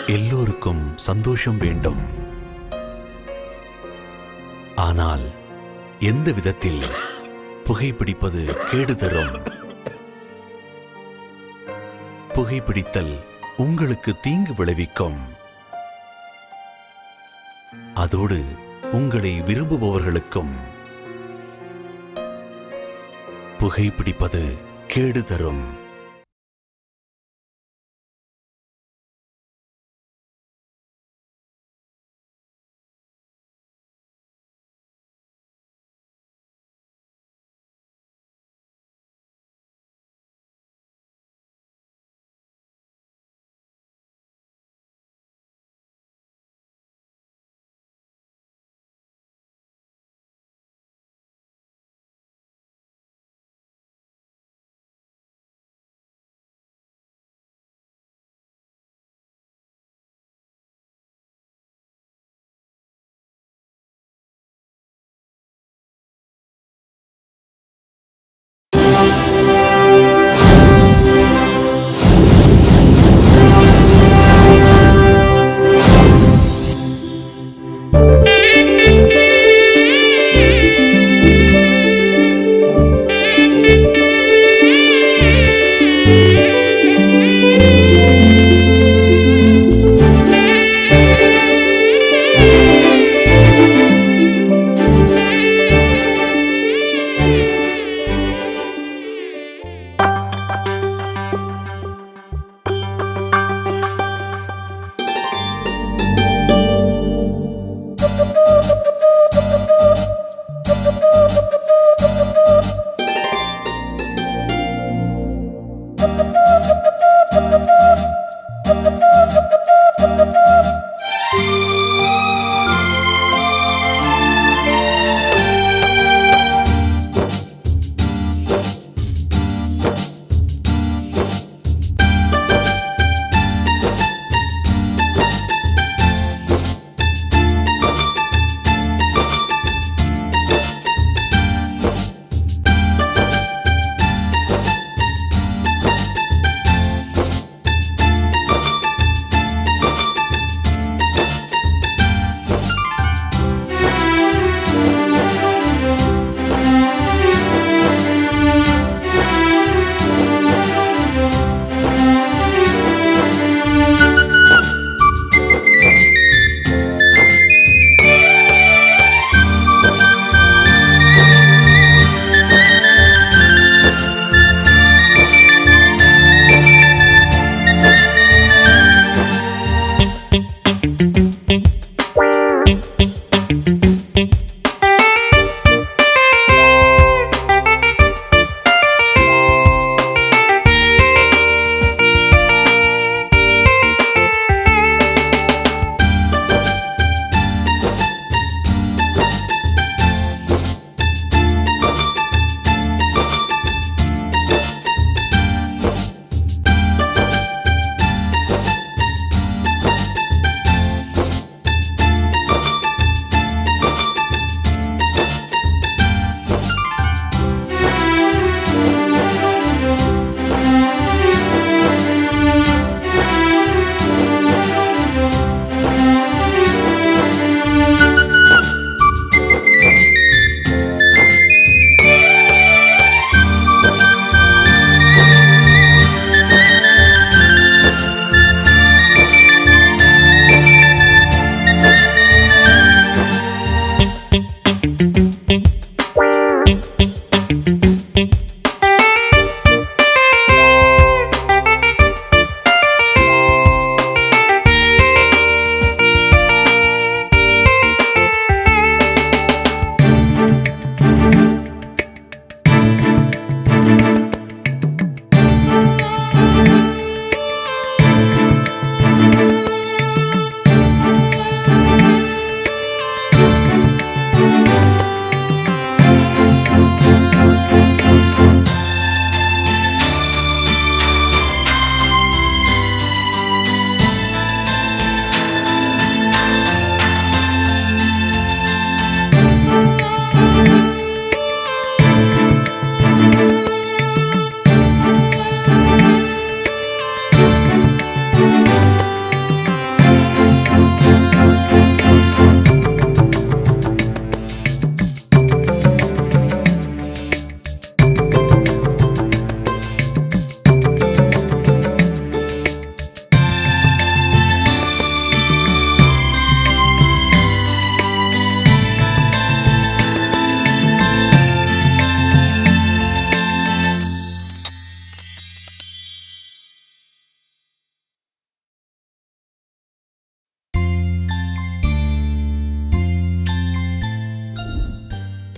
எல்லோருக்கும் சந்தோஷம் வேண்டும். ஆனால் எந்த விதத்தில் புகைப்பிடிப்பது கேடு தரும்? புகைப்பிடித்தல் உங்களுக்கு தீங்கு விளைவிக்கும். அதோடு உங்களை விரும்புபவர்களுக்கும் புகைப்பிடிப்பது கேடு தரும்.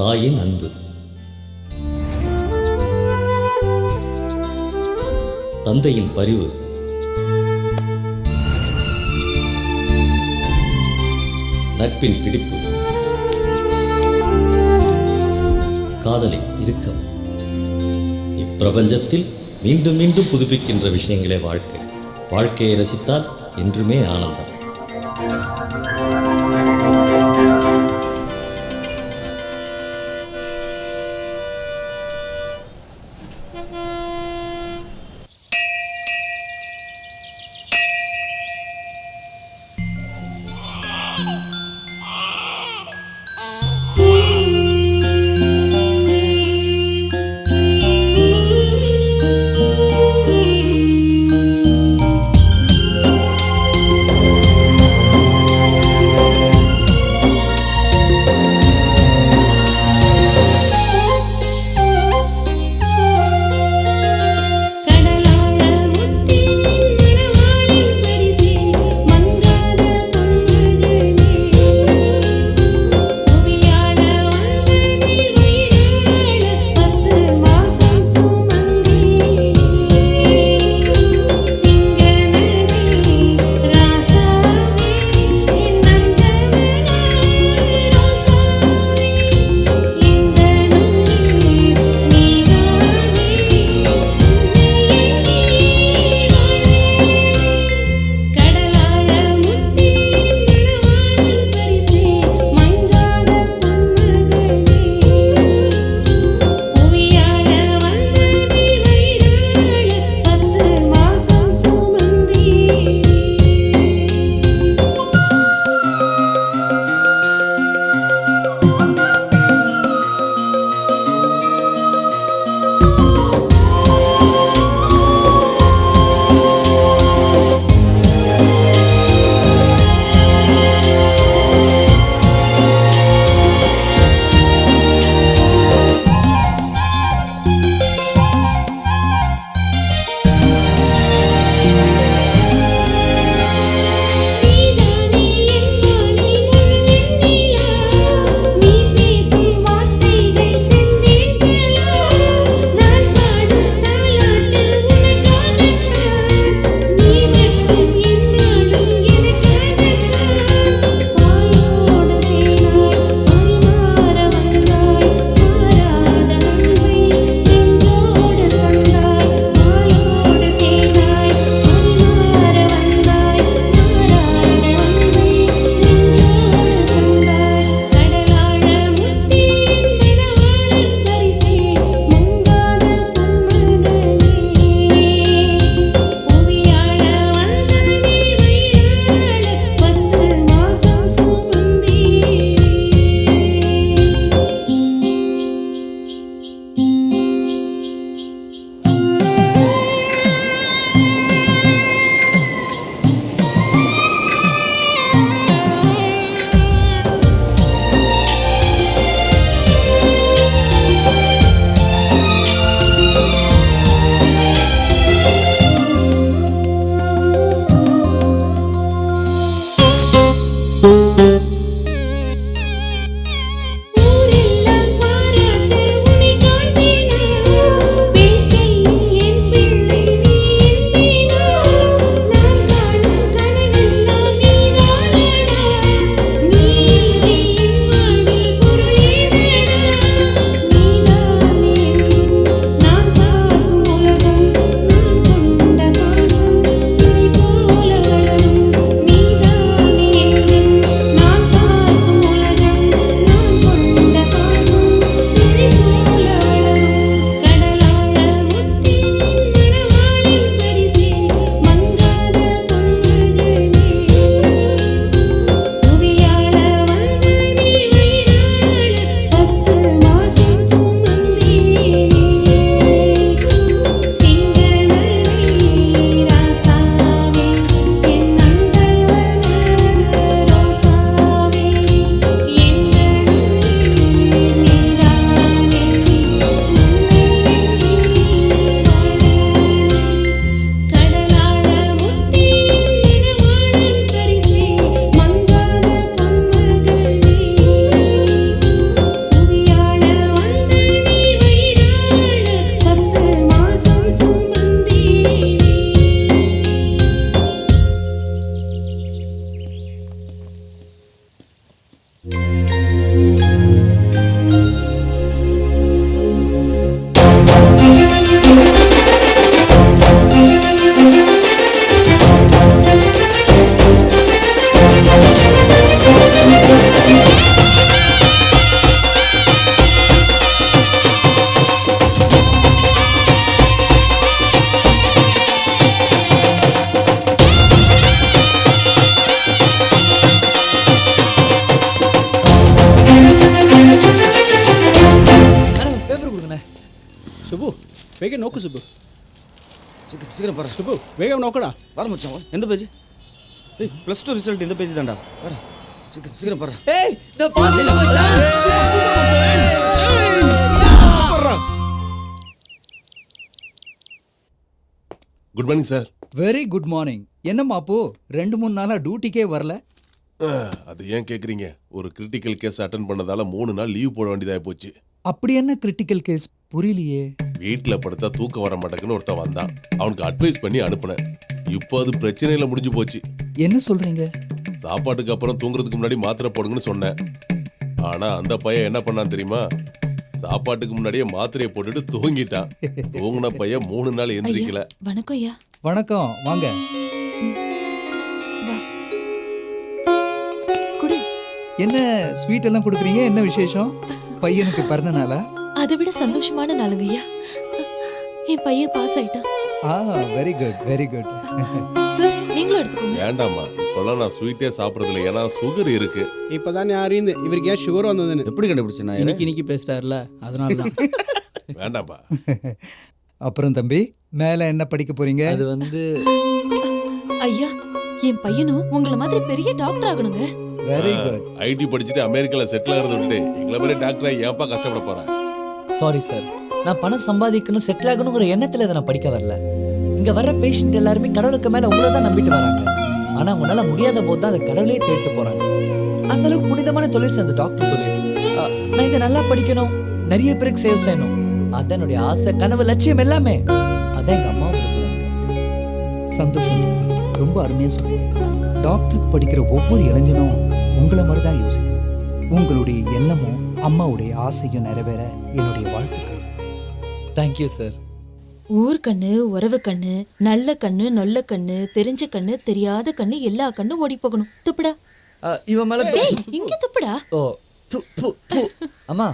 தாயின் அன்பு. தந்தையின் பரிவு. நட்பின் பிடிப்பு. காதலின் இறுக்கம். இப்பிரபஞ்சத்தில் மீண்டும் மீண்டும் புதுப்பிக்கின்ற விஷயங்களே வாழ்க்கை. வாழ்க்கையை ரசித்தால் என்றுமே ஆனந்தம். நான் ಬೇಗ ನೋಕು ಸುಬ್ಬು. சீக்கிரம் பாரு. சுப்பு வேக நோக்கடா. வர மச்சான். எந்த பேஜ்? ஏய் +2 ரிசல்ட் இந்த பேஜ் தான்டா. வர. சீக்கிரம் பாரு. ஏய் நான் பாஸ் பண்ண மச்சான். Good morning sir. Very good morning. என்னம்மா அப்போ 2-3 நாளா டியூட்டிக்கே வரல? அது ஏன் கேட்குறீங்க? ஒரு கிரிட்டிக்கல் கேஸ் அட்டன் பண்ணதால 3 நாள் லீவ் போட வேண்டியதாக போச்சு. அப்படி என்ன கிரிட்டிக்கல் கேஸ் புரியலையே. வீட்டில் படுத்தா தூக்கம் வர மாட்டேங்குன்னு ஒருத்தன் வந்தான். அவனுக்கு அட்வைஸ் பண்ணி அனுப்புனேன். இப்போ அது பிரச்சனையில முடிஞ்சு போச்சு. என்ன சொல்றீங்க? சாப்பாட்டுக்கு அப்புறம் தூங்குறதுக்கு முன்னாடி மாத்திரை போடுங்கன்னு சொன்னேன். ஆனா அந்த பையன் என்ன பண்ணான் தெரியுமா? சாப்பாட்டுக்கு முன்னாடியே மாத்திரையை போட்டுட்டு தூங்கிட்டான். தூங்கின பையன் 3 நாள் எந்திரிக்கல. வணக்கம் ஐயா. வணக்கம், வாங்க. குடு. என்ன ஸ்வீட் எல்லாம் கொடுக்குறீங்க? என்ன விசேஷம்? பையனுக்கு பிறந்த நாளா? அதை விட சந்தோஷமான நாளுங்க ஐயா. என் பையன் பாஸ் ஆயிட்டான். Very good very good. Sir நீங்களும் எடுத்துக்கோங்க. வேண்டாமா, இப்பெல்லாம் நான் ஸ்வீட்டே சாப்பிட்றதில்ல. ஏன்னா சுகர் இருக்கு. இப்பதான் அறிந்து இவருக்கு ஏன் சுகர் வந்ததுன்னு. எப்படி கண்டுபிடிச்ச நான்? இன்னைக்கு பேசுறாருல அதனால தான். வேண்டாம்பா. அப்புறம் தம்பி, மேல என்ன படிக்க போறீங்க? அது வந்து ஐயா என் பையனும் உங்கள மாதிரி பெரிய டாக்டர் ஆகணுங்க. Very good. ஐடி படிச்சுட்டு அமெரிக்கால செட்டில் ஆகிறத விட்டுட்டு எங்களை மாதிரி டாக்டரா ஏன்ப்பா கஷ்டப்பட போறேன்? சாரி சார், நான் பணம் சம்பாதிக்கணும் செட்டில் ஆகணுங்கிற எண்ணத்துல இதை நான் படிக்க வரல. இங்க வர்ற பேஷண்ட் எல்லாருமே கடவுளுக்கு மேல உங்களை தான் நம்பிட்டு வராங்க. ஆனா உங்களால முடியாத போது தான் அந்த கடவுளே தேடிட்டு போறாங்க. அந்த அளவுக்கு புனிதமான தொழில் சேர்ந்த டாக்டர் தொழில். நான் இதை நல்லா படிக்கணும், நிறைய பேருக்கு சேவ் செய்யணும், அதான் என்னுடைய ஆசை, கனவு, லட்சியம் எல்லாமே. அதான் எங்க அம்மா சந்தோஷம் தம்பி, ரொம்ப அருமையா சொல்றீங்க. டாக்டருக்கு படிக்கிற ஒவ்வொரு இளைஞனும் உங்களை மாதிரி தான் யோசிக்கணும். உங்களுடைய எண்ணமும் அம்மாவுடைய ஆசையும் நிறைவேற என்னுடைய வாழ்த்துக்கள். Thank you sir. ஊர் கண்ணு, உறவு கண்ணு, நல்ல கண்ணு, நொல்ல கண்ணு, தெரிஞ்ச கண்ணு, தெரியாத கண்ணு, எல்லா கண்ணும் ஓடி போகணும். துப்புடா. இவன் மேல டேய், இங்க துப்புடா. ஓ து, து, து. அம்மா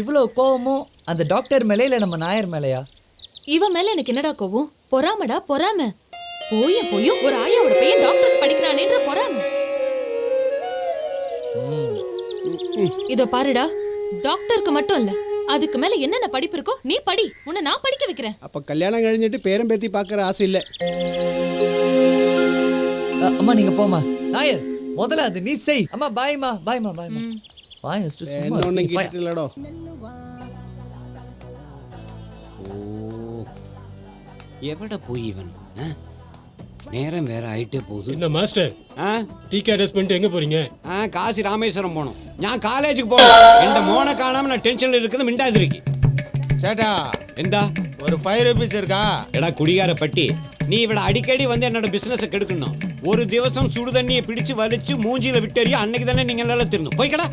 இவ்வளவு கோவமும் அந்த டாக்டர் மேலே இல்ல நம்ம நாயர் மேலையா? இவன் மேல எனக்கு என்னடா கோவம்? பொறாமடா பொறாம. போயும் ஒரு ஆயாவோட பையன் டாக்டருக்கு படிக்கிறானேன்ற பொறாம. இத பாருடா, டாக்டருக்கு மட்டும் இல்ல, அதுக்கு மேல என்னென்ன படிப்பு இருக்கோ நீ படி. உன்னை நான் படிக்க வைக்கிறேன். அப்ப கல்யாணம் கழிஞ்சிட்டு பேரம் பேத்தி பாக்குற ஆசை இல்ல. அம்மா நீங்க போமா. நாயர் முதல்ல அது நீ செய். அம்மா பாய்மா பாய்மா பாய்மா. பாய் மிஸ்டர் சும்மா ஒண்ணு கிட்ட இல்லடோ. எவட போய் இவன் நேரம் வேற ஆயிட்டே போகுது. என்ன மாஸ்டர், டீக்கு அட்ஜஸ்ட் பண்ணிட்டு எங்க போறீங்க? காசி ராமேஸ்வரம் போகணும். நான் காலேஜுக்கு போகணும். எந்த மோனை காணாம நான் டென்ஷன்ல இருக்குது மிண்டாதிருக்கு. சேட்டா எந்தா ஒரு 5 ரூபீஸ் இருக்கா? எடா குடிகார பட்டி, நீ இவட அடிக்கடி வந்து என்னோட பிசினஸ் கெடுக்கணும். ஒரு திவசம் சுடு தண்ணியை பிடிச்சு வலிச்சு மூஞ்சில விட்டறியும். அன்னைக்கு தானே நீங்க எல்லாம் திருந்தும். போய்க்கடா.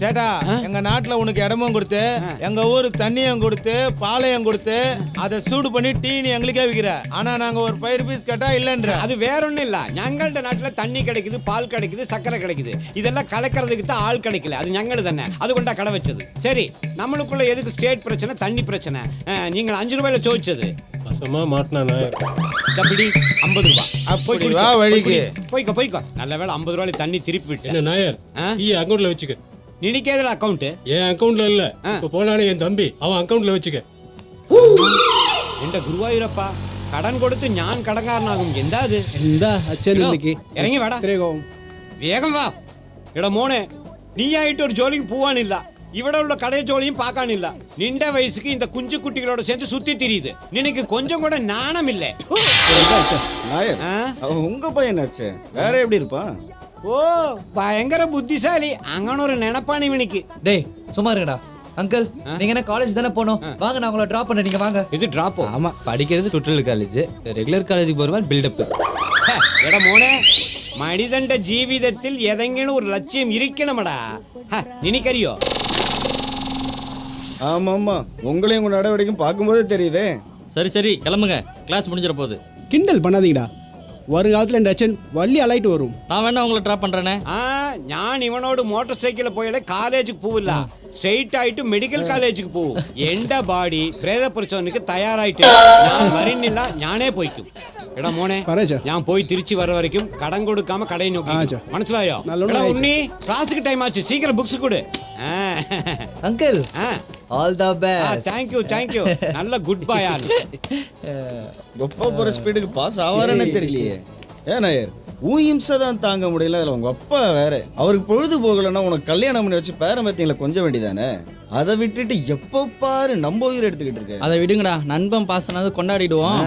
சேட்டா எங்க நாட்டுல உனக்கு இடமும் கொடுத்து, எங்க ஊருக்கு தண்ணியும் கொடுத்து, பாலையும் கொடுத்து, அதை சூடு பண்ணி டீ நீ எங்களுக்கே விற்கிற. ஆனா நாங்க ஒரு 5 ரூபீஸ் கேட்டா இல்லன்ற. அது வேற ஒண்ணும் இல்ல. ഞങ്ങളുടെ நாட்டுல தண்ணி கிடைக்குது, பால் கிடைக்குது, சக்கரை கிடைக்குது. இதெல்லாம் கலக்கிறதுக்கு தான் ஆள் கிடைக்கல. அது ഞങ്ങൾ தானே, அது கொண்டா கடை வச்சது. சரி, நம்மளுக்குள்ள எதுக்கு ஸ்டேட் பிரச்சனை, தண்ணி பிரச்சனை? நீங்கள் 5 ரூபாயில சோதிச்சது வசமா மாட்டினா தப்பிடி 50 ரூபாய். அப்படி வா வழிக்கு. போய்க்கோ. நல்ல வேளை 50 ரூபாயில தண்ணி திருப்பி விட்டு. என்ன நாயர், நீ அக்கௌண்ட்ல வச்சுக்க. நினைக்காத அக்கௌண்ட் என் அக்கௌண்ட்ல இல்ல, இப்ப போனானே என் தம்பி, அவன் அக்கௌண்ட்ல வச்சுக்க. என்ற குருவாயூரப்பா, கடன் கொடுத்து ஞான் கடங்காரனாகும். எந்தாது എന്താ അച്ഛൻ இன்னைக்கு இறங்கி வாடா. திரேகம் வேகம் வா. എടാ മോനെ, നീ ആയിട്ട് ഒരു ജോലിക്ക് പോവാനില്ല. ഇവിടെ ഉള്ള കടയ ജോലിയും പാക്കാനില്ല. നിന്റെ വയസ്സുക്ക് இந்த കുഞ്ചു കുട്ടികളോട് சேர்ந்து சுத்தி திரியுது. നിനക്ക് கொஞ்சம் கூட நாணமில்லை. நாயர் உங்க பையனாச்சே, வேற எப்படி இருப்பான்? ஓ பயங்கர புத்திசாலி. அங்கன ஒரு நினைப்பானி இவனுக்கு. டேய் சும்மா இருங்கடா. அங்கிள் நீங்க என்ன காலேஜ் தானே போகணும்? வாங்க நான் உங்களை டிராப் பண்ண, நீங்க வாங்க. இது டிராப்போ? ஆமா, படிக்கிறது டுட்டல் காலேஜ், ரெகுலர் காலேஜுக்கு போறவன் பில்டப். എടാ മോനെ, മനിതന്റെ ജീവിതത്തിൽ ഏതെങ്കിലും ഒരു ലക്ഷ്യം ഇരിക്കണമടാ. നിനക്കറിയോ? ஆமாம்மா, உங்களையும் உங்க நடவடிக்கையும் பார்க்கும்போதே தெரியுதே. சரி கிளம்புங்க, கிளாஸ் முடிஞ்சிட போகுது. கிண்டல் பண்ணாதீங்கடா. வருங்காலத்துல இந்த அച്ഛൻ വലിയ ஆளாயிட்டு வரும். நான் வேணா உங்களை டிராப் பண்றேனே. ഞാൻ ഇവനോട് മോട്ടോർ സൈക്കിളിൽ പോയാലേ കാലേജുക്ക് പോവില്ല, സ്ട്രെയിറ്റ് ആയിട്ട് മെഡിക്കൽ കാലേജുക്ക് പോവും. എന്റെ ബാഡി പ്രേത പരിശോധനയ്ക്ക് തയ്യാറായിട്ട് ഞാൻ വരുന്നില്ല, ഞാനേ പോയിക്കും. എടാ മോനെ, ഞാൻ പോയി തിരിച്ചു വர വരയ്ക്കും കടം കൊടുക്കാമ കടയിൽ നോക്കി. മനസ്സിലായോ? എടാ ഉണ്ണി, ക്ലാസ്സിക്ക് ടൈം ആச்சு, சீக்கிரம் புக்ஸ் கொடு. Uncle all the best. Thank you நல்ல குட் பாய் ஆள். ஒப்பா போகிற ஸ்பீடுக்கு பாஸ் ஆவாரன்னு தெரியலையே. ஏன் நாயர் ஊயிம்சை தான் தாங்க முடியல. அதில் உங்கள் அப்பா வேற. அவருக்கு பொழுது போகலைன்னா உனக்கு கல்யாணம் பண்ணி வச்சு பேரம்பத்தியங்களை கொஞ்சம் வேண்டியதானே. அதை விட்டுட்டு எப்போ பாரு நம்ம உயிர் எடுத்துக்கிட்டு இருக்க. அதை விடுங்கடா, நண்பன் பாசனாவது கொண்டாடிடுவோம்.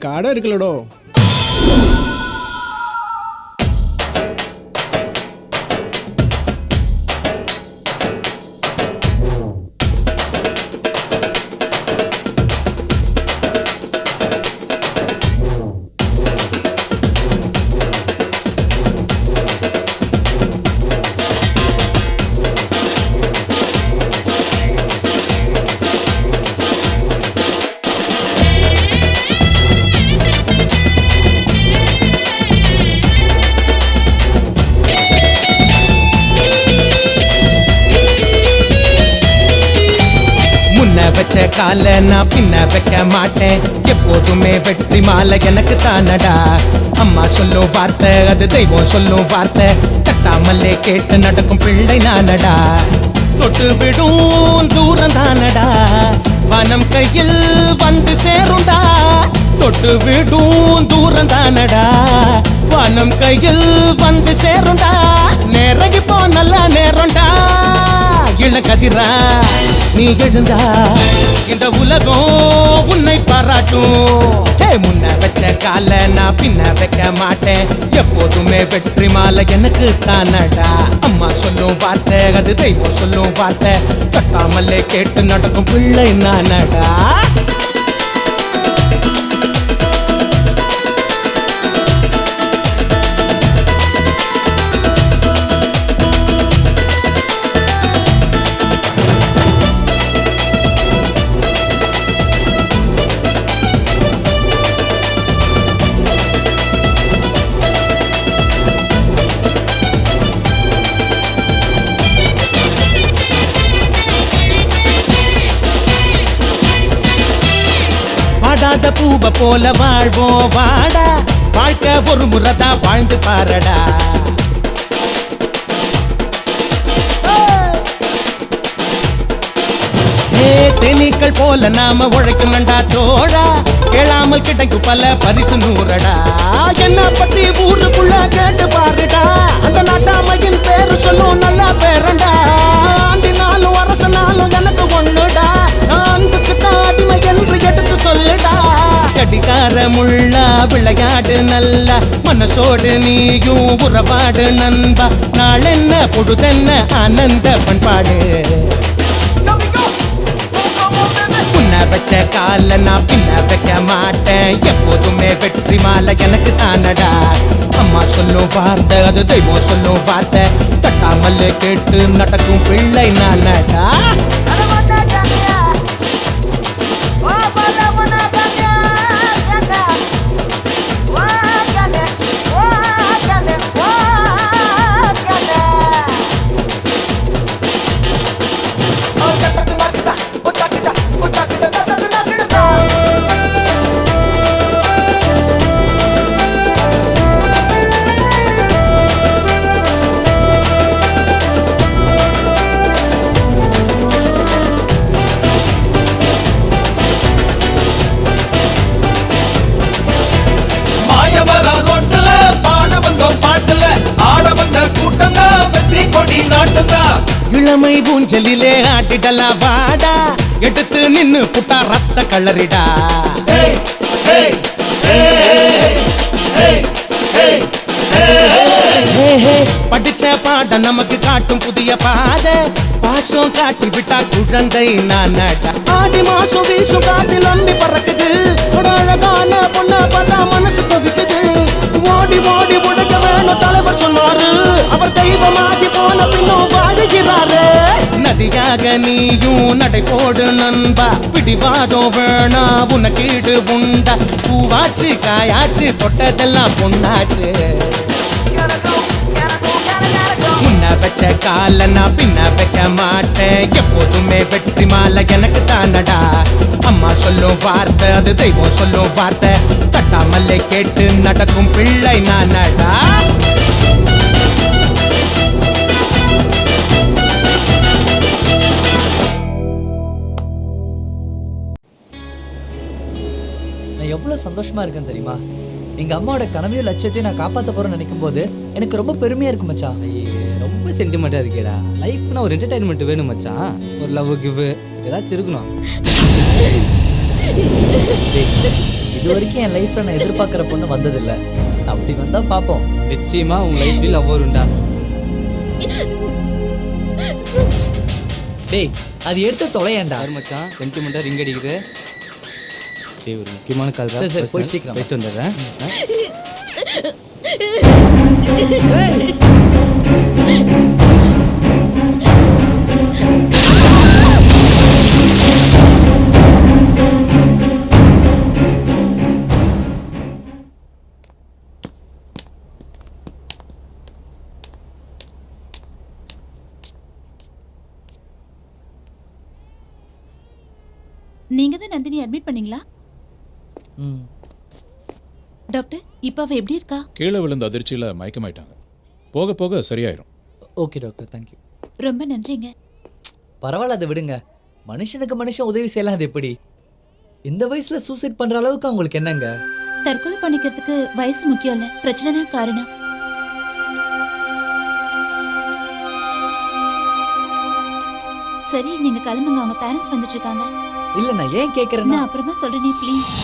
கடை இருக்குல்லடோ. வச்ச கால நான் பின்ன வைக்க மாட்டேன். எப்போதுமே வெற்றி மாலை எனக்கு தானடா. அம்மா சொல்லும் வார்த்தை அது தெய்வம் சொல்லும் வார்த்தை. கட்டாமல்லே கேட்டு நடக்கும் பிள்ளை நானடா. தொட்டு விடும் தூரம் தானடா, வனம் கையில் வந்து சேருண்டா. தொட்டு விடும் தூரம் தானடா, வனம் கையில் வந்து சேருண்டா. நேரங்கி போ நல்ல நேரம்டா. இளக்கதிரா நீ எழுந்தா இந்த உலகம் உன்னை பாராட்டும். முன்ன வச்ச கால நான் பின்ன வைக்க மாட்டேன். எப்போதுமே வெற்றி மாலை எனக்கு தானடா. அம்மா சொல்லும் வார்த்தை அது தெய்வம் சொல்லும் வார்த்தை. கட்டாமல்லே கேட்டு நடக்கும் பிள்ளை நானடா. வாடாத பூவ போல வாழ்வோம் வாடா. வாழ்க்கை ஒரு முறைதான் வாழ்ந்து பாரடா. தேனீக்கள் போல நாம உழைக்கணும்டா தோழா. கேளாமல் கிடைக்கும் பல பரிசு நூறடா. என்ன பத்தி ஊருக்குள்ள கேட்டு பாருடா. அந்த நாட்டாமையின் பேரு சொல்லும் நல்ல பேரண்டா. ஆண்டினாலும் அரசனாலும் எனக்கு ஒண்ணுடா. நான்குக்கு தாடிமை என்று எடுத்து சொல்லுடா. கடிகாரமுள்ள விளையாடு நல்ல மனசோடு நீயும் உறவாடு நண்பா. நாளென்ன பொழுதென்ன ஆனந்த பண்பாடு. முன்ன வச்ச கால நான் பின்ன வைக்க மாட்டேன். எப்போதுமே வெற்றி மாலை எனக்கு தானடா. அம்மா சொல்லும் வார்த்தை அது தெய்வம் சொல்லும் வார்த்தை. தட்டாமல் கேட்டு நடக்கும் பிள்ளை நானடா. இளமை ஊஞ்சலிலே ஆட்டிடலாம் வாடா. எடுத்து நின்னு புட்டா ரத்த கலரிடா. படிச்ச பாட நமக்கு காட்டும் புதிய பாதை. பாசம் காட்டி விட்டா குழந்தை நானடா. ஆடி மாசம் வீசும் காட்டி நம்பி பறக்குது. அழகான பொண்ண பார்த்தா மனசு தவிக்குது. ஓடி ஓடி உடைக்க வேணும் தலைவர் சொன்னாரு. அவர் தெய்வமாகி போன பின்னும் வாழுகிறாரு. நதியாக நீயும் நடை போடு நண்பா. பிடிவாதம் வேணா உனக்கீடு உண்டா. பூவாச்சு காயாச்சு தொட்டதெல்லாம் பொண்ணாச்சு. முன்ன வச்ச கால நான் பின்ன வைக்க மாட்டேன். எப்போதுமே வெற்றி மாலை எனக்கு தானடா. அம்மா சொல்லும் வார்த்தை அது தெய்வம் சொல்லும் வார்த்தை. தட்டாமல்லே கேட்டு நடக்கும் பிள்ளை நானடா. எவ்வளவு சந்தோஷமா இருக்கேன் தெரியுமா? எங்க அம்மாவோட கனவையும் லட்சியத்தையும் நான் காப்பாற்ற போறேன்னு நினைக்கும் போது எனக்கு ரொம்ப பெருமையா இருக்கு மச்சான். ரொம்ப சென்டிமெண்ட்டாக இருக்கேடா. லைஃப்னா ஒரு என்டர்டைன்மெண்ட் வேணும் மச்சான். ஒரு லவ் கிவ் ஏதாச்சும் இருக்கணும். இது வரைக்கும் என் லைஃப்ல நான் எதிர்பார்க்குற பொண்ணு வந்ததில்லை. அப்படி வந்தா பார்ப்போம். நிச்சயமா உங்க லைஃப்ல லவ் வரும்டா. டேய் அது எடுத்து தொலையேண்டா. மச்சான் சென்டிமெண்ட்டாக ரிங் அடிக்குது. டேய் ஒரு முக்கியமான கால். சரி போய் சீக்கிரம் வச்சுட்டு வந்துடுறேன். நீங்க தான் நந்தினி அட்மிட் பண்ணீங்களா? டாக்டர் இப்ப அவ எப்படி இருக்கா? கீழே விழுந்த அதிர்ச்சியில மயக்கமாயிட்டாங்க. போக போக சரியாயிரும். Okay doctor, thank you. ரொம்ப நன்றிங்க. பரவாயில்ல, அதை விடுங்க. மனுஷனுக்கு மனுஷன் உதவி செய்யலாம், அது எப்படி? இந்த வயசுல சூசைட் பண்ற அளவுக்கு அவங்களுக்கு என்னங்க? தற்கொலை பண்ணிக்கிறதுக்கு வயசு முக்கியம் இல்ல, பிரச்சனை தான் காரணம். சரி நீங்க கிளம்புங்க, அவங்க பேரண்ட்ஸ் வந்துட்டு இருக்காங்க. இல்ல நான் ஏன் கேக்குறேன்னா, நான் அப்புறமா சொல்றேனே ப்ளீஸ்.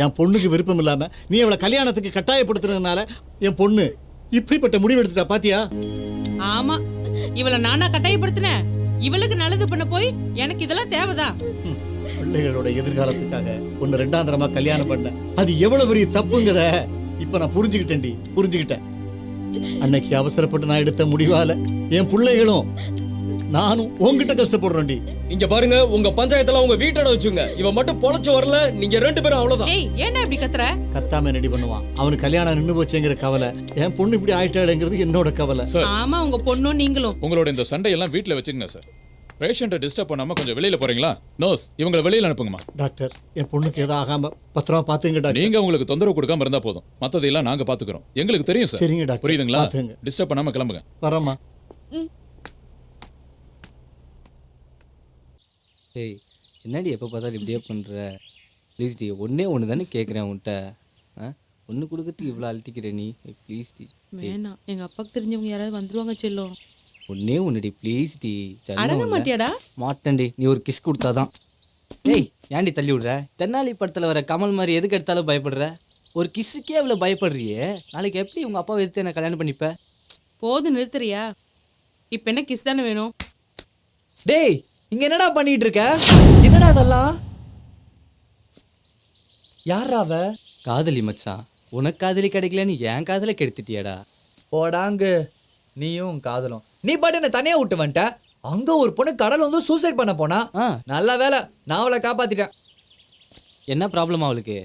என் பொண்ணுக்கு விருப்பம் இல்லாம நீ அவளை கல்யாணத்துக்கு கட்டாயப்படுத்துறதுனால என் பொண்ணு இப்படிப்பட்ட முடிவு எடுத்துட்டா பாத்தியா? ஆமா, இவளை நானா கட்டாயப்படுத்தினேன்? இவளுக்கு நல்லது பண்ண போய் எனக்கு இதெல்லாம் தேவைதான்? பிள்ளைகளோட எதிர்காலத்துக்காக ஒன்னு ரெண்டாந்தரமா கல்யாணம் பண்ண, அது எவ்வளவு பெரிய தப்புங்கத இப்ப நான் புரிஞ்சுக்கிட்டேன். அன்னைக்கு அவசரப்பட்டு நான் எடுத்த முடிவால என் பிள்ளைகளும் நானும் உங்ககிட்ட கஷ்டப்படுறேன்டி. இங்க பாருங்க, உங்க பஞ்சாயத்துல உங்க வீட்டோட வச்சுங்க. இவன் மட்டும் பொழைச்சு வரல, நீங்க 2 பேரும் அவ்வளவுதான். ஏய் என்ன இப்படி கத்துற? கத்தாம ரெடி பண்ணுவான். அவனுக்கு கல்யாணம் நின்னு போச்சுங்கிற கவலை, என் பொண்ணு இப்படி ஆயிட்டாளுங்கிறது என்னோட கவலை. ஆமா, உங்க பொண்ணும் நீங்களும். உங்களோட இந்த சண்டையெல்லாம் வீட்டுல வச்சுக்கங்க சார். பேஷண்ட்டை டிஸ்டர்ப் பண்ணாம கொஞ்சம் வெளியில போறீங்களா? நோஸ், இவங்களை வெளியில அனுப்புங்கம்மா. டாக்டர், என் பொண்ணுக்கு ஏதோ ஆகாம பத்திரமா பாத்துங்க டாக்டர். நீங்க உங்களுக்கு தொந்தரவு கொடுக்காம இருந்தா போதும், மத்ததெல்லாம் நாங்க பாத்துக்கிறோம். எங்களுக்கு தெரியும் சார். சரிங்க டாக்டர், புரியுதுங்களா? பாத்துங்க. டிஸ்டர்ப் பண்ணாம கிளம்புங்க. வரமா. ஏய் என்னடி எப்போ பார்த்தாலும் இப்படியே பண்ணுற? ப்ளீஸ் டி, ஒன்று தானே கேட்குறேன் உன்கிட்ட. ஒன்று கொடுக்கறதுக்கு இவ்வளோ அழட்டிக்கிற நீ? ப்ளீஸ் டி. வேணாம், எங்கள் அப்பாவுக்கு தெரிஞ்சவங்க யாராவது வந்துருவாங்க செல்லும். ஒன்றுடி ப்ளீஸ் டி. அடங்க மாட்டியாடா? மாட்டேன்டி, நீ ஒரு கிஸ் கொடுத்தாதான். ஏய் ஏன்டி தள்ளி விடுற? தென்னாலி படத்தில் வர கமல் மாதிரி எதுக்கு எடுத்தாலும் பயப்படுற? ஒரு கிஸ்ஸுக்கே அவ்வளோ பயப்படுறியே, நாளைக்கு எப்படி உங்கள் அப்பாவை எடுத்து என்ன கல்யாணம் பண்ணிப்ப? போதும் நிறுத்துறியா? இப்போ என்ன கிஸ் தானே வேணும்? டேய் இங்க என்னடா பண்ணிட்டு இருக்க? என்னடா அதெல்லாம்? யாரா அவ? காதலி மச்சான். உனக்கு காதலி கிடைக்கலன்னு என் காதலை கெடுத்துட்டியாடா. போடாங்கு, நீயும் காதலும். நீ பாட்டு என்ன தனியா விட்டு வந்துட்ட. அங்க ஒரு பொண்ணு கடல் வந்து சூசைட் பண்ண போனா. நல்ல வேலை, நான் அவளை காப்பாத்திட்டேன். என்ன ப்ராப்ளம் அவளுக்கு?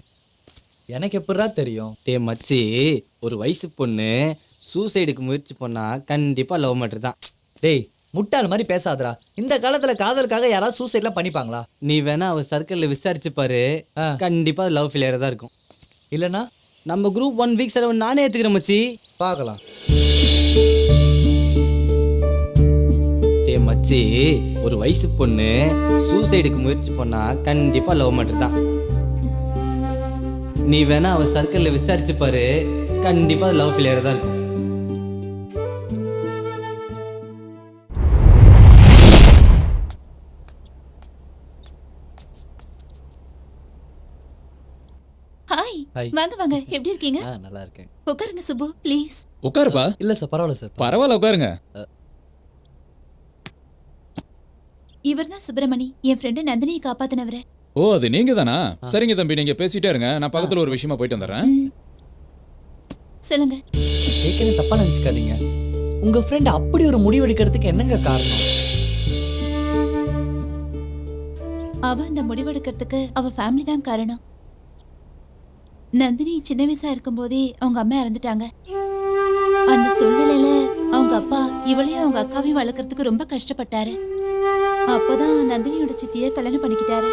எனக்கு எப்படிடா தெரியும்? டே மச்சி, ஒரு வயசு பொண்ணு சூசைடுக்கு முயற்சி பண்ணா கண்டிப்பா லவ் மேட்டர் தான். டேய் முட்டாள் மாதிரி பேசாதடா. இந்த காலத்துல காதலுக்காக யாராவது சூசைட்லாம் பண்ணிப்பாங்களா? நீ வேணா அவ சர்க்கிள்ல விசாரிச்சு பாரு, கண்டிப்பா லவ் ஃபெயிலியர் தான் இருக்கும். இல்லனா நம்ம குரூப் 1 வீக் செலவு நானே ஏத்துக்கிறேன் மச்சி. பார்க்கலாம். டே மச்சி, ஒரு வயசு பொண்ணு சூசைடுக்கு முயற்சி பண்ணா கண்டிப்பா லவ் மேட்டர் தான். நீ வேணா அவ சர்க்கிள்ல விசாரிச்சு பாரு, கண்டிப்பா லவ் ஃபெயிலியர் தான் இருக்கும். ஹாய், வாங்க வாங்க. எப்படி இருக்கீங்க? நல்லா இருக்கேன். உட்காருங்க சுப்பு ப்ளீஸ். உட்காருப்பா. இல்ல சார், பரவாயில்ல சார். பரவாயில்ல, உட்காருங்க. இவர்தான் சுப்பிரமணி, என் ஃப்ரெண்டு நந்தினியை காப்பாத்தினவரு. ஓ, அது நீங்க தானா? சரிங்க தம்பி, நீங்க பேசிட்டே இருங்க, நான் பக்கத்துல ஒரு விஷயமா போயிட்டு வந்துடுறேன். சொல்லுங்க. கேட்கறது தப்பா நினைச்சுக்காதீங்க. உங்க ஃப்ரெண்ட் அப்படி ஒரு முடிவு எடுக்கிறதுக்கு என்னங்க காரணம்? அவ அந்த முடிவெடுக்கிறதுக்கு அவ ஃபேமிலி தான் காரணம். நந்தினி சின்ன வயசா இருக்கும் போதே அவங்க அம்மா இறந்துட்டாங்க. அந்த சூழ்நிலையில அவங்க அப்பா இவளையும் அவங்க அக்காவையும் வளர்க்கறதுக்கு ரொம்ப கஷ்டப்பட்டாரு. அப்பதான் நந்தினியோட சித்திய கல்யாணம் பண்ணிக்கிட்டாரு.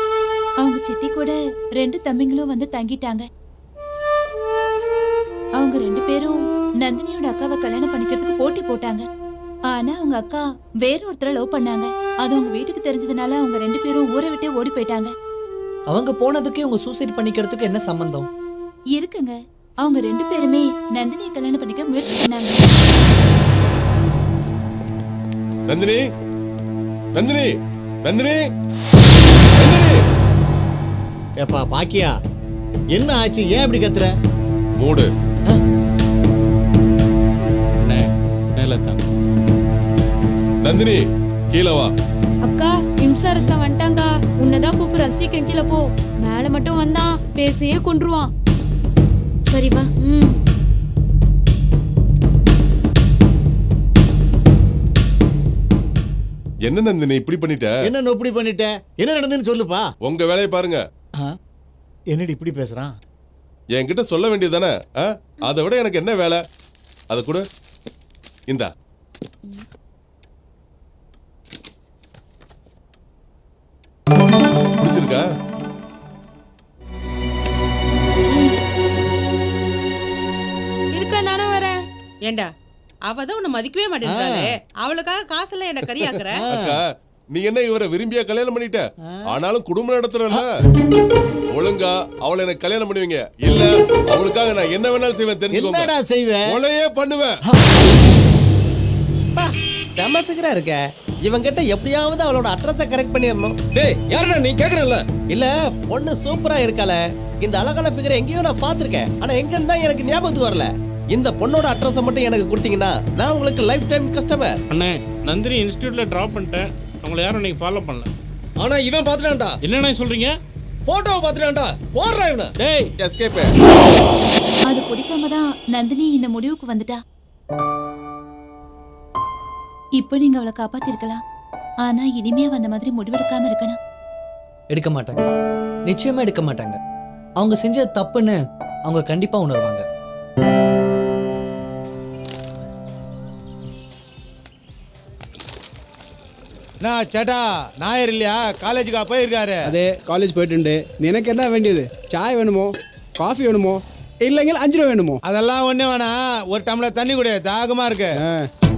அவங்க சித்தி கூட 2 தம்பிங்களும் வந்து தங்கிட்டாங்க. அவங்க 2 பேரும் நந்தினியோட அக்காவை கல்யாணம் பண்ணிக்கிறதுக்கு போட்டி போட்டாங்க. ஆனா அவங்க அக்கா வேற ஒருத்தரை லவ் பண்ணாங்க. அது அவங்க வீட்டுக்கு தெரிஞ்சதுனால அவங்க 2 பேரும் ஊரை விட்டே ஓடி போயிட்டாங்க. அவங்க போனதுக்கு இவங்க சூசைட் பண்ணிக்கிறதுக்கு என்ன சம்பந்தம்? இருக்குங்க. அவங்க 2 பேருமே நந்தினியை கல்யாணம் பண்ணிக்க முயற்சி பண்ணாங்க. நந்தினி நந்தினி நந்தினி ஏப்பா பாக்கியா, என்ன ஆச்சு? ஏன் இப்படி கத்துற? மூடு. நந்தினி கீழே வா. அக்கா இம்சரசம் வந்துட்டாங்க. உன்னதான் கூப்பிடுற, சீக்கிரம் கீழே போ. மேல மட்டும் வந்தான் பேசியே கொன்றுவான். சரி வா. என்ன நந்தினி இப்படி பண்ணிட்ட? என்ன இப்படி பண்ணிட்ட? என்ன நடந்துன்னு சொல்லுப்பா. உங்க வேலையை பாருங்க. என்னடி இப்படி பேசுறான்? என்கிட்ட சொல்ல வேண்டியதானே? அதை விட எனக்கு என்ன வேலை? அதை கூட இந்தா. பிடிச்சிருக்கா? இருக்க நானும் வரேன். ஏண்டா அவதான் உன்னை மதிக்கவே மாட்டேன்றாளே, அவளுக்காக காசெல்லாம் என்ன கரியாக்குற? அக்கா நீ என்ன இவரை விரும்பியா கல்யாணம் பண்ணிட்ட? ஆனாலும் குடும்பம் நடத்துறல, ஒழுங்கா அவளை எனக்கு கல்யாணம் பண்ணுவீங்க. இல்ல அவளுக்காக நான் என்ன வேணாலும் செய்வேன். தெரிஞ்சுக்கோங்க. என்னடா செய்வேன்? கொலையே பண்ணுவேன். செம ஃபிகரா இருக்க. இவன் கிட்ட எப்படியாவது அவளோட அட்ரஸை கரெக்ட் பண்ணிடணும். டேய் யாரடா நீ கேக்குறல? இல்ல பொண்ணு சூப்பரா இருக்கால. இந்த அழகான ஃபிகரை எங்கேயோ நான் பாத்திருக்கேன். ஆனா எங்கன்னு தான் எனக்கு ஞாபகத்துக்கு வரல. இந்த பொண்ணோட அட்ரஸை மட்டும் எனக்கு கொடுத்தீங்கன்னா நான் உங்களுக்கு லைஃப் டைம் கஸ்டமர். அண்ணே நந்தினி இன்ஸ்டிடியூட்ல டிராப் பண்ணிட்டேன். அவங்கள யாரும் இன்னைக்கு ஃபாலோ பண்ணல. ஆனா இவன் பாத்துட்டான்டா. என்னண்ணே சொல்றீங்க? போட்டோவை பாத்துட்டான்டா. போடுறா இவனை. டேய் எஸ்கேப். அது பிடிக்காம தான் நந்தினி இந்த முடிவுக்கு வந்துட்டா. இப்போ நீங்க அவளை காப்பாத்திருக்கலாம். ஆனா இனிமே அந்த மாதிரி முடிவெடுக்காம இருக்கணும். எடுக்க மாட்டாங்க, நிச்சயமா எடுக்க மாட்டாங்க. அவங்க செஞ்சது தப்புன்னு அவங்க கண்டிப்பா உணர்வாங்க. நான் சேட்டா நாயர் இல்லையா? காலேஜுக்கா போயிருக்காரு? அதே காலேஜ் போயிட்டு. எனக்கு என்ன வேண்டியது? சாய் வேணுமோ, காஃபி வேணுமோ, இல்லைங்க 5 ரூபா வேணுமோ? அதெல்லாம் ஒண்ணு வேணாம். ஒரு டம்ளர் தண்ணி குடி, தாகமா இருக்கு.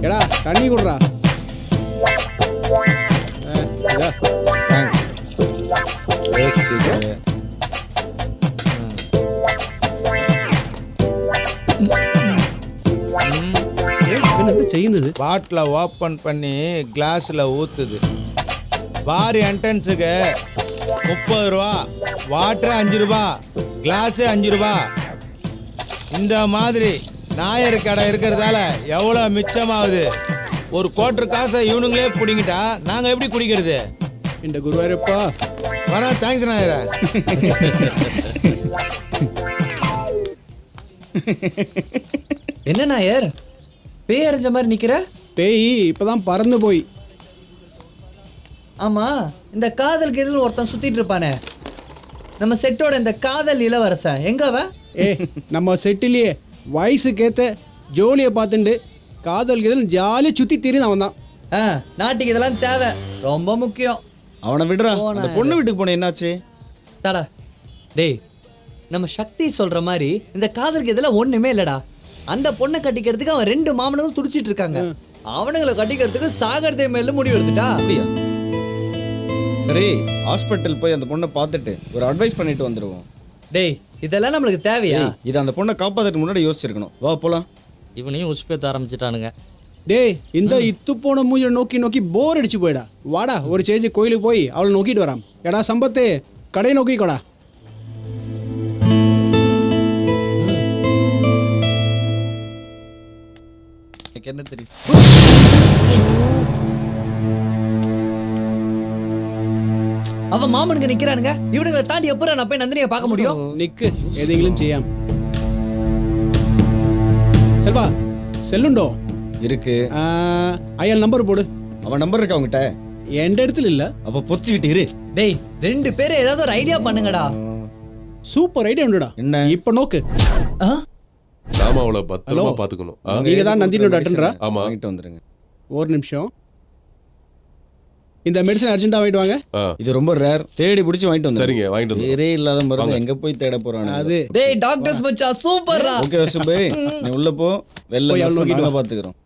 எடா தண்ணி குடுறா. செய்யுது. பாட்டில ஓப்பன் பண்ணி கிளாஸ்ல ஊத்துது. பார் என்ட்ரன்ஸுக்கு 30 ரூபா, வாட்டர் 5 ரூபா, கிளாஸ் 5 ரூபா. இந்த மாதிரி நாயர் கடை இருக்கிறதால எவ்வளோ மிச்சமாகுது? ஒரு கோட்டர் காசை இவனுங்களே பிடிங்கிட்டா நாங்கள் எப்படி குடிக்கிறது? இந்த குருவாரப்பா வர. தேங்க்ஸ் நாயர. என்ன நாயர் பேய் அறிஞ்ச மாதிரி நிக்கிற? பேய் இப்பதான் பறந்து போய். ஆமா, இந்த காதலுக்கு எதில் ஒருத்தன் சுத்திட்டு இருப்பானே, நம்ம செட்டோட இந்த காதல் இளவரசன் எங்க அவன்? நம்ம செட்டிலேயே வயசுக்கேத்த ஜோலியை பார்த்துட்டு காதலுக்கு எதில் ஜாலியாக சுற்றி தெரியும் அவன் தான். நாட்டுக்கு இதெல்லாம் தேவை, ரொம்ப முக்கியம். அவனை விடுறா. அந்த பொண்ணு வீட்டுக்கு போன என்னாச்சு? தாடா டேய், நம்ம சக்தி சொல்ற மாதிரி இந்த காதலுக்கு இதெல்லாம் ஒண்ணுமே இல்லடா. அந்த பொண்ணை கட்டிக்கிறதுக்கு அவன் 2 மாமனும் துடிச்சிட்டு இருக்காங்க. அவனுங்களை கட்டிக்கிறதுக்கு சாகர்தே மேல முடிவு எடுத்துட்டா. அப்படியா? சரி, ஹாஸ்பிட்டல் போய் அந்த பொண்ணை பார்த்துட்டு ஒரு அட்வைஸ் பண்ணிட்டு வந்துடுவோம். டேய் இதெல்லாம் நம்மளுக்கு தேவையா? இது அந்த பொண்ணை காப்பாத்துறதுக்கு முன்னாடி யோசிச்சிருக்கணும். வா போலாம். இவனையும் உசுப்பேத்த ஆரம்பிச்சிட்டானுங்க. டேய் இந்த இத்து போன மூஞ்சில நோக்கி நோக்கி போர் அடிச்சு போயிடா. வாடா ஒரு சேஞ்சு கோயிலுக்கு போய் அவளை நோக்கிட்டு வராம். எடா சம்பத்து கடை நோக்கிக்கோடா. என்ன தெரியும்? அவன் மாமனுக்கு நிக்கிறானுங்க. இவனுங்களை தாண்டி எப்பறம் நான் போய் நந்தினியை பார்க்க முடியும்? நிக்கு எதையும் செய்யாம். செல்வா செல்லுண்டோ? இருக்கு. அயல் நம்பர் போடு. அவன் நம்பர் இருக்கா உங்ககிட்ட? எந்த இடத்துல இல்ல. அப்ப பொத்திக்கிட்டு இரு. டேய் 2 பேரும் ஏதாவது ஒரு ஐடியா பண்ணுங்கடா. சூப்பர் ஐடியா உண்டுடா. என்ன இப்ப நோக்கு. நாம அவளை பத்திரமா பாத்துக்கணும். நீங்க தான் நந்தினியோட அட்டெண்டரா? ஆமா. வாங்கிட்டு வந்துருங்க. ஒரு நிமிஷம். இந்த மெடிசன் அர்ஜென்ட்டா வாங்கிட்டு வாங்க. இது ரொம்ப ரேர். தேடி பிடிச்சி வாங்கிட்டு வந்து. சரிங்க, வாங்கிட்டு வந்து. வேறே இல்லாத மருந்து எங்க போய் தேட போறானே. அது டேய் டாக்டர்ஸ் மச்சா சூப்பர்ரா. ஓகே சுபே, நீ உள்ள போ. வெல்ல நாங்க பாத்துக்கறோம்.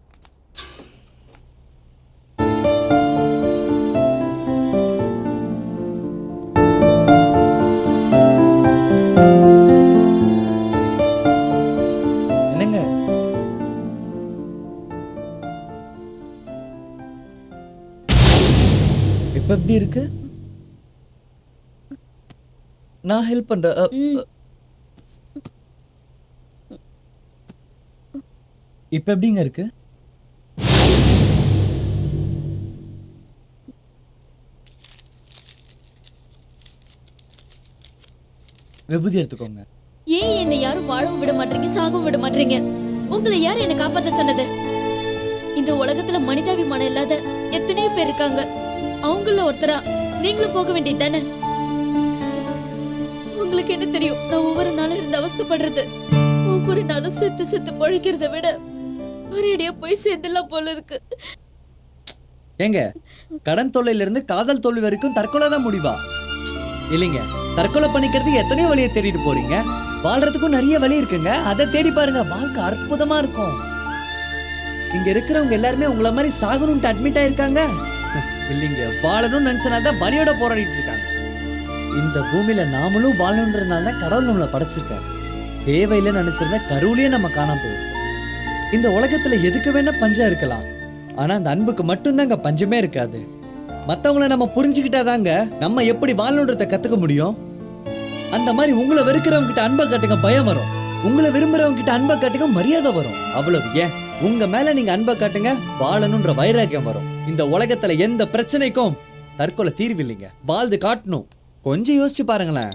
இப்போ எப்படி இருக்கு? நான் ஹெல்ப் பண்றேன். இப்ப எப்படிங்க இருக்கு? விபூதி எடுத்துக்கோங்க. ஏன் என்னை யாரும் வாழவும் விட மாட்டீங்க, சாகவும் விட மாட்டீங்க? உங்களை யார் என்னை காப்பாத்த சொன்னது? இந்த உலகத்துல மனிதாபிமானம் இல்லாத எத்தனையோ பேர் இருக்காங்க. அவங்கள ஒருத்தரா நீங்களும் போக வேண்டியது தானே? உங்களுக்கு என்ன தெரியும், நான் ஒவ்வொரு நாளும் இருந்து அவஸ்தைப்படுறது, ஒவ்வொரு நாளும் செத்து செத்து பழைக்கிறத விட ஒரேடியா போய் சேர்ந்துலாம் போல இருக்கு. ஏங்க, கடன் தொல்லையில இருந்து காதல் தோல்வி வரைக்கும் தற்கொலை தான் முடிவா? இல்லைங்க, தற்கொலை பண்ணிக்கிறதுக்கு எத்தனையோ வழியை தேடிட்டு போறீங்க. வாழ்றதுக்கும் நிறைய வழி இருக்குங்க, அதை தேடி பாருங்க. வாழ்க்கை அற்புதமா இருக்கும். இங்க இருக்கிறவங்க எல்லாருமே உங்களை மாதிரி சாகணும்ட்டு அட்மிட் ஆயிருக்காங்க. இல்லைங்க, வாழணும்னு நினைச்சனால்தான் பலியோட போராடிட்டு இருக்காங்க. இந்த பூமியில நாமளும் வாழணுன்றதுனால தான் கடவுள் நம்மளை படைச்சிருக்காரு. தேவையில்லைன்னு நினைச்சிருந்தா கருவிலேயே நம்ம காணாம போயிருக்கோம். இந்த உலகத்துல எதுக்கு வேணா பஞ்சம் இருக்கலாம், ஆனா அந்த அன்புக்கு மட்டும்தான் அங்க பஞ்சமே இருக்காது. மத்தவங்கள நம்ம புரிஞ்சுக்கிட்டாதாங்க நம்ம எப்படி வாழணுன்றத கத்துக்க முடியும். அந்த மாதிரி உங்களை வெறுக்கிறவங்க கிட்ட அன்பை காட்டுங்க, பயம் வரும். உங்களை விரும்புறவங்க கிட்ட அன்பை காட்டுங்க, மரியாதை வரும். அவ்வளவு ஏன், உங்க மேல நீங்க அன்பை காட்டுங்க, வாழணும்ன்ற வைராக்கியம் வரும். இந்த உலகத்துல எந்த பிரச்சனைக்கும் தற்கொலை தீர்வு இல்லைங்க, வாழ்ந்து காட்டணும். கொஞ்சம் யோசிச்சு பாருங்களேன்.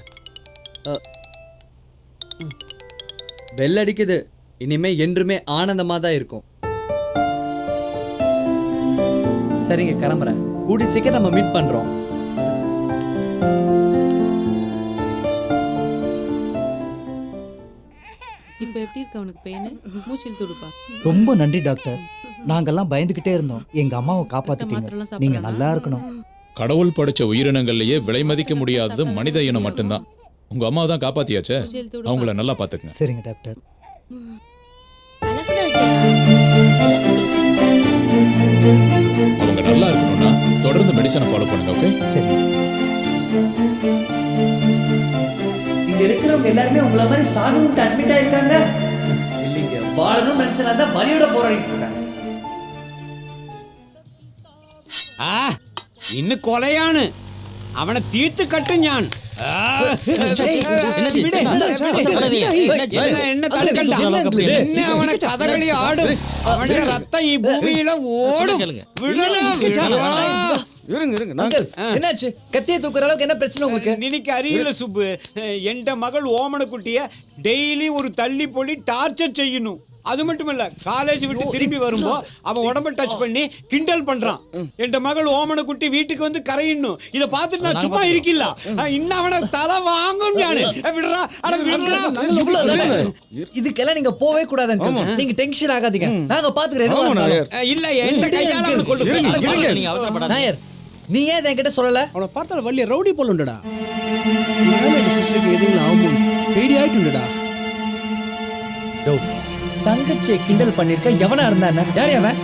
பெல் அடிக்குது, இனிமே என்றுமே ஆனந்தமா தான் இருக்கும். சரிங்க, கிளம்புறேன். கூடி சீக்கிரம் நம்ம மீட் பண்றோம். இப்ப எப்படி இருக்கு அவனுக்கு பெயின்? மூச்சில் துடுப்பா? ரொம்ப நன்றி டாக்டர். நாங்கெல்லாம் பயந்துகிட்டே இருந்தோம். எங்க அம்மாவை காப்பாத்திட்டீங்க. நீங்க நல்லா இருக்கணும். கடவுள் படைச்ச உயிரினங்கள்லயே விலை மதிக்க முடியாதது மனித இனம் மட்டும்தான். உங்க அம்மாவை தான் காப்பாத்தியாச்சே, அவங்கள நல்லா பாத்துக்கங்க. சரிங்க டாக்டர். அவங்க நல்லா இருக்கணும்னா தொடர்ந்து மெடிசனை ஃபாலோ பண்ணுங்க. ஓகே? சரி. இங்க இருக்கிறவங்க எல்லாருமே உங்களை மாதிரி சாகணும்ட்டு அட்மிட் ஆயிருக்காங்க. இல்லைங்க, வாழணும்னு நினைச்சனால்தான் பலியோட போராடிட்டு இருக்காங்க. ഇന്ന് കൊലയാണ്, അവനെ തീർത്ത് കട്ടും ഞാൻ. എന്നെ തടുക്കണ്ട, എന്നെ അവനെ കഥകളി ആടും, അവന്റെ രക്തം ഈ ഭൂമിയിലെ ഓടും. என்னாச்சு? கத்தியை தூக்குற அளவுக்கு என்ன பிரச்சனை உங்களுக்கு? നിനക്ക് അറിയില്ല സുബ്, എന്റെ മകൾ ഓമനക്കുട്ടിയെ ഡെയിലി ഒരു തല്ലിപ്പൊളി டார்ச்சர் செய்யணும். அது மட்டும் இல்ல, காலேஜ் விட்டு திரும்பி வரும்போ அவன் உடம்ப டச் பண்ணி கிண்டல் பண்றான். என் மகள் ஓமனக்குட்டி வீட்டுக்கு வந்து கரையணும். இத பார்த்துட்டு நான் சும்மா இருக்கில்ல, இன்னும் அவனை தலை வாங்கும். ஞானு விடுறா, அட விடுறா. இதுக்கெல்லாம் நீங்க போவே கூடாதுங்க. நீங்க டென்ஷன் ஆகாதீங்க, நாங்க பாத்துக்கிறோம். இல்ல, எந்த கையால அவனை கொண்டு நீங்க அவசரப்படாதீங்க. நாயர், நீ ஏன் என்கிட்ட சொல்லல? அவனை பார்த்தால வள்ளிய ரவுடி போல உண்டுடா. எதுவும் ஆகும் ரெடி ஆயிட்டுடா. தங்கச்சியை கிண்டல் பண்ணிருக்க எவனா இருந்தா? யார் அவன்?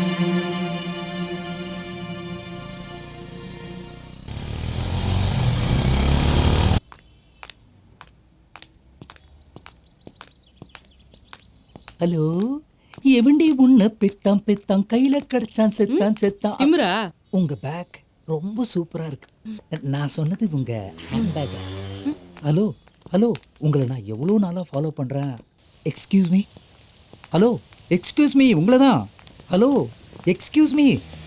ஹலோ, எவண்டி உன்ன பெத்தாம் பெத்தாம் கையில கிடைச்சான் செத்தான் செத்தான். இம்ரா, உங்க பேக் ரொம்ப சூப்பரா இருக்கு. நான் சொன்னது உங்க ஹேண்ட் பேக். ஹலோ ஹலோ, உங்களை நான் எவ்வளோ நாளாக ஃபாலோ பண்ணுறேன். Excuse me. Hello, excuse me, உங்களை தான். Hello, excuse me,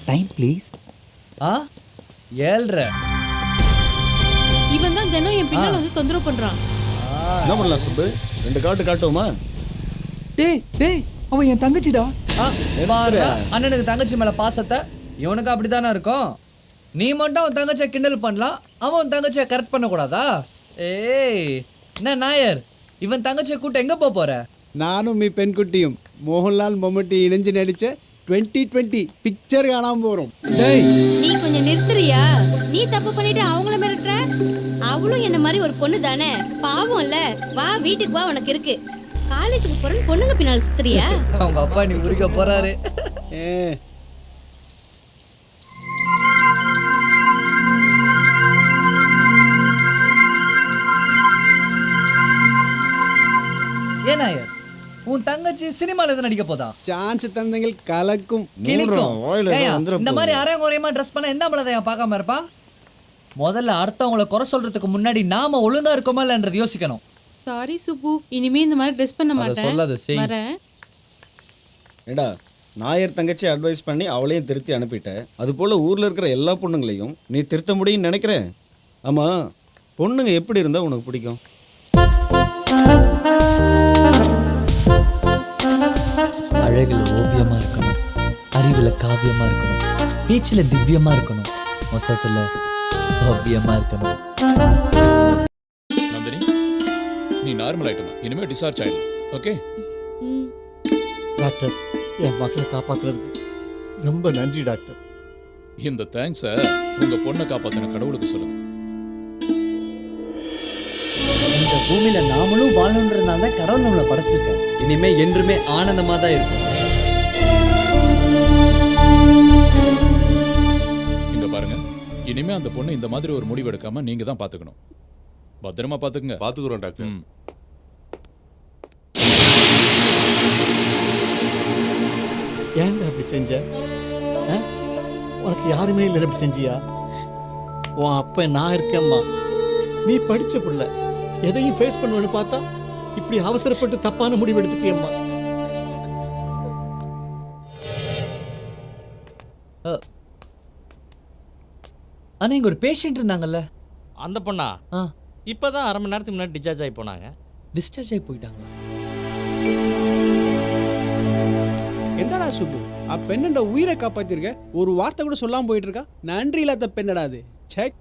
time please. ஏழ்ற இவன் தான் தினம் என் பின்னால வந்து தொந்தரவு பண்றான். என்ன பண்ணலாம் சுப்பு? 2 காட்டு காட்டுவோமா? டேய் டேய், அவன் என் தங்கச்சிடா. அண்ணனுக்கு தங்கச்சி மேல பாசத்தை இவனுக்கு அப்படித்தானே இருக்கும். நீ மட்டும் அவன் தங்கச்சியை கிண்டல் பண்ணலாம், அவன் தங்கச்சியை கரெக்ட் பண்ணக்கூடாதா? ஏய் என்ன நாயர், இவன் தங்கச்சியை கூட்ட எங்க போற? நானும் மீ பெண்குட்டியும் மோகன்லால் மம்முட்டி இணைஞ்சு நடிச்ச 2020 பிக்சர் காணாம போறோம். நீ கொஞ்சம் நிறுத்துறியா? நீ தப்பு பண்ணிட்டு அவங்கள மிரட்டுற. அவளும் என்ன மாதிரி ஒரு பொண்ணு தானே, பாவம்ல. வா வீட்டுக்கு வா, உனக்கு இருக்கு. காலேஜுக்கு போறேன்னு பொண்ணுங்க பின்னால் சுத்துறியா? அவங்க அப்பா நீ உரிக்க போறாரு. ஏனாயர், உன் தங்கச்சி சினிமால எது நடிக்க போதா? சான்ஸ் தந்தங்கள் கலக்கும் கிளிக்கும். இந்த மாதிரி அரைங்குறையமா ட்ரெஸ் பண்ண எந்த மலதையா பார்க்காம இருப்பா? முதல்ல அடுத்தவங்களை குறை சொல்றதுக்கு முன்னாடி நாம ஒழுங்கா இருக்கோமா இல்லைன்றது யோசிக்கணும். சாரி சுப்பு, இனிமே இந்த மாதிரி ட்ரெஸ் பண்ண அதை மாட்டேன். சொல்லாத, செய். வரேன். ஏடா நாயர் தங்கச்சி அட்வைஸ் பண்ணி அவளையும் திருத்தி அனுப்பிட்டேன். அது போல் ஊரில் இருக்கிற எல்லா பொண்ணுங்களையும் நீ திருத்த முடியும்னு நினைக்கிறேன். ஆமாம், பொண்ணுங்க எப்படி இருந்தால் உனக்கு பிடிக்கும்? அழகுல ஓவியமா இருக்கணும், அறிவுல காவியமா இருக்கணும், பேச்சுல திவ்யமா இருக்கணும், மொத்தத்துல ஓவியமா இருக்கணும். நந்தினி, நீ நார்மல் ஆயிட்டமா, இனிமே டிஸ்சார்ஜ் ஆயிடும். ஓகே டாக்டர், என் மக்களை காப்பாத்துறதுக்கு ரொம்ப நன்றி டாக்டர். இந்த தேங்க்ஸை உங்க பொண்ணை காப்பாத்தின கடவுளுக்கு சொல்லுங்க. இந்த பூமியில நாமளும் வாழணுன்றதுனால தான் கடவுள் நம்மளை படைச்சிருக்காரு. இனிமே என்றுமே ஆனந்தமா தான் இருக்கும். இங்க பாருங்க, இனிமே அந்த பொண்ணு இந்த மாதிரி ஒரு முடிவு எடுக்காம நீங்க தான் பாத்துக்கணும். பத்திரமா பாத்துக்குங்க. பாத்துக்கிறோம் டாக்டர். ஏன்டா அப்படி செஞ்ச? உனக்கு யாருமே இல்லை அப்படி செஞ்சியா? உன் அப்ப நான் இருக்கேம்மா. நீ படிச்ச பிள்ளை, எதையும் ஃபேஸ் பண்ணுவேன்னு பார்த்தா இப்படி அவசரப்பட்டு தப்பான முடிவு எடுத்துட்டியம்மா. ஆனா இங்க ஒரு பேஷண்ட் இருந்தாங்கல்ல, அந்த பொண்ணா இப்பதான் அரை மணி நேரத்துக்கு முன்னாடி டிஸ்சார்ஜ் ஆகி போனாங்க. டிஸ்சார்ஜ் ஆகி போயிட்டாங்களா? என்னடா சுப்பு, பெண்ணோட உயிரை காப்பாத்திருக்க, ஒரு வார்த்தை கூட சொல்லாம போயிட்டு இருக்கா. நன்றி இல்லாத பெண்ணடா அது. செக்.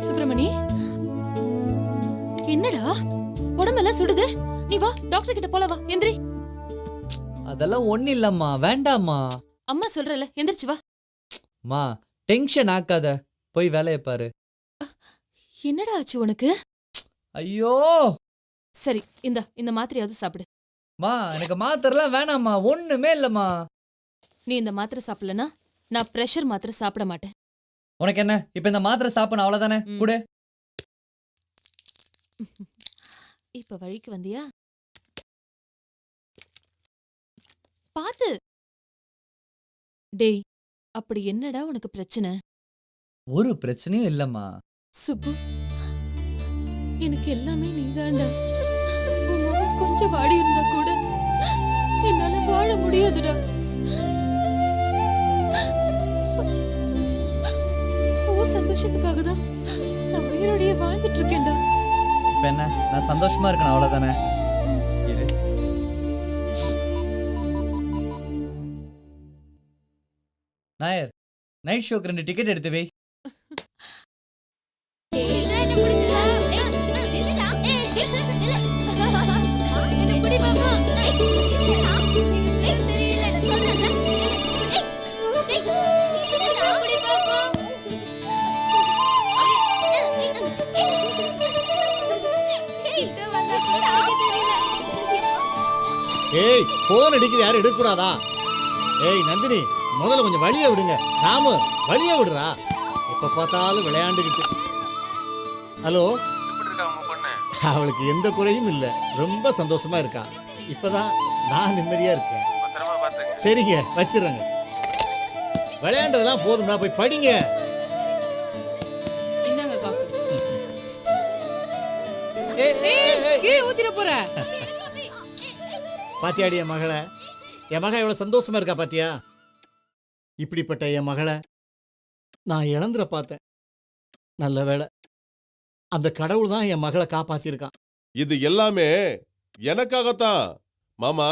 சுப்பிரமணி, என்னடா உடம்பெல்லாம் சுடுது? நீ வா, டாக்டர் கிட்ட போல வா. எந்திரி. அதெல்லாம் ஒண்ணு இல்லம்மா, வேண்டாம்மா. அம்மா சொல்றல, எந்திரிச்சு வா. மா, டென்ஷன் ஆக்காத, போய் வேலையை பாரு. என்னடா ஆச்சு உனக்கு? ஐயோ. சரி, இந்த மாத்திரையாவது சாப்பிடு. மா, எனக்கு மாத்திரைலாம் வேணாம்மா, ஒண்ணுமே இல்லம்மா. நீ இந்த மாத்திரை சாப்பிடலனா நான் பிரஷர் மாத்திரை சாப்பிட மாட்டேன். உனக்கு என்ன, இப்ப இந்த மாத்திரை சாப்பிடணும் அவ்வளவுதானே? குடு. இப்ப வழிக்கு வந்தியா? பாத்து. டேய், அப்படி என்னடா உனக்கு பிரச்சனை? ஒரு பிரச்சனையும் இல்லம்மா. சுப்பு, எனக்கு எல்லாமே நீதான்டா. உன் முகம் கொஞ்சம் வாடி இருந்தா கூட என்னால வாழ முடியாதுடா. உன் சந்தோஷத்துக்காக தான் நான் உயிரோடையே வாழ்ந்துட்டு இருக்கேன்டா. இப்ப என்ன, நான் சந்தோஷமா இருக்கணும் அவ்வளவுதானே? இரு. நாயர், நைட் ஷோக்கு 2 டிக்கெட் எடுத்து வை. ஏய், போன் அடிக்குது, யாரும் எடுக்கக்கூடாதா? ஏய் நந்தினி, முதல்ல கொஞ்சம் வழிய விடுங்க. ராமு, வழிய விடுறா. எப்ப பார்த்தாலும் விளையாண்டுக்கிட்டு. ஹலோ, அவளுக்கு எந்த குறையும் இல்லை, ரொம்ப சந்தோஷமா இருக்கா. இப்பதான் நான் நிம்மதியா இருக்கேன். சரிங்க, வச்சிடுறேங்க. விளையாண்டதெல்லாம் போதும்னா போய் படிங்க. என்னங்க காஃபி? கீழே ஊத்திட போற. பாத்தியாடி என் மகளை? என் மக எவ்வளவு சந்தோஷமா இருக்கா பாத்தியா? இப்படிப்பட்ட என் மகளை நான் இழந்துட பார்த்தேன். நல்ல வேளை, அந்த கடவுள் தான் என் மகளை காப்பாத்திருக்கான். இது எல்லாமே எனக்காகத்தான் மாமா.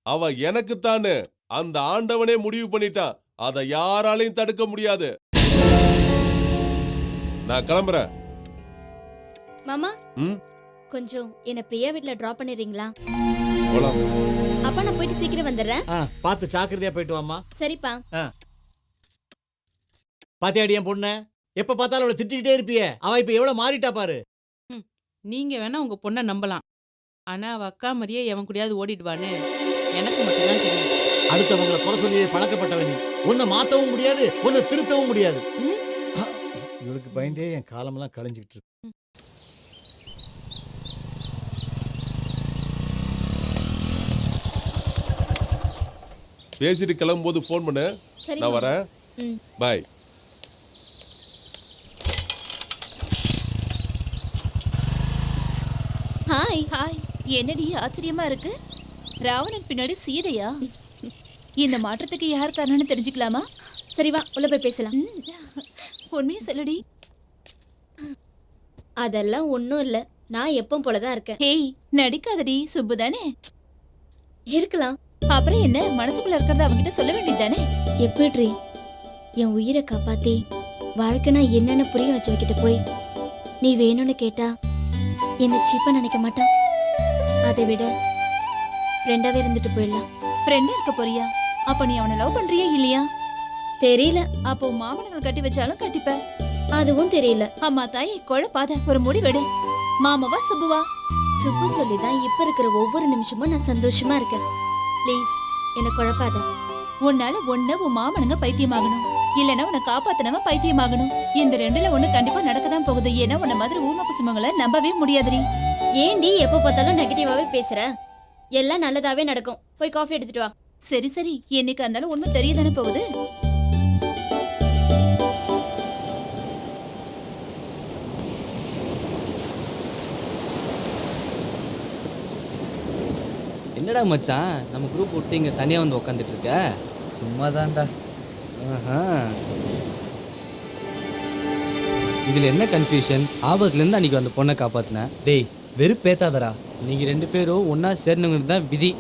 அவ எனக்குத்தான்னு அந்த ஆண்டவனே முடிவு பண்ணிட்டான். அதை யாராலையும் தடுக்க முடியாது. நான் கிளம்புறேன். மாமா, கொஞ்சம் என்ன பிரியா வீட்ல டிராப் பண்ணிடுறீங்களா? போலாம். அப்ப நான் போயிட்டு சீக்கிரம் வந்துடுறேன். பார்த்து ஜாக்கிரதையா போயிட்டு வாமா. சரிப்பா. பாத்தியாடி என் பொண்ணு, எப்ப பார்த்தாலும் அவளை திட்டிக்கிட்டே இருப்பியே, அவ இப்ப எவ்வளவு மாறிட்டா பாரு. நீங்க வேணா உங்க பொண்ணை நம்பலாம், ஆனா அவ அக்கா மாதிரியே எவன் கூடயாவது ஓடிடுவான்னு எனக்கு மட்டும்தான் தெரியும். அடுத்தவங்களை குறை சொல்லியே பழக்கப்பட்டவன் நீ. உன்னை மாத்தவும் முடியாது, உன்னை திருத்தவும் முடியாது. இவளுக்கு பயந்தே என் காலமெல்லாம் கழிஞ்சுக்கிட்டு இருக்கு. பேசிட்டு கிளம்பும்போது ஃபோன் பண்ணு. சரி நான் வரேன். பாய். Hi hi. என்னடி ஆச்சரியமா இருக்கு? ராவணன் பின்னாடி சீதையா? இந்த மாற்றத்துக்கு யார் காரணம்னு தெரிஞ்சுக்கலாமா? சரி வா உள்ள போய் பேசலாம். உண்மையை சொல்லடி. அதெல்லாம் ஒன்றும் இல்லை, நான் எப்பவும் போலதான் இருக்கேன். ஹேய், நடிக்காதடி. சுப்பு தானே? இருக்கலாம். அப்புறம் என்ன, மனசுக்குள்ள இருக்கிறத அவங்கிட்ட சொல்ல வேண்டியது தானே? எப்படி என் உயிரை காப்பாத்தி வாழ்க்கைனா என்னன்னு புரிய வச்சவகிட்ட போய் நீ வேணும்னு கேட்டா என்னை சீப்பா நினைக்க மாட்டான். அதை விட ஃப்ரெண்டாவே இருந்துட்டு போயிடலாம். ஃப்ரெண்டா இருக்க போறியா? அப்ப நீ அவனை லவ் பண்றியா இல்லையா? தெரியல. அப்போ மாமனங்கள் கட்டி வச்சாலும் கட்டிப்ப. அதுவும் தெரியல. அம்மா தாயை குழப்பாத, ஒரு முடிவெடு. மாமாவா சுப்புவா? சுப்பு சொல்லிதான் இப்ப இருக்கிற ஒவ்வொரு நிமிஷமும் நான் சந்தோஷமா இருக்கேன். ப்ளீஸ் என்ன குழப்பாத. உன்னால ஒண்ணு உன் மாமனுங்க பைத்தியமாகணும், இல்லைன்னா உன்னை காப்பாத்தினவன் பைத்தியமாகணும். இந்த ரெண்டுல ஒண்ணு கண்டிப்பா நடக்கதான் போகுது. ஏன்னா உன்ன மாதிரி ஊம குசுமங்களை நம்பவே முடியாதுடி. ஏண்டி எப்ப பார்த்தாலும் நெகட்டிவாவே பேசுற? எல்லாம் நல்லதாவே நடக்கும். போய் காஃபி எடுத்துட்டு வா. சரி சரி, என்னைக்கு இருந்தாலும் உண்மை தெரியதானே போகுது. என்னடா மச்சான், நம்ம குரூப் விட்டு இங்கே தனியாக வந்து உக்காந்துட்டு இருக்க? சும்மா தான்டா. இதில் என்ன கன்ஃபியூஷன்? ஆபத்துலேருந்து அன்றைக்கி அந்த பொண்ணை காப்பாற்றினேன். டேய் வெறுப்பேத்தாதடா. நீங்கள் 2 பேரும் ஒன்றா சேர்ந்தவங்க தான் விதி.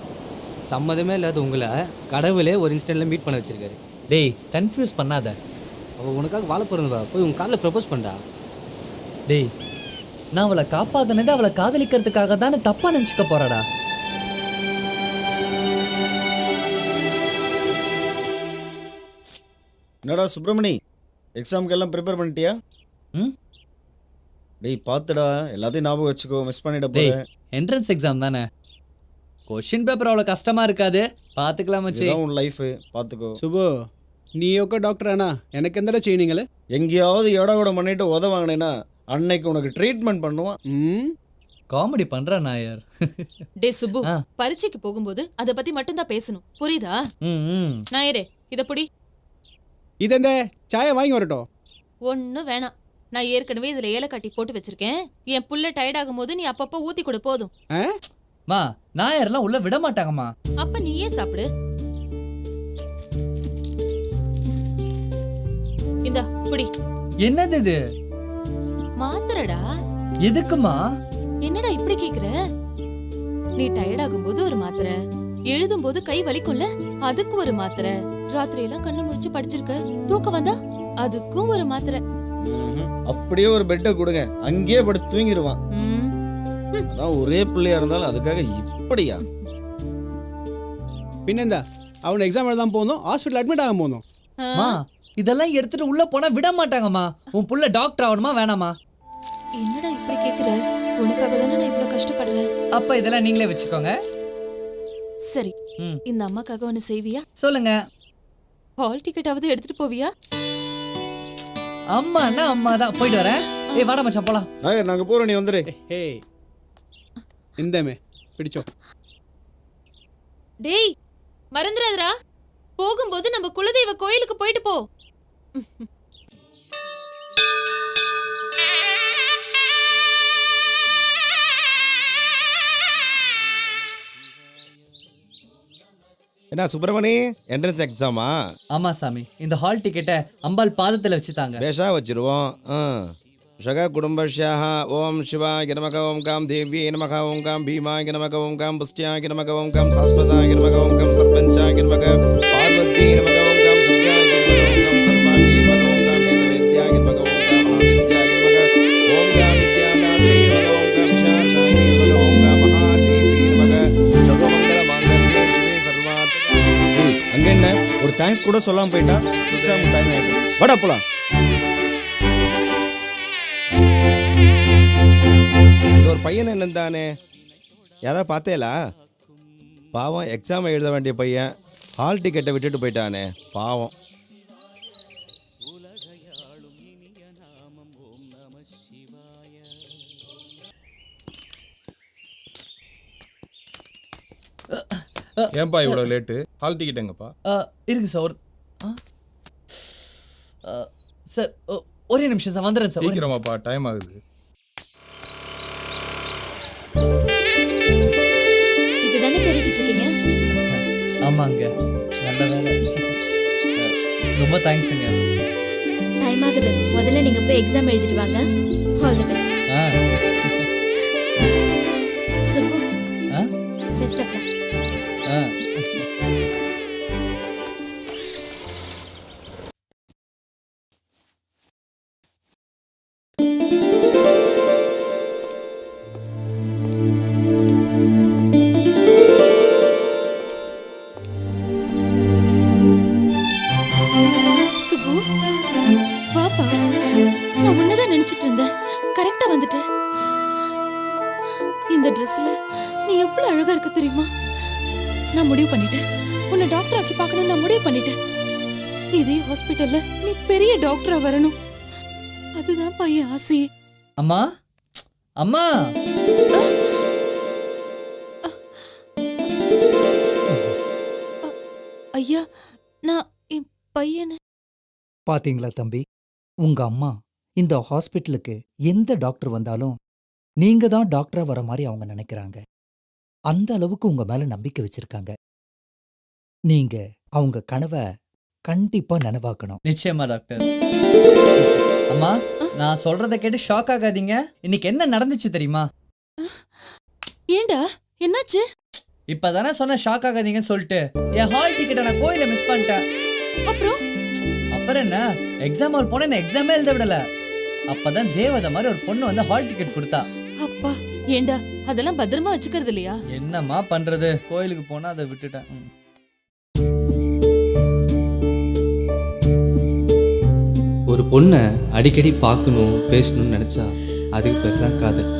சம்மதமே இல்லாத உங்களை கடவுளே ஒரு இன்ஸ்டன்ட்ல மீட் பண்ண வச்சிருக்காரு. டேய் கன்ஃபியூஸ் பண்ணாத. அவள் உனக்காக வாழ பிறந்தவா, போய் உன் காலில் ப்ரப்போஸ் பண்ணா. டேய் நான் அவளை காப்பாத்தினது அவளை காதலிக்கிறதுக்காக தானே தப்பா நினச்சிக்க போறாடா. என்னடா சுப்பிரமணி, எக்ஸாமுக்கு எல்லாம் ப்ரிப்பேர் பண்ணிட்டியா? டேய் பார்த்துடா, எல்லாத்தையும் ஞாபகம் வச்சுக்கோ, மிஸ் பண்ணிட போறேன். என்ட்ரன்ஸ் எக்ஸாம் தானே, கொஸ்டின் பேப்பர் அவ்வளோ கஷ்டமா இருக்காது, பார்த்துக்கலாம் மச்சி. இதுதான் உன் லைஃப், பார்த்துக்கோ. சுபு நீ ஒக்க டாக்டர் ஆனா எனக்கு எந்தடா செய்யணுங்களே? எங்கேயாவது இடம் கூட பண்ணிட்டு உத வாங்கினேன்னா அன்னைக்கு உனக்கு ட்ரீட்மெண்ட் பண்ணுவான். காமெடி பண்ற நாயர். டே சுப்பு, பரீட்சைக்கு போகும்போது அதை பத்தி மட்டும் தான் பேசணும், புரியுதா? நாயரே இத புடி. இது இந்த சாயை வாங்கி வரட்டும். ஒன்னும் வேணாம், நான் ஏற்கனவே இதுல ஏலக்காட்டி போட்டு வச்சிருக்கேன். என் புள்ள டயர்ட் ஆகும் போது நீ அப்பப்ப ஊத்தி கொடு, போதும். மா நாயர்லாம் உள்ள விட மாட்டாங்கம்மா. அப்ப நீயே சாப்பிடு. இந்தா புடி. என்னது இது? மாத்திரடா. எதுக்குமா? என்னடா இப்படி கேக்குற? நீ டயர்ட் ஆகும்போது ஒரு மாத்திரை, எழுதும் போது கை வலிக்கும்ல அதுக்கு ஒரு மாத்திரை, ராத்திரி எல்லாம் கண்ணு முடிச்சு படிச்சிருக்க தூக்கம் வந்தா அதுக்கும் ஒரு மாத்திரை. அப்படியே ஒரு பெட்டை கொடுங்க, அங்கேயே படுத்து தூங்கிடுவான். அதான் ஒரே பிள்ளையா இருந்தாலும் அதுக்காக இப்படியா? பின்னெந்தா அவன் எக்ஸாம் எழுதாம போனோம், ஹாஸ்பிட்டல் அட்மிட் ஆக போனோம். மா இதெல்லாம் எடுத்துட்டு உள்ள போனா விட மாட்டாங்கம்மா. உன் புள்ள டாக்டர் ஆகணுமா வேணாமா? என்னடா இப்படி கேக்குற? உனக்காக தானே நான் இவ்வளவு கஷ்டப்படுறேன். அப்ப இதெல்லாம் நீங்களே வச்சுக்கோங்க. சரி, இந்த அம்மாக்காக ஒன்னு செய்வியா? சொல்லுங்க. ஹால் டிக்கெட்டாவது எடுத்துட்டு போவியா? அம்மானா அம்மா தான், போயிட்டு வரேன். ஏய் வாடா மச்சான் போலாம். நாங்க போறோம், நீ வந்துரு. ஹேய் இந்தமே பிடிச்சோ. டேய் மறந்துடாதடா, போகும்போது நம்ம குலதெய்வ கோயிலுக்கு போயிட்டு போ. என்ன சுப்பிரமணி, என்ட்ரன்ஸ் எக்ஸாமா? ஆமா சாமி, இந்த ஹால் டிக்கெட்டை அம்பாள் பாதத்தில் வச்சுட்டாங்க. பேஷா வச்சிருவோம். ஷக குடும்பஷ்யாக ஓம் சிவாய நமக ஓம் காம் தேவியே நமக ஓம் காம் பீமாய நமக ஓம் காம் புஷ்டியாய நமக ஓம் காம் சாஸ்பதாய நமக ஓம் காம் சர்பஞ்சாய நமக பார்வதி நமக ஓம் காம் துர்காய நமக ஓம் காம் சர்வாங்கி நமக ஓம் காம் வேதவேத்யாய நமக ஓம் காம் மகாவித்யாய நமக ஓம் காம் வித்யாதாத்ரி நமக ஓம் காம் சாந்தாய நமக ஓம் காம் மகாதேவி நமக சர்வமங்கல மாங்கல்யே சிவே சர்வார்த்த. அங்க என்ன ஒரு தேங்க்ஸ் கூட சொல்லாம போயிட்டா? எக்ஸாம் டைம் ஆயிடும், வாடா போலாம். ஒரு பையன் என்னந்தானே யாராவது பார்த்தேலா? பாவம் எக்ஸாம் எழுத வேண்டிய பையன் ஹால் டிக்கெட்டை விட்டுட்டு போயிட்டானே பாவம். ஏன்பா இவ்வளோ லேட்டு? ஹால் டிக்கெட் எங்கப்பா? இருக்கு சார். சார் ஒரே நிமிஷம் சார், வந்துடுறேன் சார். சீக்கிரமாப்பா, டைம் ஆகுது. இதுதானே தேடிக்கிட்டு இருக்கீங்க? ஆமாங்க, நல்ல வேலை. ரொம்ப தேங்க்ஸுங்க. டைம் ஆகுது, முதல்ல நீங்க போய் எக்ஸாம் எழுதிட்டு வாங்க. All the best. Subbu, best of luck. Subbu, பாப்பா, நான் உன்னதான் நினைச்சிட்டு இருந்தேன். கரெக்டா வந்துட்ட. இந்த ட்ரெஸ்ல நீ எவ்வளவு அழகா இருக்க தெரியுமா? நான் முடிவு பண்ணிட்டேன், உன்னை டாக்டர் ஆக்கி பார்க்கணும்னு நான் முடிவு பண்ணிட்டேன். இதே ஹாஸ்பிட்டல்ல நீ பெரிய டாக்டரா வரணும், அதுதான் பையன் ஆசையே. அம்மா, அம்மா. ஐயா, நான் என் பையனை. பாத்தீங்களா தம்பி, உங்க அம்மா இந்த ஹாஸ்பிட்டலுக்கு எந்த டாக்டர் வந்தாலும் நீங்க தான் டாக்டரா வர மாதிரி அவங்க நினைக்கிறாங்க. அந்த அளவுக்கு உங்க மேல நம்பிக்கை வச்சிருக்காங்க. நீங்க அவங்க கனவை கண்டிப்பா நனவாக்கணும். நிச்சயமா டாக்டர். அம்மா, நான் சொல்றத கேட்டு ஷாக் ஆகாதீங்க. இன்னைக்கு என்ன நடந்துச்சு தெரியுமா? ஏண்டா, என்னாச்சு? இப்பதானே சொன்ன ஷாக் ஆகாதீங்கன்னு சொல்லிட்டு என் ஹால் டிக்கெட்டை நான் கோயில மிஸ் பண்ணிட்டேன். அப்புறம் என்ன, எக்ஸாம் ஹால் போன எக்ஸாமே எழுத விடல. அப்பதான் தேவதை மாதிரி ஒரு பொண்ணு வந்து ஹால் டிக்கெட் கொடுத்தா. அப்பா, ஏண்டா அதெல்லாம் பத்திரமா வச்சுக்கிறது இல்லையா? என்னம்மா பண்றது, கோயிலுக்கு போனா அதை விட்டுட்டேன். ஒரு பொண்ணை அடிக்கடி பார்க்கணும், பேசணும்னு நினைச்சா அதுக்கு பேர் தான் காதல்.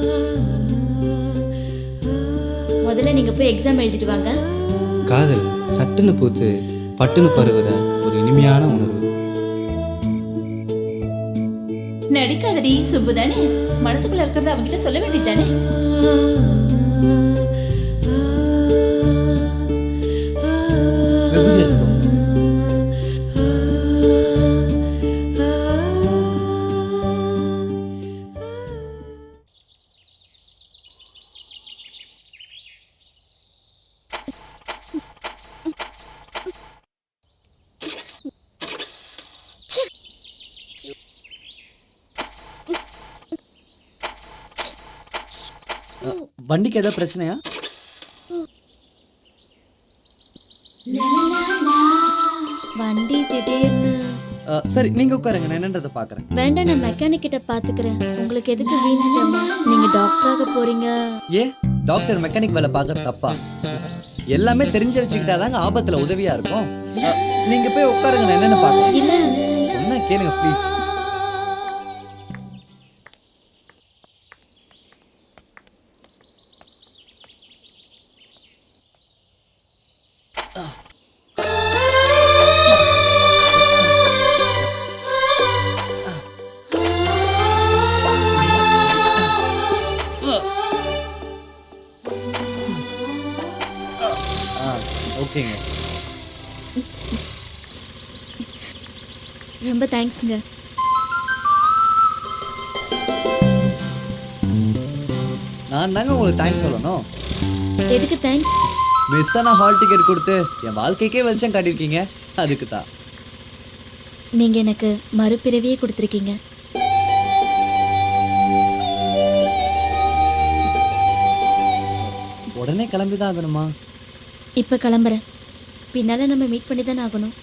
முதல்ல நீங்க போய் எக்ஸாம் எழுதிட்டு வாங்க. காதல் சட்டுன்னு பூத்து பட்டுன்னு பருவத ஒரு இனிமையான உணர்வு. நடிக்காதடி, சுப்பு தானே, மனசுக்குள்ள இருக்கிறத அவங்க கிட்ட சொல்ல வேண்டியதானே. வண்டிக்கு ஏதாவது பிரச்சனையா? வண்டி திடீர்னு. சரி, நீங்க உட்காருங்க, நான் என்னன்றதை பாக்குறேன். வேண்டாம், நான் மெக்கானிக் கிட்ட பாத்துக்கிறேன். உங்களுக்கு எதுக்கு வீண் சிரமம்? நீங்க டாக்டராக போறீங்க. ஏன் டாக்டர் மெக்கானிக் வேலை பார்க்கறது தப்பா? எல்லாமே தெரிஞ்சு வச்சுக்கிட்டாதாங்க ஆபத்துல உதவியா இருக்கும். நீங்க போய் உட்காருங்க, நான் என்னன்னு பாக்குறேன். இல்ல, சொன்னா கேளுங்க ப்ளீஸ். ஓகேங்க, ரொம்ப தேங்க்ஸ்ங்க. நான் தாங்க உங்களுக்கு தேங்க்ஸ் சொல்லணும். எதுக்கு தேங்க்ஸ்? மிஸ் ஆன ஹால் டிக்கெட் கொடுத்து என் வாழ்க்கைக்கே வெளிச்சம் காட்டியிருக்கீங்க, அதுக்கு தான். நீங்க எனக்கு மறுபிறவியே கொடுத்துருக்கீங்க. உடனே கிளம்பிதான் ஆகணுமா? இப்ப கிளம்புறேன், பின்னால நம்ம மீட் பண்ணி தானே ஆகணும்.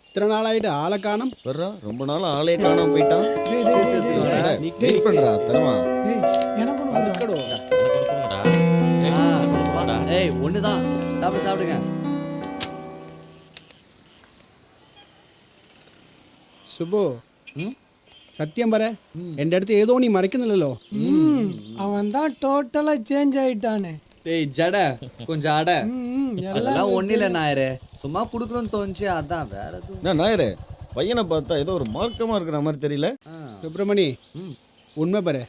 இத்தனை நாள் ஆயிட்டு ஆளை காணோம். ரொம்ப நாள் ஆளே காணாம போயிட்டான். வெயிட் பண்றா தரமா. ஏய் ஒண்ணுதான் சாப்பிடுங்க. சுபு சத்தியம் பாரு என் அடுத்து ஏதோ நீ மறைக்குന്നിல்லோ. அவன் தான் டோட்டலா சேஞ்ச் ஆயிட்டானே. டேய் ஜட கொஞ்சம் அட. அதெல்லாம் ஒண்ணு இல்ல நாயரே, சும்மா குடுக்கணும்னு தோணுச்சு அதான், வேற எதுவும். நான் நாயரே பையனை பார்த்தா ஏதோ ஒரு மார்க்கமா இருக்கிற மாதிரி தெரியல. சுப்பிரமணி உண்மை பாரு,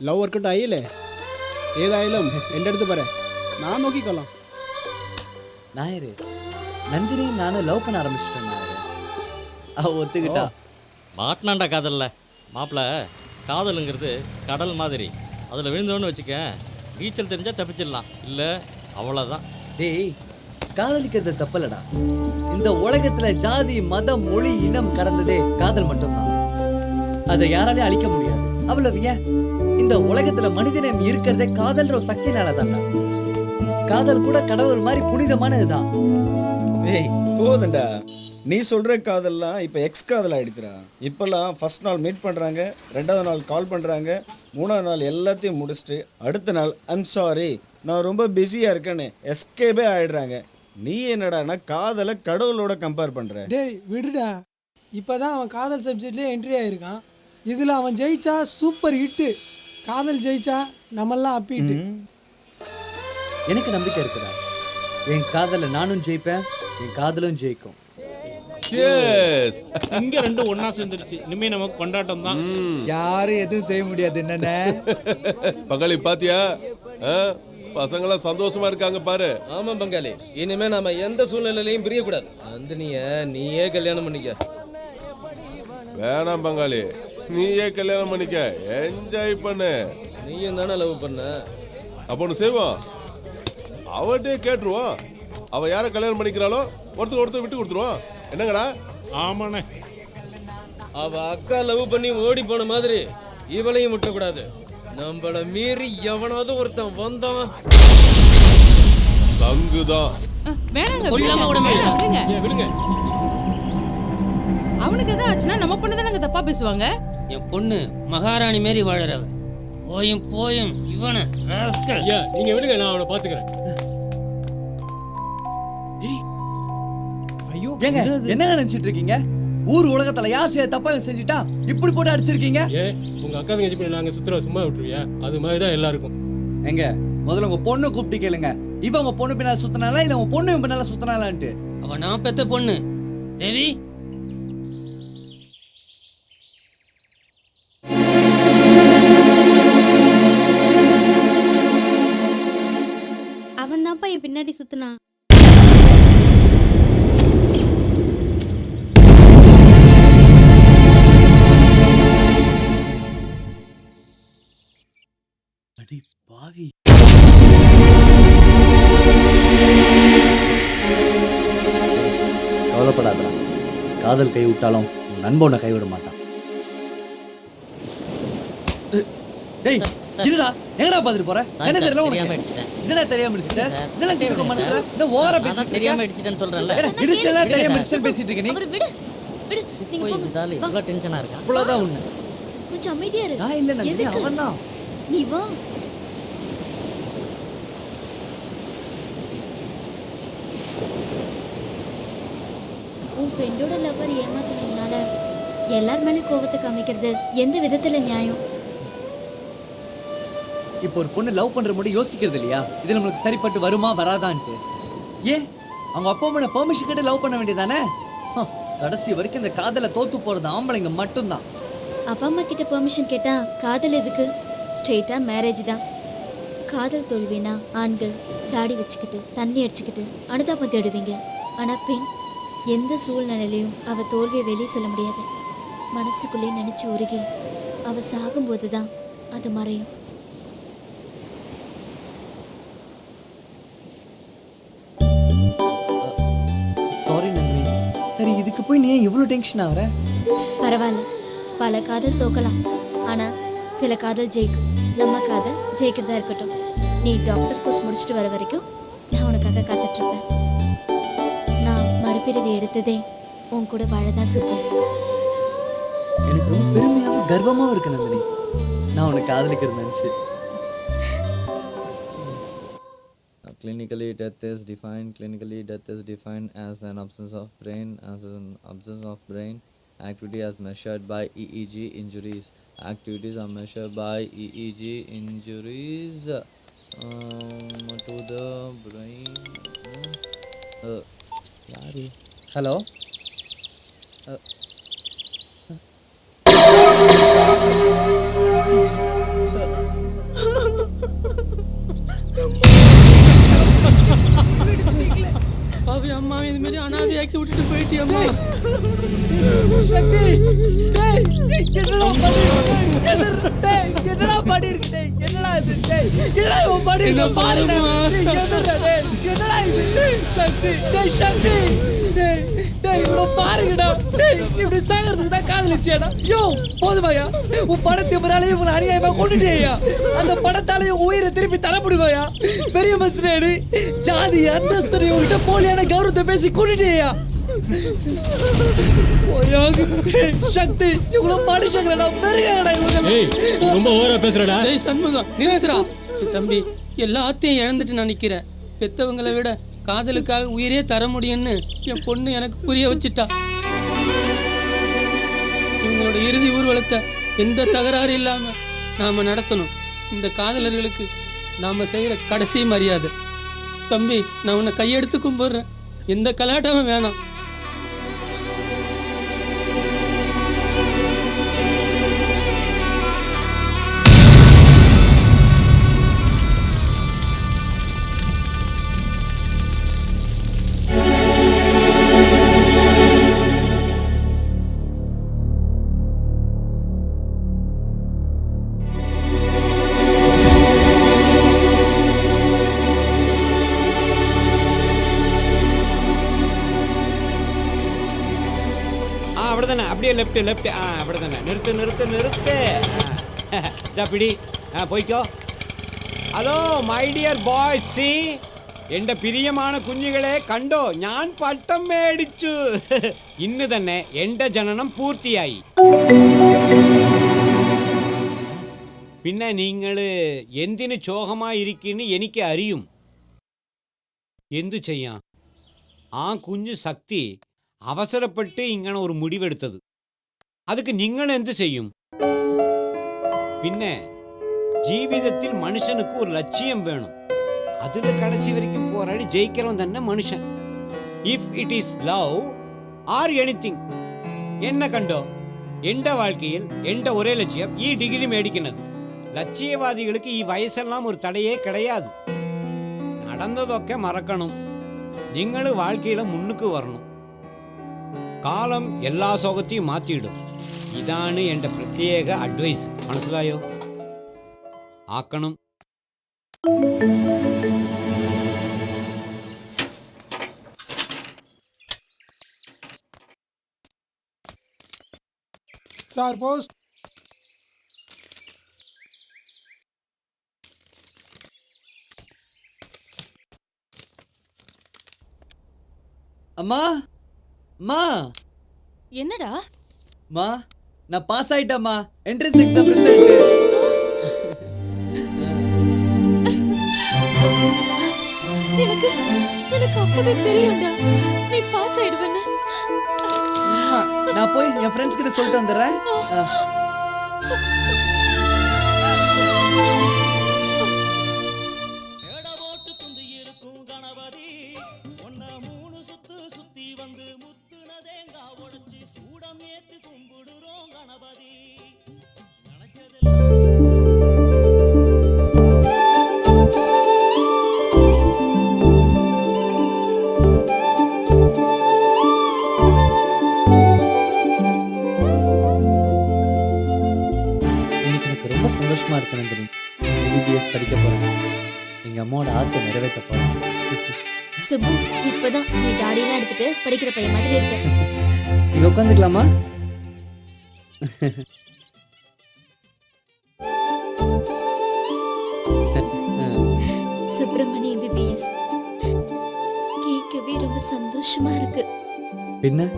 லவ் ஒர்க் அவுட் ஆயிலே ஏதாயிலும் என் அடுத்து பாரு நான் நோக்கிக்கலாம். நாயரே நந்தினி நானும் லவ் பண்ண ஆரம்பிச்சிட்டேன் நாயரே. அவ ஒத்துக்கிட்டா. மாட்டினாண்டா காதல்ல மாப்பிள்ள. காதலுங்கிறது கடல் மாதிரி, அதில் விழுந்தோன்னு வச்சுக்க, நீச்சல் தெரிஞ்சால் தப்பிச்சிடலாம், இல்லை அவ்வளோதான். டேய் காதலிக்கிறது தப்பலடா. இந்த உலகத்துல ஜாதி மதம் மொழி இனம் கடந்ததே காதல் மட்டும்தான். அதை யாராலையும் அழிக்க முடியாது. அவ்வளவு ஏன் இந்த உலகத்துல மனிதனம் இருக்கிறதே காதல்ற ஒரு சக்தினால தான்டா. காதல் கூட கடவுள் மாதிரி புனிதமானதுதான். ஏய் போதுண்டா, நீ சொல்ற காதல்லாம் இப்போ எக்ஸ் காதல் ஆயிடுச்சுடா. இப்போல்லாம் ஃபர்ஸ்ட் நாள் மீட் பண்ணுறாங்க, ரெண்டாவது நாள் கால் பண்ணுறாங்க, மூணாவது நாள் எல்லாத்தையும் முடிச்சுட்டு அடுத்த நாள் ஐம் சாரி நான் ரொம்ப பிஸியாக இருக்கேன்னு எஸ்கேபே ஆயிடுறாங்க. நீ என்னடானா காதலை கடவுளோட கம்பேர் பண்ணுற. டேய் விடுடா, இப்போதான் அவன் காதல் சப்ஜெக்ட்லேயே என்ட்ரி ஆகிருக்கான். இதில் அவன் ஜெயிச்சா சூப்பர் ஹிட்டு, காதல் ஜெயிச்சா நம்மெல்லாம் அப்பிட்டு. எனக்கு நம்பிக்கை இருக்குடா. என் காதல நானும் ஜெயிப்பேன், என் காதலும் ஜெயிக்கும். இங்க ரெண்டும் ஒண்ணா சேர்ந்துருச்சு. இனிமே நமக்கு கொண்டாட்டம் தான். யாரும் எதுவும் செய்ய முடியாது. என்னென்ன பங்காளி பாத்தியா, பசங்களாம் சந்தோஷமா இருக்காங்க பாரு. ஆமா பங்காளி, இனிமே நாம எந்த சூழ்நிலையிலையும் பிரியக்கூடாது. நீயே கல்யாணம் பண்ணிக்க. வேணாம் பங்காளி, நீயே கல்யாணம் பண்ணிக்க, என்ஜாய் பண்ணு. நீயும் தானே லவ் பண்ண. அப்போ ஒன்று செய்வோம், அவட்டே கேட்டுருவோம். அவ யாரை கல்யாணம் பண்ணிக்கிறாளோ ஒருத்தர் விட்டு கொடுத்துருவோம். என்னங்கடா? ஆமாண்ணே. அவ அக்கா லவ் பண்ணி ஓடி போன மாதிரி இவளையும் விட்டக்கூடாது. நம்மள மீறி எவனாவது ஒருத்தன் வந்தான் சங்குதான். அவனுக்கு எதாவது ஆச்சுன்னா நம்ம பொண்ணு தானங்க தப்பா பேசுவாங்க. என் பொண்ணு மகாராணி மாரி வாழறவ. போயும் இவனை நீங்க விடுங்க, நான் அவனை பாத்துக்கிறேன். ஐயோ ஏங்க என்ன நினைச்சிட்டு இருக்கீங்க? ஊர் உலகத்துல யார் செய்ய தப்பா செஞ்சுட்டா இப்படி போட்டு அடிச்சிருக்கீங்க? உங்க அக்கா தங்கச்சி பண்ணி நாங்க சுத்துற சும்மா விட்டுருவியா? அது மாதிரிதான் எல்லாருக்கும். எங்க முதல்ல உங்க பொண்ணு கூப்பிட்டு கேளுங்க. இவ உங்க பொண்ணு பின்னால சுத்தினாலா இல்ல உங்க பொண்ணு பின்னால சுத்தினாலான்ட்டு. அவ நான் பெத்த பொண்ணு தேவி. அவன் தான்ப்பா என் பின்னாடி சுத்தினான். அடி பாவி. கவலைப்படாதடா, காதல் கை விட்டாலும் நண்பனை கைவிட மாட்டான். டேய் என்னடா எங்கடா பாத்துட்டு போற? என்ன தெரியல உனக்கு? என்னடா தெரியாம அடிச்சிட்ட? என்ன நினைச்சிட்டு மனசுல? என்ன ஓவரா பேசிட்டு தெரியாம அடிச்சிட்டேன்னு சொல்றேன்ல. இடிச்சல தெரியாம அடிச்சல் பேசிட்டு இருக்க நீ. அவரை விடு விடு, நீங்க போங்க. இவ்வளவு டென்ஷனா இருக்கா? அவ்வளவுதான் உன்ன. கொஞ்சம் அமைதியா இரு. நான் இல்ல நந்தினி, அவன்தான். நீ வா. உன் ஃப்ரெண்டோட லவ்வர் ஏமாத்தினால எல்லார் மேலும் கோவத்தை காமிக்கிறது எந்த விதத்துல நியாயம்? இப்போ ஒரு பொண்ணு லவ் பண்ற முடி யோசிக்கிறது இல்லையா? இது நம்மளுக்கு சரிப்பட்டு வருமா வராதான்ட்டு. ஏன் அவங்க அப்பா அம்மா பெர்மிஷன் கேட்டு லவ் பண்ண வேண்டியதானே? கடைசி வரைக்கும் இந்த காதல தோத்து போறது ஆம்பளைங்க மட்டும்தான். அப்பா அம்மா கிட்ட பெர்மிஷன் கேட்டா காதல் எதுக்கு? ஸ்ட்ரெயிட்டா மேரேஜ் தான். காதல் தோல்வினா ஆண்கள் தாடி வச்சுக்கிட்டு தண்ணி அடிச்சுக்கிட்டு அனுதாபம் தேடுவீங்க. ஆனா பெண் எந்த சூழ்நிலையிலையும் அவ தோல்வியை வெளியே சொல்ல முடியாது. மனசுக்குள்ளே நினைச்சு உருகி அவ சாகும்போது தான் அது மறையும். சாரி நந்தினி. சரி இதுக்கு போய் நீ இவ்வளவு டென்ஷன் ஆவற? பரவாயில்ல, பல காதல் தோக்கலாம், ஆனா சில காதல் ஜெயிக்கும். நம்ம காதல் ஜெயிக்கிறதா இருக்கட்டும். நீ டாக்டர் கோர்ஸ் முடிச்சுட்டு வர வரைக்கும் நான் உனக்காக காத்துட்டு இருப்பேன். நான் மறுபிறவி எடுத்ததே உன் கூட வாழதான் சுத்தம். எனக்கு ரொம்ப பெருமையாவும் கர்வமாவும் இருக்கு நந்தினி, நான் உனக்கு காதலிக்கிறது நினைச்சு. Clinically, death is defined as an absence of brain activity as measured by EEG injuries. Activities are measured by EEG injuries to the brain. Hello? பாவி அம்மாவை இது மாதிரி அனாதையாக்கி விட்டுட்டு போயிட்டியம்மா. சக்தி டேய் என்னடா பண்ணிருக்க? டேய் என்னடா பண்ணிருக்க? டேய் என்னடா இது? டேய் என்னடா இவன் பண்ணிருக்க பாருடா. டேய் என்னடா இது? சக்தி டேய் சக்தி டேய் டேய் இவனை பாருங்கடா. டேய் இப்படி சாகிறதுக்கு தான் காதலிச்சியாடா? யோ போதுமாயா? உன் படத்தை முறாலே இவனை அநியாயமா கொண்டுட்டேயா? அந்த படத்தாலே உயிரை திருப்பி தர முடியுமாயா? பெரிய மனுஷனேடு ஜாதி அந்தஸ்து உங்ககிட்ட போலியான கௌரவத்தை பேசி கொண்டுட்டேயா? சக்தி இவ்வளவு மனுஷங்களடா பெருகடா இவங்க. ஏய் ரொம்ப ஓவரா பேசுறடா. டேய் சண்முகம் நிறுத்துடா. தம்பி எல்லாத்தையும் இழந்துட்டு நான் நிக்கிறேன். பெத்தவங்களை விட காதலுக்காக உயிரே தர முடியும்னு என் பொண்ணு எனக்கு புரிய வச்சுட்டா. இவங்களோட இறுதி ஊர்வலத்தை எந்த தகராறு இல்லாம நாம நடத்தணும். இந்த காதலர்களுக்கு நாம செய்யற கடைசி மரியாதை. தம்பி நான் உன்னை கையெடுத்து கும்பிடுறேன். எந்த கலாட்டமும் வேணாம். அப்படியே லெஃப்ட் லெஃப்ட் அப்படி தானே. நிறுத்து நிறுத்து நிறுத்து. பிடி போய்க்கோ. Hello my dear boys, see എൻ്റെ പ്രിയமான കുഞ്ഞുങ്ങളെ കണ്ടോ, ഞാൻ പട്ടം മേടിച്ചു. ഇന്ന് തന്നെ എൻ്റെ ജനനം പൂർത്തിയായി. പിന്നെ നിങ്ങൾ എന്തിന് ശോകമായിരിക്കുന്നു എനിക്ക് അറിയും. എന്തു ചെയ്യാം? ആ കുഞ്ഞു ശക്തി അവസരപ്പെട്ട് ഇങ്ങനെ ഒരു മുടിവെടുത്തത്. அதுக்கு നിങ്ങൾ എന്ത് ചെയ്യും? പിന്നെ ജീവിതത്തിൽ മനുഷ്യனுக்கு ഒരു ലക്ഷ്യം വേണം. അതിൽ കടசி വரைக்கும் പോരാടി ജയിக்கிறவன் തന്നെ മനുഷ്യൻ. If it is love or anything. എന്നെ കണ്ടോ, എൻ്റെ வாழ்க்கைയിൽ എൻ്റെ ഒരേ ലക്ഷ്യം ഈ ഡിഗ്രി മേടിക്കുന്നത്. ലക്ഷ്യവാദികൾക്ക് ഈ വയസ്സെല്ലാം ഒരു തടയേ கிடையாது. നടന്നതൊക്കെ മറക്കണം. നിങ്ങൾ வாழ்க்கையில മുன்னுக்கு வரணும். காலம் எல்லா சோகத்தையும் மாற்றிடும். இதானு என்ற பிரத்யேக அட்வைஸ். மனசிலாயோ ஆக்கணும். Sir post. அம்மா அம்மா. என்னடா? மா நான் பாஸ் ஆயிட்டேம்மா. Entrance exam result. எனக்கு அப்பவே தெரியும்டா நீ பாஸ் ஆயிடுவேன்னு. நான் போய் என் ஃப்ரெண்ட்ஸ் கிட்ட சொல்லிட்டு வந்துடுறேன். சந்தோஷமா இருக்கு நந்தினி. எம்பிபிஎஸ் படிக்க போறேன். எங்க அம்மாவோட ஆசை நிறைவேற்ற போறேன். சுப்பு, இப்பதான் நீ தாடியெல்லாம் எடுத்துட்டு படிக்கிற பையன் மாதிரி இருக்க. இங்க உட்காந்துக்கலாமா? சுப்பிரமணி எம்பிபிஎஸ் கேட்கவே ரொம்ப சந்தோஷமா இருக்கு. பின்ன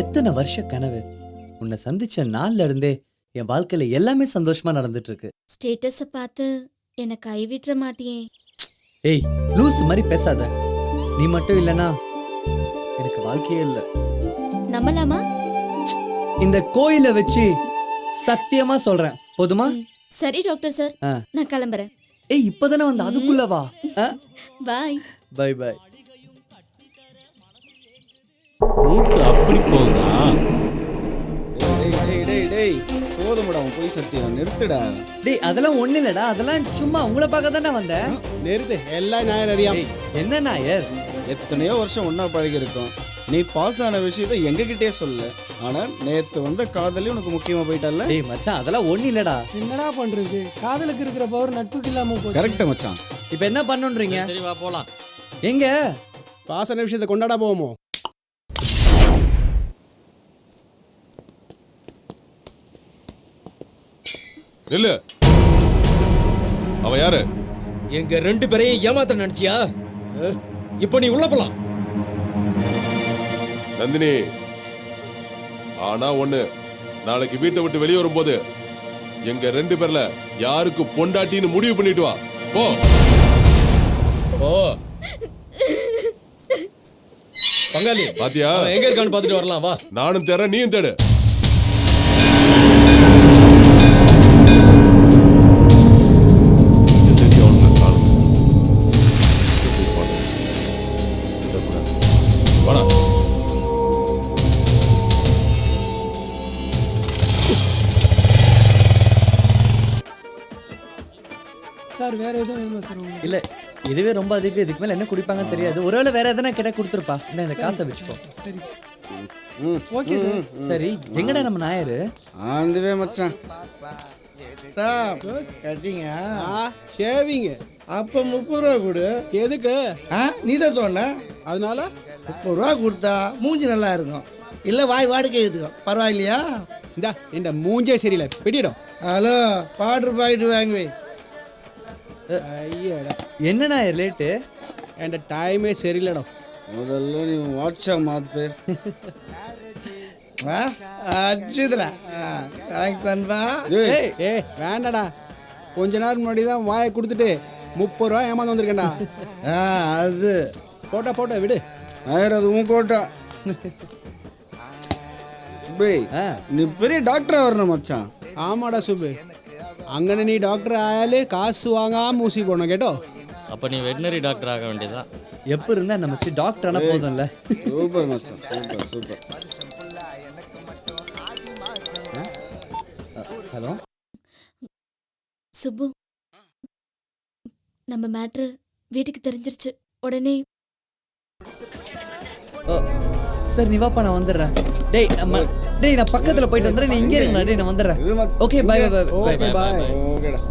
எத்தனை வருஷ கனவு. உன்னை சந்திச்ச நாள்ல இருந்தே என் வாழ்க்கையில எல்லாமே சந்தோஷமா நடந்துட்டு இருக்கு. ஸ்டேட்டஸ பார்த்து எனக்கு கைவிட்ற மாட்டியே. ஏய் லூஸ் மாதிரி பேசாத. நீ மட்டும் இல்லனா எனக்கு வாழ்க்கையே இல்ல. நம்பலாமா? இந்த கோயிலை வச்சு சத்தியமா சொல்றேன். போதுமா? சரி டாக்டர் சார், நான் கிளம்புறேன். ஏய் இப்பதானே வந்து அதுக்குள்ள வா. பாய். By by. ரூட் அப்படி போகுதா? போதும்டா உன் போய் சத்தியம் நிறுத்துடா. டேய் அதெல்லாம் ஒண்ணு இல்லடா. அதெல்லாம் சும்மா உங்களை பார்க்க தானே வந்தேன். நிறுத்து. எல்லாம் நாயர் அறியாம. என்ன நாயர்? எத்தனையோ வருஷம் ஒன்றா பழகியிருக்கோம். நீ பாஸ் ஆன விஷயத்தை எங்ககிட்டே சொல்லு. ஆனால் நேற்று வந்த காதலி உனக்கு முக்கியமாக போயிட்டால. டேய் மச்சான் அதெல்லாம் ஒன்றும் இல்லடா. என்னடா பண்றது, காதலுக்கு இருக்கிற பவர் நட்புக்கு இல்லாம போச்சு. கரெக்டா மச்சான். இப்போ என்ன பண்ணுன்றீங்க? சரி வா போலாம். எங்க பாசன விஷயத்தை கொண்டாட போவோமோ? நில்லு. அவன் யாரு? எங்க 2 பேரையும் ஏமாத்த நினைச்சியா? இப்போ நீ உள்ள போலாம். நந்தினி, ஆனா ஒண்ணு, நாளைக்கு வீட்டை விட்டு வெளியே வரும்போது எங்க 2 பேர்ல யாருக்கு பொண்டாட்டின்னு முடிவு பண்ணிட்டு வா. போ. ஓ பங்காளி பாத்தியா எங்க இருக்கான்னு பார்த்துட்டு வரலாம் வா. நானும் தேடுறேன், நீயும் தேடு. சார் வேற எதுவும் வேணுமா சார் உங்களுக்கு? இல்ல இதுவே ரொம்ப அதிகம். இதுக்கு மேல என்ன குடிப்பாங்கன்னு தெரியாது. ஒருவேளை வேற எதனா கேட்டா கொடுத்துருப்பா. இந்த காசை வச்சுக்கோ. சரி ஓகே சார். சரி எங்கடா நம்ம நாயரு? ஆந்துவே மச்சான். கட்டிங்க ஷேவிங்க. அப்போ 30 ரூபா கொடு. எதுக்கு? நீ தான் சொன்ன. அதனால 30 ரூபா கொடுத்தா மூஞ்சி நல்லா இருக்கும். இல்லை வாய் வாடகை எழுதுக்கோ, பரவாயில்லையா? இந்தா இந்த மூஞ்சே சரியில்லை, பிடிடும். ஹலோ பாட்ரு பாயிட்டு வாங்குவே. ஐயடா என்னண்ணா லேட்டு? என் டைமே சரியில்லடா. முதல்ல நீ வாட்ஸ்அப் மாத்து. அடிச்சுதுடா. தேங்க்ஸ் நண்பா. ஏ வேண்டாடா, கொஞ்ச நேரம் முன்னாடி தான் வாயை கொடுத்துட்டு 30 ரூபா ஏமாந்து வந்திருக்கேன்டா. அது போட்டா விடு. ஆயிரம் அது உன் கோட்டா. சுபே நீ பெரிய டாக்டரா வரணும் மச்சான். ஆமாடா சுபு, அங்கன நீ டாக்டர் ஆயாலே காசு வாங்காம ஊசி போடணும் கேட்டோ. அப்ப நீ வெட்டினரி டாக்டர் ஆக வேண்டியதான். எப்ப இருந்தா நம்ம டாக்டர் ஆனா போதும்ல. சூப்பர் மச்சான், சூப்பர் சூப்பர். ஹலோ சுப்பு, நம்ம மேட்ரு வீட்டுக்கு தெரிஞ்சிருச்சு. உடனே சார் நீ வாப்பா, நான் வந்துடுறேன். டேய் நான் பக்கத்துல போயிட்டு வந்துடுறேன். நீ இங்கே இருங்க. டேய் நான் வந்துடுறேன். Okay bye bye bye bye. ஓகேடா.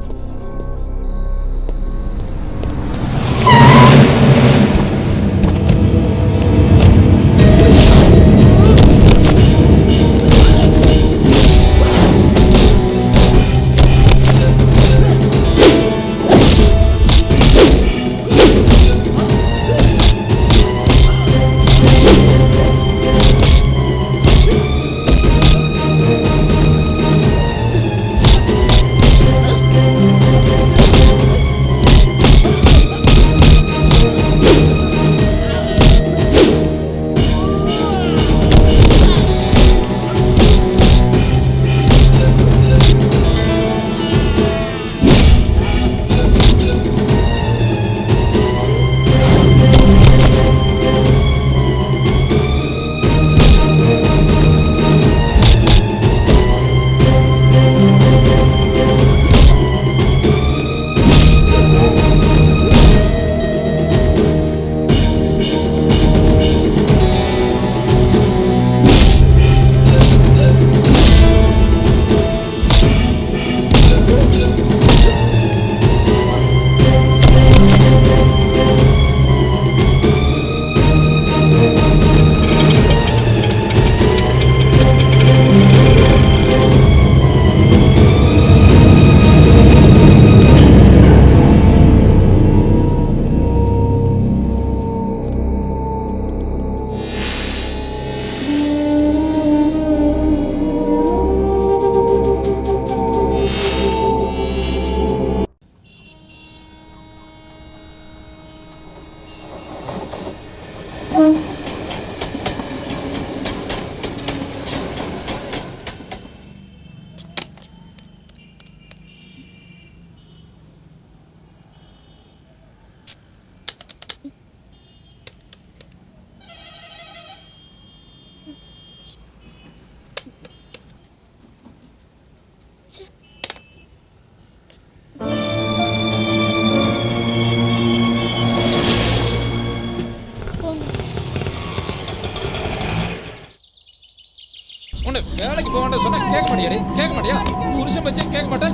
உன்னை வேலைக்கு போக வேண்டாம் சொன்னா கேட்க மாட்டியா? கேட்க மாட்டியா? புருஷன் பச்சை கேட்க மாட்டேன்.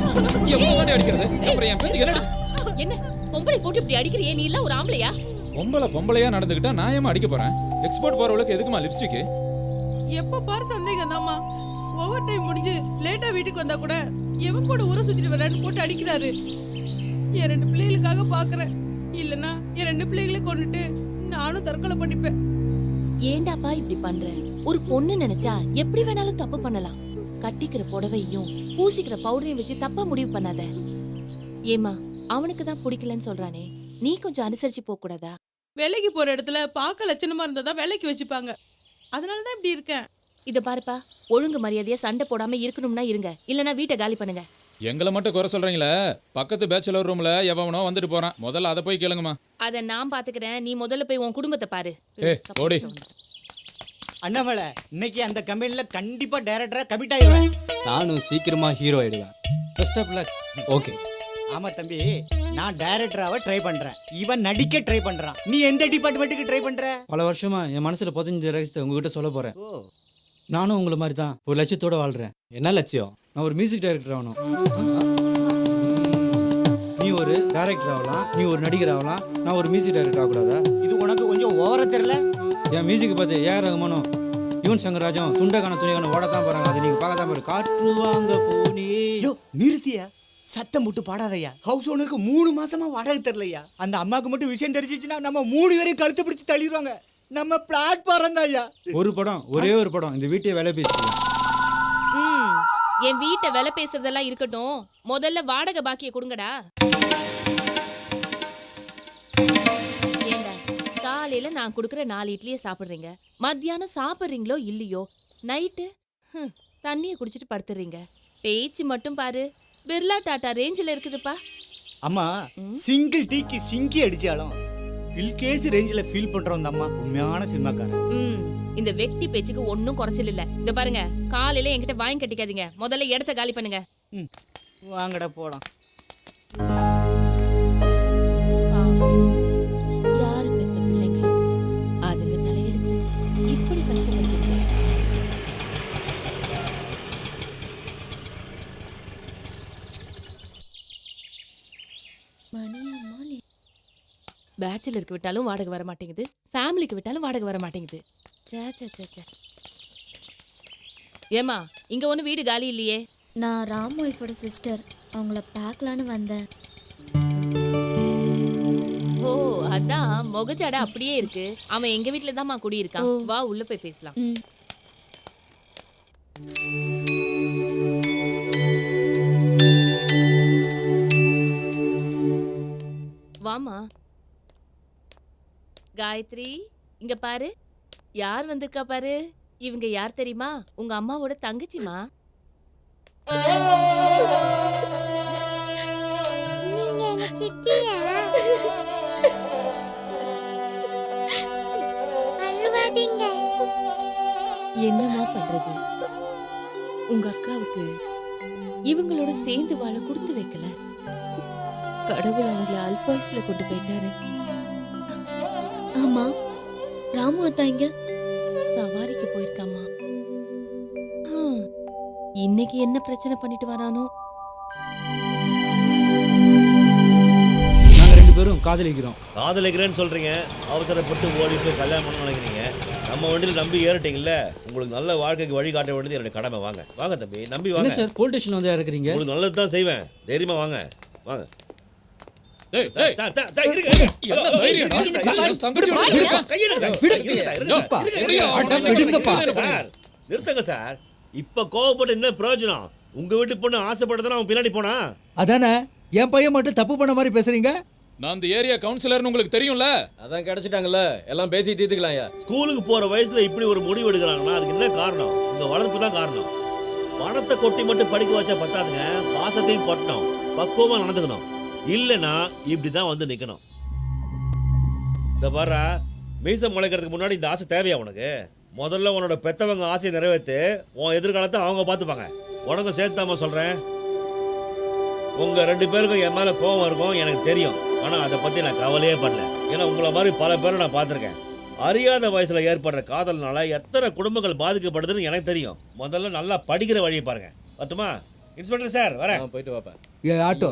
எவ்வளவு தாண்டி அடிக்கிறது? அப்புறம் என் பேச்சுக்கு என்னடி? என்ன பொம்பளை போட்டு இப்படி அடிக்கிறியே? நீ எல்லாம் ஒரு ஆம்பளையா? பொம்பளையா நடந்துக்கிட்டா நான் ஏமா அடிக்க போறேன்? எக்ஸ்போர்ட் போறவளுக்கு எதுக்குமா லிப்ஸ்டிக்? எப்ப பாரு சந்தேகம் தாம்மா. ஓவர் டைம் முடிஞ்சு லேட்டா வீட்டுக்கு வந்தா கூட எவன் கூட ஊரை சுத்திட்டு வரான்னு போட்டு அடிக்கிறாரு. என் 2 பிள்ளைகளுக்காக பாக்குறேன். இல்லனா என் 2 பிள்ளைகளை கொண்டுட்டு நானும் தற்கொலை பண்ணிப்பேன். ஏண்டாப்பா இப்படி பண்ற? ஒரு பொண்ணு நினைச்சா எப்படி வேணாலும் தப்பு பண்ணலாம். கட்டிக்கிற புடவையும் பூசிக்கிற பவுடரையும் வச்சு தப்பா முடிவு பண்ணாத. ஏமா அவனுக்கு தான் பிடிக்கலன்னு சொல்றானே, நீ கொஞ்சம் அனுசரிச்சு போக கூடாதா? வேலைக்கு போற இடத்துல பார்க்க லட்சணமா இருந்தாதான் வேலைக்கு வச்சுப்பாங்க. அதனாலதான் இப்படி இருக்கேன். இத பாருப்பா, ஒழுங்கு மரியாதையா சண்டை போடாம இருக்கணும்னா இருங்க, இல்லனா வீட்டை காலி பண்ணுங்க. எங்களை மட்டும் குறை சொல்றீங்களே, பக்கத்து பேச்சுலர் ரூம்ல எவனோ வந்துட்டு போறான். முதல்ல அதை போய் கேளுங்கம்மா. அத நான் பாத்துக்கிறேன், நீ முதல்ல போய் உன் குடும்பத்தை பாரு. ஓடி. அண்ணாமலை, இன்னைக்கு அந்த கம்பெனில கண்டிப்பா டைரக்டரா கமிட் ஆயிடுவேன். நானும் சீக்கிரமா ஹீரோ ஆயிடுவேன். Best of luck. ஓகே. ஆமா தம்பி, நான் டைரக்டராக ட்ரை பண்றேன், இவன் நடிக்க ட்ரை பண்றான். நீ எந்த டிபார்ட்மெண்ட்டுக்கு ட்ரை பண்ற? பல வருஷமா என் மனசுல 15 ரகசியத்தை உங்ககிட்ட சொல்ல போறேன். நானும் உங்களை மாதிரி தான் ஒரு லட்சியத்தோட வாழ்றேன். என்ன லட்சியம்? நான் ஒரு மியூசிக் டைரக்டர் ஆகணும். நீ ஒரு டைரக்டர் ஆகலாம், நீ ஒரு நடிகர் ஆகலாம், நான் ஒரு மியூசிக் டைரக்டர் ஆகக்கூடாதா? இது உனக்கு கொஞ்சம் ஓவரா தெரியல? என் மியூசிக் பார்த்து ஏஆர் ரகுமானும் யுவன் சங்கர் ராஜும் துண்டக்கான துணிக்கான ஓடத்தான் போறாங்க. அது நீங்க பார்க்க தான் போற. காற்று வாங்க போனே. யோ நிறுத்தியா, சத்தம் போட்டு பாடாதையா. ஹவுஸ் ஓனருக்கு 3 மாசமா வாடகை தரலையா. அந்த அம்மாவுக்கு மட்டும் விஷயம் தெரிஞ்சிச்சுன்னா நம்ம 3 பேரையும் கழுத்து பிடிச்சி தள்ளிடுவாங்க. நம்ம பிளாட்ஃபாரம் தான்யா. ஒரு படம், ஒரே ஒரு படம், இந்த வீட்டை வேலை பேசிக்கலாம். என் வீட்டை வேலை பேசுறதெல்லாம் இருக்கட்டும், முதல்ல வாடகை பாக்கிய கொடுங்கடா. ஏண்டா, காலையில நான் கொடுக்குற 4 இட்லியை சாப்பிடுறீங்க, மத்தியானம் சாப்பிடுறீங்களோ இல்லையோ, நைட்டு தண்ணியை குடிச்சிட்டு படுத்துறீங்க. பேச்சு மட்டும் பாரு, பிர்லா டாட்டா ரேஞ்சில் இருக்குதுப்பா. அம்மா சிங்கிள் டீக்கு சிங்கி அடிச்சாலும் பில்கேஸ் ரேஞ்சில் ஃபீல் பண்றோம். அம்மா உண்மையான சினிமாக்காரன். இந்த வெட்டி பேச்சுக்கு ஒன்னும் குறைச்சல் இல்ல. இந்த பாருங்க, காலையில என்கிட்ட வாங்கி கட்டிக்காதீங்க, முதல்ல இடத்த காலி பண்ணுங்க. வாங்கடா போலாம். யாரு பெத்த பிள்ளைங்களோ அதுங்க தலையெடுத்து இப்படி கஷ்டப்படுத்துங்க. பேச்சுலருக்கு விட்டாலும் வாடகை வர மாட்டேங்குது, ஃபேமிலிக்கு விட்டாலும் வாடகை வர மாட்டேங்குது. ஏமா இங்க ஒண்ணு வீடு காலி இல்லையே? நான் ராம் ஒய்ஃபோட சிஸ்டர், அவங்கள பார்க்கலான்னு வந்தேன். ஓ அதான், முகஜாடை அப்படியே இருக்கு. அவன் எங்க வீட்டுல தான்மா குடியிருக்கான். வா உள்ள போய் பேசலாம். வாமா. காயத்ரி, இங்க பாரு, யார் வந்திருக்கா பாரு. இவங்க யார் தெரியுமா? உங்க அம்மாவோட தங்கச்சிமா. என்னமா பண்றது, உங்க அக்காவுக்கு இவங்களோட சேர்ந்து வாழ கொடுத்து வைக்கல. கடவுள் அவங்கள அல்பாயுஸ்ல கொண்டு போயிட்டாரு. ஆமா, ராமு அத்தாங்க சவாரிக்கு போயிருக்காமா. இன்னைக்கு என்ன பிரச்சனை பண்ணிட்டு வரானோ. நாங்க 2 பேரும் காதலிக்கிறோம். காதலிக்கிறேன்னு சொல்றீங்க, அவசரப்பட்டு ஓடி போய் கல்யாணம் பண்ண நினைக்கிறீங்க. நம்ம வண்டியில் நம்பி ஏறிட்டீங்கல்ல, உங்களுக்கு நல்ல வாழ்க்கைக்கு வழி காட்ட வேண்டியது என்னோட கடமை. வாங்க வாங்க தம்பி, நம்பி வாங்க. என்ன சார் போலீஸ் ஸ்டேஷன்ல வந்து இறக்குறீங்க? உங்களுக்கு நல்லது தான் செய்வேன், தைரியமா வாங்க வாங்க. நிறுத்துங்க சார், இப்ப கோவப்பட்டு என்ன பிரயோஜனம்? உங்க வீட்டு பொண்ணு ஆசைப்பட்டதான அவன் பின்னாடி போனா. அதானே, என் பையன் மட்டும் தப்பு பண்ண மாதிரி பேசுறீங்க. நான் இந்த ஏரியா கவுன்சிலர்னு உங்களுக்கு தெரியும்ல. அதான் கிடைச்சிட்டாங்கல்ல, எல்லாம் பேசி தீர்த்துக்கலாம். ஸ்கூலுக்கு போற வயசுல இப்படி ஒரு முடிவு எடுக்கிறாங்கன்னா அதுக்கு என்ன காரணம்? உங்க வளர்ப்பு தான் காரணம். பணத்தை கொட்டி மட்டும் படிக்க வச்சா பத்தாதுங்க, பாசத்தையும் கொட்டணும், பக்குவமா நடந்துக்கணும். இல்லைன்னா இப்படிதான் வந்து நிக்கணும். இந்த பாரு, மீசம் முளைக்கிறதுக்கு முன்னாடி இந்த ஆசை தேவையா உனக்கு? முதல்ல உன்னோட பெத்தவங்க ஆசையை நிறைவேற்று, உன் எதிர்காலத்தை அவங்க பார்த்துப்பாங்க. உனக்கும் சேர்த்தாம சொல்றேன், உங்க 2 பேருக்கும் என் மேல கோபம் இருக்கும் எனக்கு தெரியும். ஆனா அதை பத்தி நான் கவலையே பண்ணல. ஏன்னா உங்களை மாதிரி பல பேரை நான் பார்த்துருக்கேன். அறியாத வயசுல ஏற்படுற காதல்னால எத்தனை குடும்பங்கள் பாதிக்கப்படுதுன்னு எனக்கு தெரியும். முதல்ல நல்லா படிக்கிற வழியை பாருங்க. வரட்டுமா இன்ஸ்பெக்டர் சார்? வரேன். போயிட்டு வாப்பா. ஏ ஆட்டோ,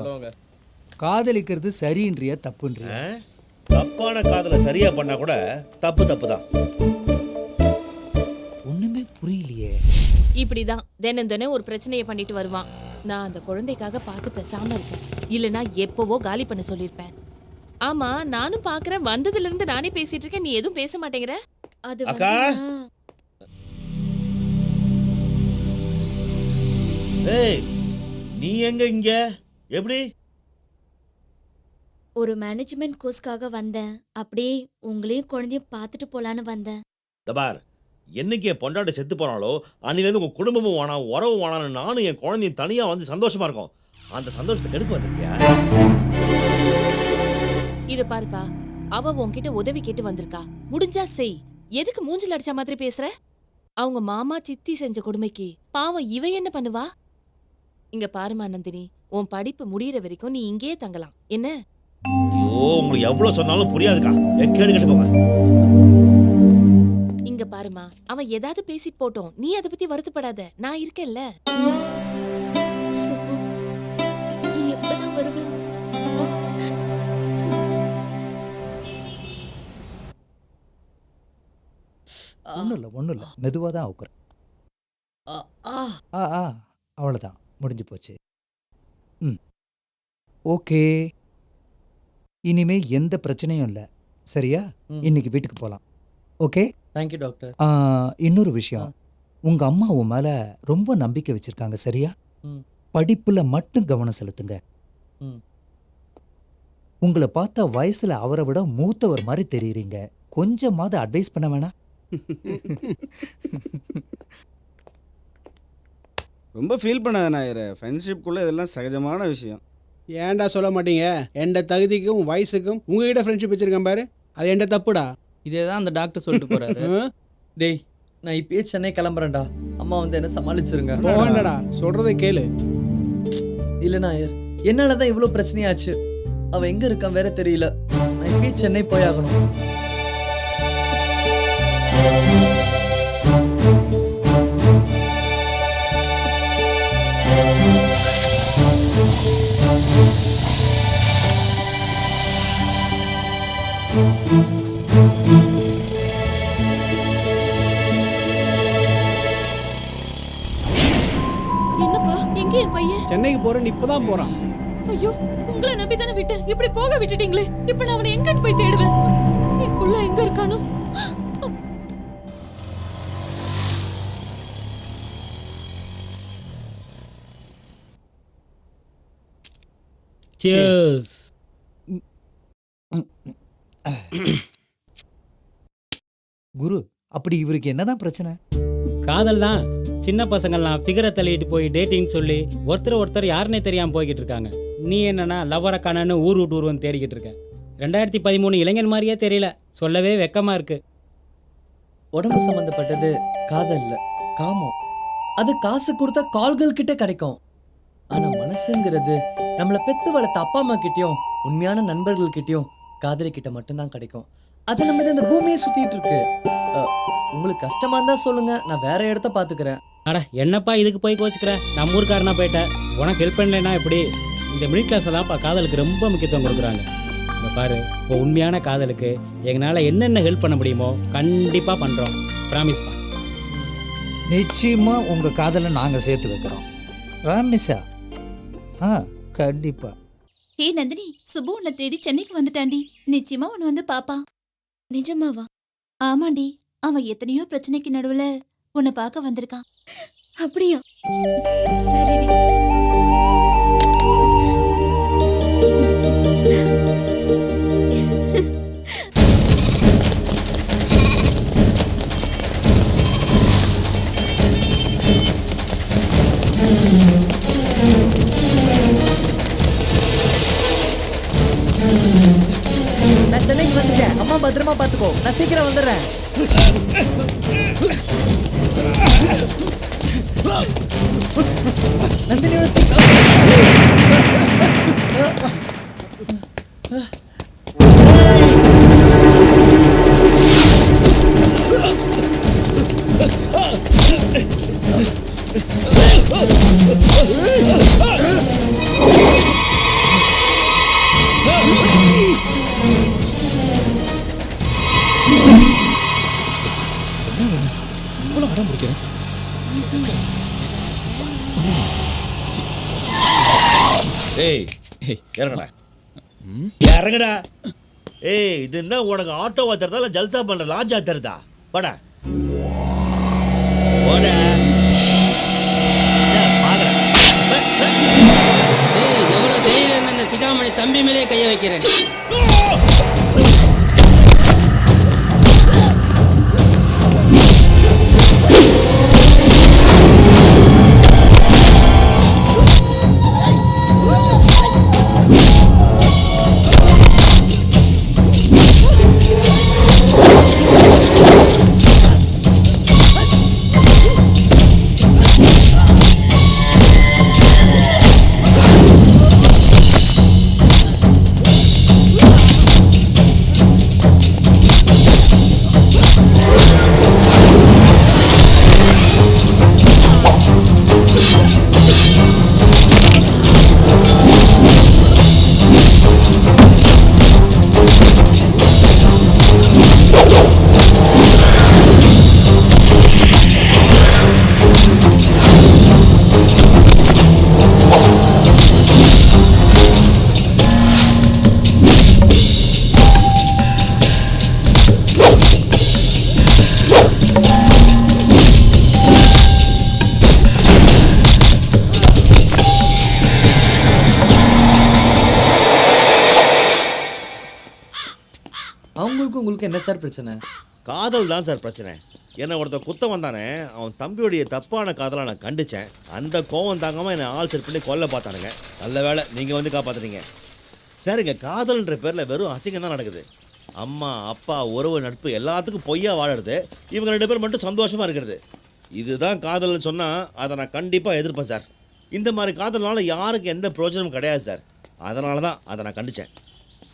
காதலிக்கிறது சரின்றியா தப்புன்றியா? தப்பான காதலை சரியா பண்ணா கூட தப்பு தான். ஒண்ணுமே புரியலையே. இப்படிதான் தினம் தினம் ஒரு பிரச்சனையை பண்ணிட்டு வருவான். நான் அந்த குழந்தைக்காக பார்த்து பேசாம இருக்கேன். இல்லனா எப்பவோ காலி பண்ண சொல்லிருப்பேன். ஆமா, நானும் பாக்குறேன். வந்ததுல இருந்து நானே பேசிட்டு இருக்கேன், நீ எதுவும் பேச மாட்டேங்கிற. அது அக்கா, ஏய் நீ எங்க இங்க? எப்படி? ஒரு மேனேஜ்மெண்ட் கோர்ஸ்க்காக வந்தேன். அப்படியே உங்களையும் குழந்தையும் பார்த்துட்டு போலான்னு வந்தேன். தபார், என்னைக்கு என் பொண்டாட்டி செத்து போனாலோ அன்னிலேருந்து உங்க குடும்பமும் வேணாம், உறவும் வேணான்னு நானும் என் குழந்தையும் தனியா வந்து சந்தோஷமா இருக்கோம். அந்த சந்தோஷத்தை கெடுக்க வந்திருக்கியா? இது பாருப்பா, அவ உன்கிட்ட உதவி கேட்டு வந்திருக்கா. முடிஞ்சா செய். எதுக்கு மூஞ்சில அடிச்ச மாதிரி பேசுற? அவங்க மாமா சித்தி செஞ்ச கொடுமைக்கு பாவம் இவ என்ன பண்ணுவா? இங்க பாருமா நந்தினி, உன் படிப்பு முடியற வரைக்கும் நீ இங்கேயே தங்கலாம். என்ன? ஐயோ, உங்களுக்கு எவ்வளவு சொன்னாலும் புரியாதுக்கா. கேடு கேட்டு போங்க. இங்க பாருமா, அவன் ஏதாவது பேசிட்டு போட்டோம், நீ அதை பத்தி வருத்தப்படாத. நான் இருக்கேன்ல. சுப்பு, நீ எப்பதான் வருவ? ஒன்றும் இல்லை, மெதுவாக தான் அவுக்குறேன். அவ்வளோதான், முடிஞ்சு போச்சு. ஓகே, இனிமே எந்த பிரச்சனையும் இல்லை. சரியா? இன்னைக்கு வீட்டுக்கு போகலாம். Okay, thank you doctor. இன்னொரு விஷயம், உங்க அம்மா உன் மேல ரொம்ப நம்பிக்கை வச்சிருக்காங்க. சரியா? படிப்புல மட்டும் கவனம் செலுத்துங்க. உங்களை பார்த்தா வயசுல அவரை விட மூத்தவர் மாதிரி தெரியுறீங்க. கொஞ்சமாவது அட்வைஸ் பண்ண வேணாம்? ரொம்ப ஃபீல் பண்ணாத நாயர். ஃப்ரெண்ட்ஷிப்குள்ளே இதெல்லாம் சகஜமான விஷயம். ஏன்டா சொல்ல மாட்டீங்க? எந்த தகுதிக்கும் வயசுக்கும் உங்ககிட்ட ஃப்ரெண்ட்ஷிப் வச்சிருக்கேன் பாரு, அது எந்த தப்புடா. இதே தான் அந்த டாக்டர் சொல்லிட்டு போறாரு. டேய், நான் இப்பயே சென்னை கிளம்புறேன்டா. அம்மா வந்து என்ன சமாளிச்சிருங்க. போகண்டா, சொல்றதை கேளு. இல்ல நாயர், என்னாலதான் இவ்வளவு பிரச்சனையாச்சு. அவ எங்க இருக்கான் வேற தெரியல. நான் இப்பயே சென்னை போயாகணும். என்னப்பா, எங்க என் பையன்? சென்னைக்கு போறேன்னு இப்பதான் போறான். ஐயோ, உங்களை நம்பி தானே விட்டேன். இப்படி போக விட்டுட்டீங்களே. இப்ப நான் அவனை எங்கன்னு போய் தேடுவேன்? என் புள்ள எங்க இருக்கானோ? Cheers. குரு, அப்படி இவருக்கு என்னதான் பிரச்சனை? காதல் தான். சின்ன பசங்கள்லாம் ஃபிகரை தள்ளிட்டு போய் டேட்டிங் சொல்லி ஒருத்தர் யாருன்னே தெரியாமல் போய்கிட்டு இருக்காங்க. நீ என்னன்னா லவ்வரை காணன்னு ஊர் விட்டு ஊர்வன் தேடிக்கிட்டு இருக்க. 2013 இளைஞன் மாதிரியே தெரியல. சொல்லவே வெக்கமா இருக்கு. உடம்பு சம்பந்தப்பட்டது காதல் இல்ல, காமம். அது காசு கொடுத்தா கால்கள் கிட்ட கிடைக்கும். ஆனா மனசுங்கிறது நம்மளை பெத்து வளர்த்த அப்பா அம்மா கிட்டயும் உண்மையான நண்பர்கள் கிட்டயும் காதலி கிட்ட மட்டும்தான் கிடைக்கும். அது நம்ம இந்த பூமியை சுத்திட்டு இருக்கு. உங்களுக்கு கஷ்டமா இருந்தா சொல்லுங்க, நான் வேற இடத்த பாத்துக்கிறேன். அட என்னப்பா இதுக்கு போய் கோச்சுக்கிற? நம்ம ஊருக்காரனா போயிட்ட. உனக்கு ஹெல்ப் பண்ணலைன்னா எப்படி? இந்த மிடில் கிளாஸ் எல்லாம்ப்பா காதலுக்கு ரொம்ப முக்கியத்துவம் கொடுக்குறாங்க. இந்த பாரு, இப்போ உண்மையான காதலுக்கு எங்களால் என்னென்ன ஹெல்ப் பண்ண முடியுமோ கண்டிப்பாக பண்ணுறோம். ப்ராமிஸ்ப்பா. நிச்சயமா உங்க காதலை நாங்க சேர்த்து வைக்கிறோம். ப்ராமிஸா? கண்டிப்பா. ஹே நந்தினி, சுபு உன்னை தேடி சென்னைக்கு வந்துட்டாண்டி. நிச்சயமா உன்னை வந்து பாப்பா. நிஜமாவா? ஆமாண்டி, அவன் எத்தனையோ பிரச்சனைக்கு நடுவுல உன்னை பார்க்க வந்திருக்கான். அப்படியா? சரிடி. நான் சென்னைக்கு வந்துட்டேன். அம்மா பத்திரமா பாத்துக்கோ. நான் சீக்கிரம் வந்துடுறேன். நந்தினியோட சீக்கிரம் பிடிக்கிறேன். ஏய் இறங்கடா இறங்கடா. ஏய் இது என்ன உனக்கு ஆட்டோவா தருதா இல்லை ஜல்சா பண்ற லாட்ஜா தருதா? வாடா வாடா. ஏய் எவ்வளவு தைரியம் அந்த சிகாமணி தம்பி மேலே கைய வைக்கிறேன். அவங்களுக்கும் உங்களுக்கு என்ன சார் பிரச்சனை? காதல் தான் சார் பிரச்சனை. என்னை ஒருத்தர் குத்தம் வந்தானே, அவன் தம்பியுடைய தப்பான காதலை நான் கண்டிச்சேன். அந்த கோவம் தாங்காமல் என்னை ஆள் செட் பண்ணி கொல்ல பார்த்தானுங்க. நல்ல வேளை நீங்கள் வந்து காப்பாற்றுறீங்க. சரிங்க, காதல்ன்ற பேரில் வெறும் அசிங்கம் தான் நடக்குது. அம்மா அப்பா உறவு நட்பு எல்லாத்துக்கும் பொய்யா வாழறது, இவங்க 2 பேர் மட்டும் சந்தோஷமாக இருக்கிறது. இதுதான் காதல்னு சொன்னால் அதை நான் கண்டிப்பாக எதிர்ப்பேன் சார். இந்த மாதிரி காதல்னால யாருக்கு எந்த பிரயோஜனமும் கிடையாது சார். அதனால தான் அதை நான் கண்டிச்சேன்.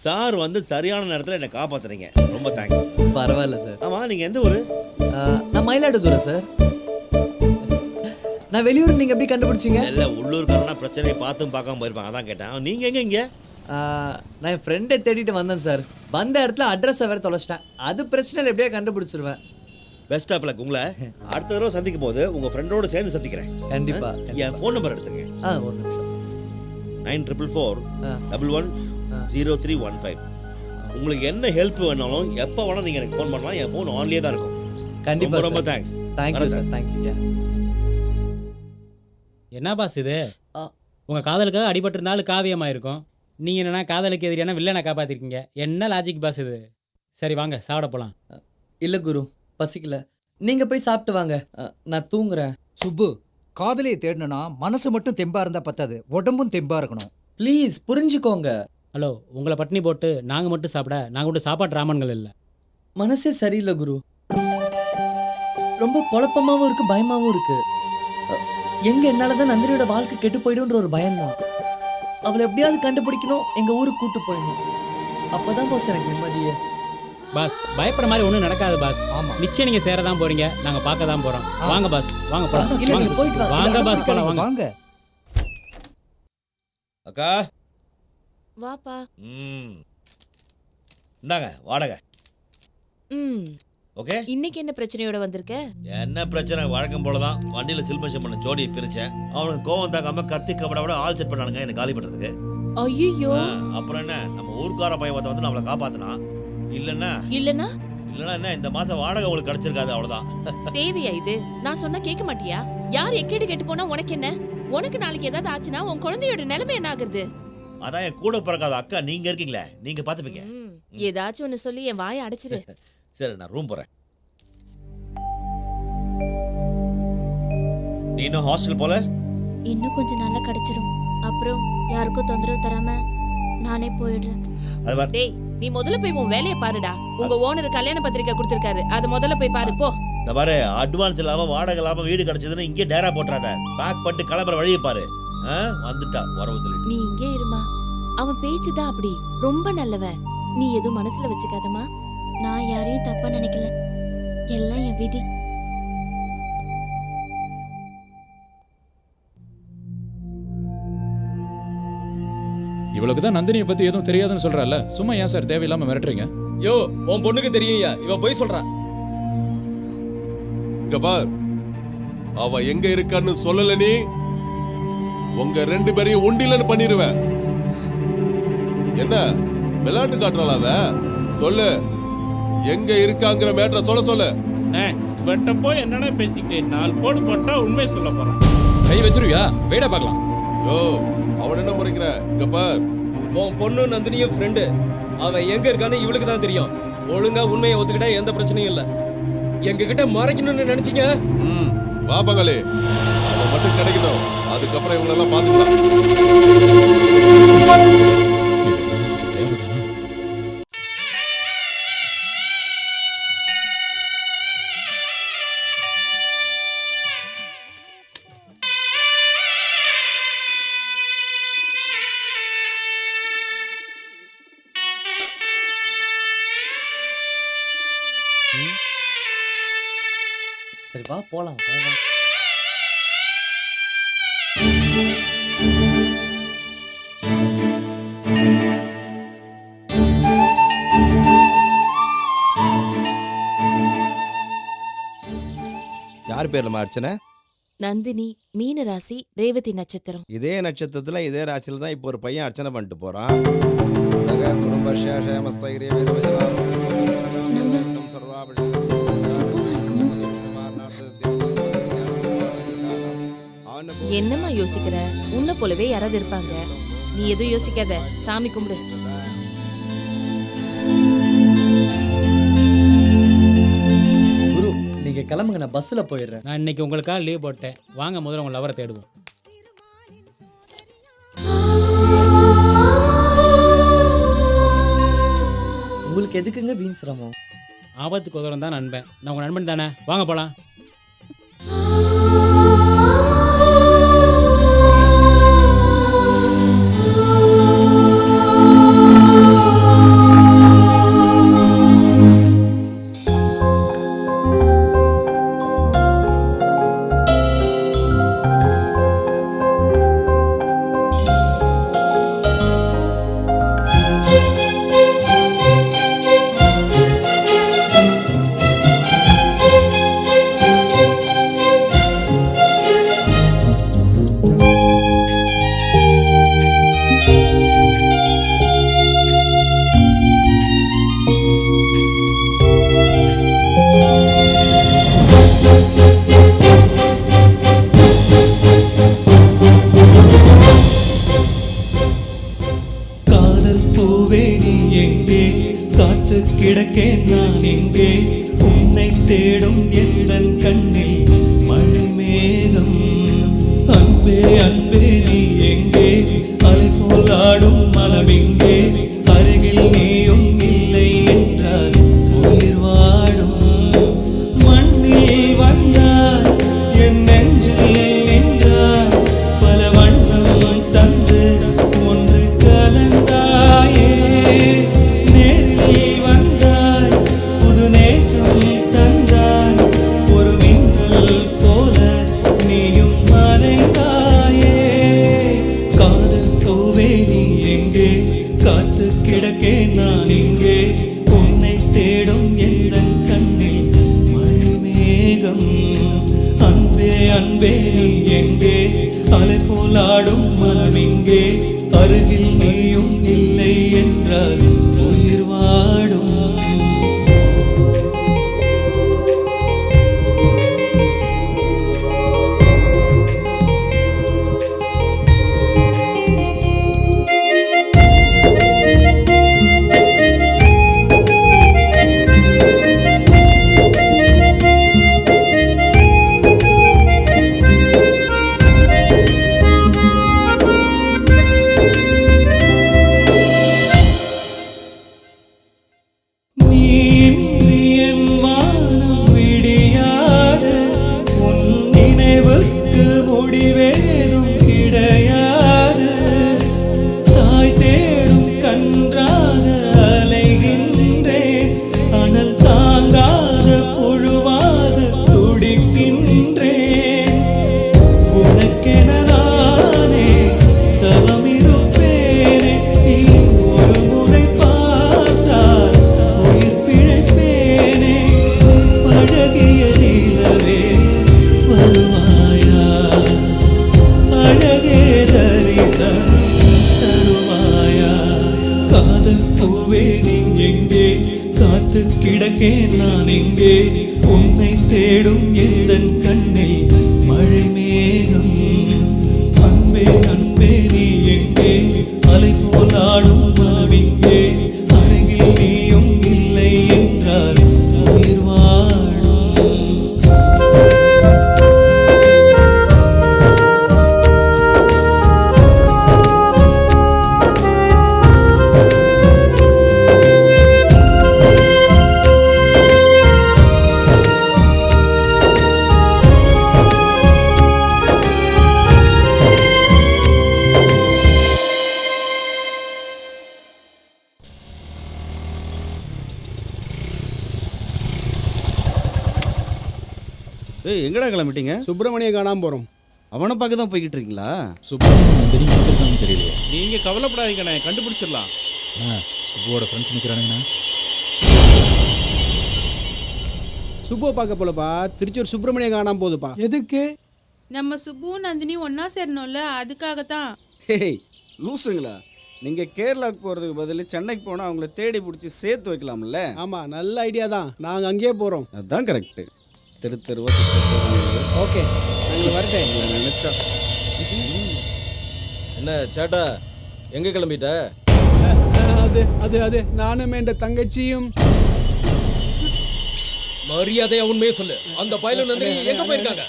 சார் வந்து சரியான நேரத்தில் என்னை காப்பாற்றுறீங்க. ரொம்ப தேங்க்ஸ். பரவாயில்ல சார். ஆமாம், நீங்கள் எந்த ஊர்? நான் மயிலாடுதுறை சார். நான் வெளியூர், நீங்கள் எப்படி கண்டுபிடிச்சிங்க? இல்லை, உள்ளூர்காரனா பிரச்சனையை பார்த்தும் பார்க்காம போயிருப்பாங்க, அதான் கேட்டேன். நீங்கள் எங்கே இங்கே? நான் என் ஃப்ரெண்டை தேடிட்டு வந்தேன் சார். வந்த இடத்துல அட்ரஸை வேறு தொலைச்சிட்டேன். அது பிரச்சனை இல்லை, எப்படியா கண்டுபிடிச்சிருவேன். Best of luck. உங்களை அடுத்த தடவை சந்திக்கும் போது உங்கள் ஃப்ரெண்டோடு சேர்ந்து சந்திக்கிறேன். கண்டிப்பா. என் ஃபோன் நம்பர் எடுத்துங்க. ஒரு நிமிஷம். 9444110315. உங்களுக்கு என்ன ஹெல்ப் வேணாலும் எப்போ வேணாலும் நீங்கள் எனக்கு ஃபோன் பண்ணலாம். என் ஃபோன் ஆன்லேயே தான் இருக்கும். கண்டிப்பா. ரொம்ப தேங்க்ஸ். Thank you sir. தேங்க்யூ. என்ன பாஸ் இது? உங்கள் காதலுக்காக அடிபட்டிருந்தாலும் காவியமாயிருக்கும். நீங்கள் என்னென்னா காதலுக்கு எதிரியான வில்லனை காப்பாற்றிருக்கீங்க. என்ன லாஜிக் பாஸ் இது? சரி வாங்க சாப்பிட போகலாம். இல்லை குரு, பசிக்கல. நீங்கள் போய் சாப்பிட்டு வாங்க, நான் தூங்குறேன். சுப்பு, காதலியை தேடணும்னா மனசு மட்டும் தெம்பா இருந்தா பத்தாது, உடம்பும் தெம்பா இருக்கணும். ப்ளீஸ் புரிஞ்சுக்கோங்க. ஹலோ, உங்களை பட்டினி போட்டு நாங்கள் மட்டும் சாப்பிட நாங்கள் மட்டும் சாப்பாட்டு ராமன்கள் இல்லை. மனசே சரியில்லை குரு. ரொம்ப குழப்பமாகவும் இருக்கு, பயமாகவும் இருக்கு. எங்க என்னால தான் நந்தினியோட வாழ்க்கை கெட்டு போயிடும்ன்ற ஒரு பயம்தான். அவளை எப்படியாவது கண்டுபிடிக்கணும், எங்க ஊருக்கு கூட்டு போயிடணும். அப்பதான் பாஸ் எனக்கு நிம்மதியே. பாஸ் பயப்படுற மாதிரி ஒன்றும் நடக்காது பாஸ். ஆமாம், நிச்சயம் நீங்கள் சேர தான் போறீங்க, நாங்கள் பார்க்க தான் போகிறோம். வாங்க பாஸ், வாங்க போகலாம். இல்ல, நீங்க போயிட்டு வாங்க. வாங்க பாஸ் போகலாம். வாங்க வாங்க. அக்கா வாப்பா. இந்தாங்க வாடகை. ஓகே, இன்னைக்கு என்ன பிரச்சனையோட வந்திருக்க? என்ன பிரச்சனை? வழக்கம் போல தான். வண்டியில் சில்மேஷன் பண்ண ஜோடியை பிரிச்சேன். அவனுக்கு கோவம் தாக்காம கத்தி கபடாவோட ஆள் செட் பண்ணானுங்க என்ன காலி பண்ணுறதுக்கு. ஐயோ, அப்புறம் என்ன, நம்ம ஊர்க்கார பையன் வந்து நம்மளை காப்பாத்தினா. இல்லைன்னா இல்லனா என்ன, இந்த மாசம் வாடகை உங்களுக்கு கிடைச்சிருக்காது, அவ்வளவுதான். தேவையா இது? நான் சொன்னா கேட்க மாட்டியா? யார் எக்கேடு கெட்டு போனா உனக்கு என்ன? உனக்கு நாளைக்கு ஏதாவது ஆச்சுன்னா உன் குழந்தையோட நிலைமை என்ன ஆகுறது? அதான் என் கூட பிறக்காத அக்கா நீங்க இருக்கீங்களே, நீங்க பாத்துப்பீங்க. ஏதாச்சும் ஒண்ணு சொல்லி என் வாயை அடைச்சிரு. சரி, நான் ரூம் போறேன். நீ இன்னும் ஹாஸ்டல் போல? இன்னும் கொஞ்சம் நல்லா கிடைச்சிரும். அப்புறம் யாருக்கும் தொந்தரவு தராம நானே போயிடுறேன். டேய், நீ முதல்ல போய் உன் வேலையை பாருடா. உங்க ஓனர் கல்யாண பத்திரிக்கை கொடுத்திருக்காரு, அதை முதல்ல போய் பாரு போ. இந்த பாரு, அட்வான்ஸ் இல்லாம வாடகை இல்லாம வீடு கிடைச்சதுன்னு இங்கே டேரா போட்டுறாத. பேக் பண்ணிட்டு கிளம்புற வழியை பாரு. வந்துட்டா வரவு சொல்லி. நீ இங்கே இருமா. அவன் பேச்சுதான் அப்படி. ரொம்ப நல்லவன். நீ எதுவும் மனசுல வச்சுக்காதமா. நான் யாரையும் தப்பா நினைக்கல, எல்லாம் என் விதி. இவளுக்கு தான் நந்தினியை பத்தி எதுவும் தெரியாதுன்னு சொல்றால, சும்மா ஏன் சார் தேவையில்லாம மிரட்டுறீங்க? யோ, உன் பொண்ணுக்கு தெரியும்யா, இவ போய் சொல்றா. இங்க பார், அவ எங்க இருக்கான்னு சொல்லல நீ உங்க 2 பேரையும் உண்டிலன்னு பண்ணிடுவேன். என்ன விளையாட்டு காட்டுறாள அவ? சொல்லு, எங்க இருக்காங்கிற மேட்டரை சொல்லு. இவட்ட போய் என்னடா பேசிக்கிட்டே 4 போடு போட்டா உண்மை சொல்ல போறான். கை வச்சிருவியா? வேட பார்க்கலாம். யோ, அவன் என்ன முறைக்கிற? இங்க பார், உன் பொண்ணு நந்தினியும் ஃப்ரெண்டு. அவன் எங்க இருக்கான்னு இவளுக்கு தான் தெரியும். ஒழுங்கா உண்மையை ஒத்துக்கிட்டா எந்த பிரச்சனையும் இல்ல. எங்க கிட்ட மறைக்கணும்னு நினைச்சீங்க? வா பங்களே, அதை மட்டும் கிடைக்கணும். அதுக்கப்புறம் இவங்களெல்லாம் பார்த்துக்கலாம். சரி வா போலாம். யார் பேர்லமா அர்ச்சனை? நந்தினி, மீன ராசி, ரேவதி நட்சத்திரம். இதே நட்சத்திரத்துல இதே ராசியில தான் இப்போ ஒரு பையன் அர்ச்சனை பண்ணிட்டு போறான். சக குடும்ப சேமஸ்தைரிய என்னம்மா யோசிக்கிற? உன்னை போலவே யாராவது இருப்பாங்க. நீ எதுவும் யோசிக்காத, சாமி கும்பிடு. குரு நீங்க கிளம்புங்க, நான் பஸ்ல போயிடுறேன். நான் இன்னைக்கு உங்களுக்காக லீவ் போட்டேன். வாங்க முதல்ல உங்க லவரை தேடுவோம். உங்களுக்கு எதுக்குங்க வீண் சிரமம்? ஆபத்துக்கு உதவம் தான் நண்பன். நான் உங்க நண்பன் தானே, வாங்க போலாம். ஏய் எங்கடா கிளம்பிட்டீங்க? சுப்பிரமணிய காணாம போறோம். அவனை பார்க்க தான் போய்கிட்டு இருக்கீங்களா? சுப்பிரமணியம் நந்தினி எங்க இருக்காங்கன்னு தெரியலையே. நீங்க கவலைப்படாதீங்கண்ணே, கண்டுபிடிச்சிடலாம். சுப்புவோட ஃப்ரெண்ட்ஸ் நிற்கிறானுங்கண்ணா. சுப்புவை பார்க்க போலப்பா. திருச்சூர் சுப்பிரமணிய காணாம போகுதுப்பா. எதுக்கு? நம்ம சுப்பு நந்தினி ஒன்னா சேரணும்ல, அதுக்காகத்தான். ஹேய் லூசுங்களா, நீங்கள் கேரளாவுக்கு போகிறதுக்கு பதில் சென்னைக்கு போனால் அவங்கள தேடி பிடிச்சி சேர்த்து வைக்கலாம்ல? ஆமாம், நல்ல ஐடியா தான். நாங்கள் அங்கேயே போகிறோம். அதுதான் கரெக்டு. தெரு தெருவா ஓகே, நாங்கள் வரட்டேன். நினைச்சா என்ன சேட்டா, எங்க கிளம்பிட்ட? அது அது அது நானும் என் தங்கச்சியும். மரியாதையா உண்மையே சொல்லு. அந்த பயலும் நந்தினி எங்க போயிருக்காங்க?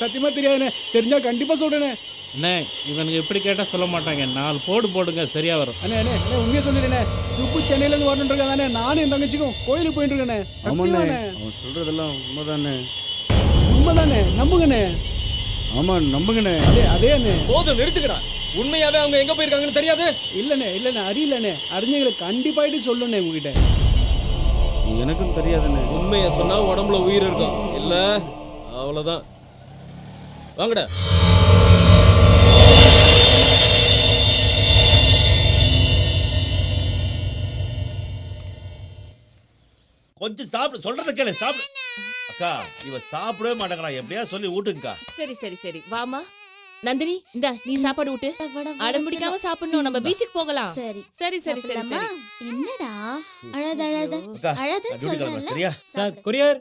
சத்தியமா தெரியாதுண்ணே, தெரிஞ்சா கண்டிப்பா சொல்றேனே. அண்ணே இவனுக்கு எப்படி கேட்டால் சொல்ல மாட்டாங்க. 4 போடு போடுங்க, சரியா வரும். அண்ணே அண்ணே அண்ணே உண்மையை சொல்லிடுறேனே. சுப்பு சென்னையிலேருந்து வரணுன்னு இருக்கானே. நானும் என் தங்கச்சிக்கும் கோயிலுக்கு போயிட்டு இருக்கேனே. ஆமாண்ணே, அவன் சொல்கிறதெல்லாம் உண்மைதானே? உண்மைதானே, நம்புங்கண்ணே. ஆமாம் நம்புங்கண்ணே. அதே அதே அண்ணே. போதும், நிறுத்துக்கடா. உண்மையாவே அவங்க எங்க போயிருக்காங்கன்னு தெரியாது? இல்லண்ணே இல்லண்ணே, அறியலண்ணே. அறிஞங்களுக்கு கண்டிப்பாயிட்டு சொல்லுண்ணே உங்ககிட்ட. எனக்கும் தெரியாதுண்ணே. உண்மையை சொன்னா உடம்புல உயிர் இருக்கும், இல்ல அவ்வளவுதான். வாங்கடா. கொஞ்சம் சாப்பிடு, சொல்றத கேளு, சாப்பிடு. அக்கா இவ சாப்பிடவே மாட்டேங்கிறான், எப்படியா சொல்லி ஊட்டுங்கக்கா. சரி சரி சரி, வாமா. நந்தினி, இந்த நீ சாப்பாடு ஊட்டு. அடம் பிடிக்காம சாப்பிடணும். நம்ம பீச்சுக்கு போகலாம். சரி சரி சரி சரி சரி. என்னடா அழாத அழாத அக்கா அழாதன்னு டியூட்டி கிளம்புறேன், சொல்றேன்ல. சரியா? Sir courier.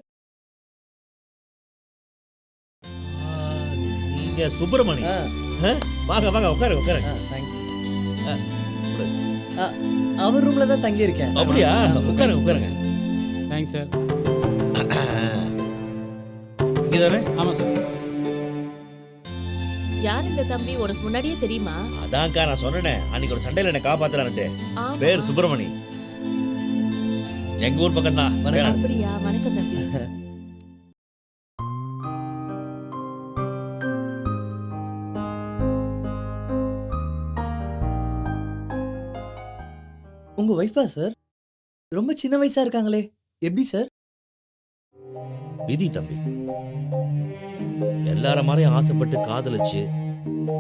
நீங்க சுப்பிரமணி. வாங்க வாங்க, உட்காருங்க உட்காருங்க. அவர் ரூம்ல தான் தங்கி இருக்கேன். அப்படியா? உட்காருங்க உட்காருங்க. Thanks sir. இங்கதானே? ஆமாம் சார். யார் இந்த தம்பி, உனக்கு முன்னாடியே தெரியுமா? அதான்க்கா நான் சொன்னேனே, அன்னைக்கு ஒரு சண்டையில என்ன காப்பாத்துறான்ட்டு. ஆமா. பேர் சுப்பிரமணி, எங்க ஊர் பக்கம் தான். அப்படியா? வணக்கம் தம்பி. உங்க ஒய்ஃபா சார்? ரொம்ப சின்ன வயசா இருக்காங்களே, எப்படி சார்? விதி தம்பி, எல்லார மாதிரியும் ஆசைப்பட்டு காதலிச்சு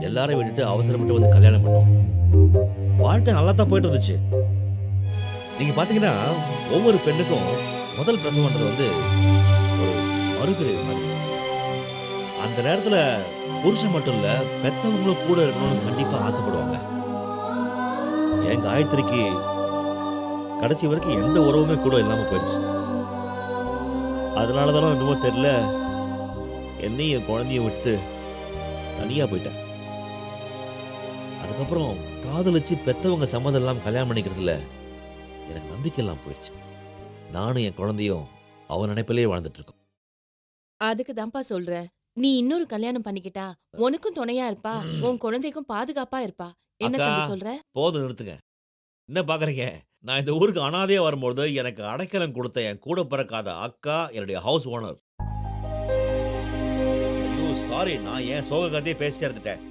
எல்லாரையும் விட்டுட்டு அவசரப்பட்டு வந்து கல்யாணம் பண்ணோம். வாழ்க்கை நல்லா தான் போயிட்டு இருந்துச்சு. நீங்க பாத்தீங்கன்னா ஒவ்வொரு பெண்ணுக்கும் முதல் பிரசவம்ன்றது வந்து ஒரு மறுபிறவி மாதிரி. அந்த நேரத்துல புருஷன் மட்டும் இல்ல, பெத்தவங்களும் கூட இருக்கணும்னு கண்டிப்பா ஆசைப்படுவாங்க. என் காயத்ரிக்கு கடைசி வரைக்கும் எந்த உறவுமே கூட இல்லாம போயிடுச்சு. அதனாலதானோ என்னமோ தெரியல, என்னையும் என் குழந்தைய விட்டு தனியா போயிட்டேன். அதுக்கப்புறம் காதலிச்சு பெத்தவங்க சம்மதம் எல்லாம் கல்யாணம் பண்ணிக்கிறதுல எனக்கு நம்பிக்கை எல்லாம் போயிடுச்சு. நானும் என் குழந்தையும் அவன் நினைப்பிலே வாழ்ந்துட்டு இருக்கோம். அதுக்கு தான்ப்பா சொல்றேன், நீ இன்னொரு கல்யாணம் பண்ணிக்கிட்டா உனக்கும் துணையா இருப்பா, உன் குழந்தைக்கும் பாதுகாப்பா இருப்பா. என்ன அக்கா, தம்பி சொல்ற? போதும் நிறுத்துங்க. என்ன பாக்குறீங்க? நான் இந்த ஊருக்கு அனாதையா வரும்போது எனக்கு அடைக்கலம் கொடுத்த என் கூட பிறக்காத அக்கா என்னுடைய ஹவுஸ் ஓனர். ஐயோ சாரி, நான் ஏன் சோக கதையை பேசிட்டே இருந்துட்டேன்.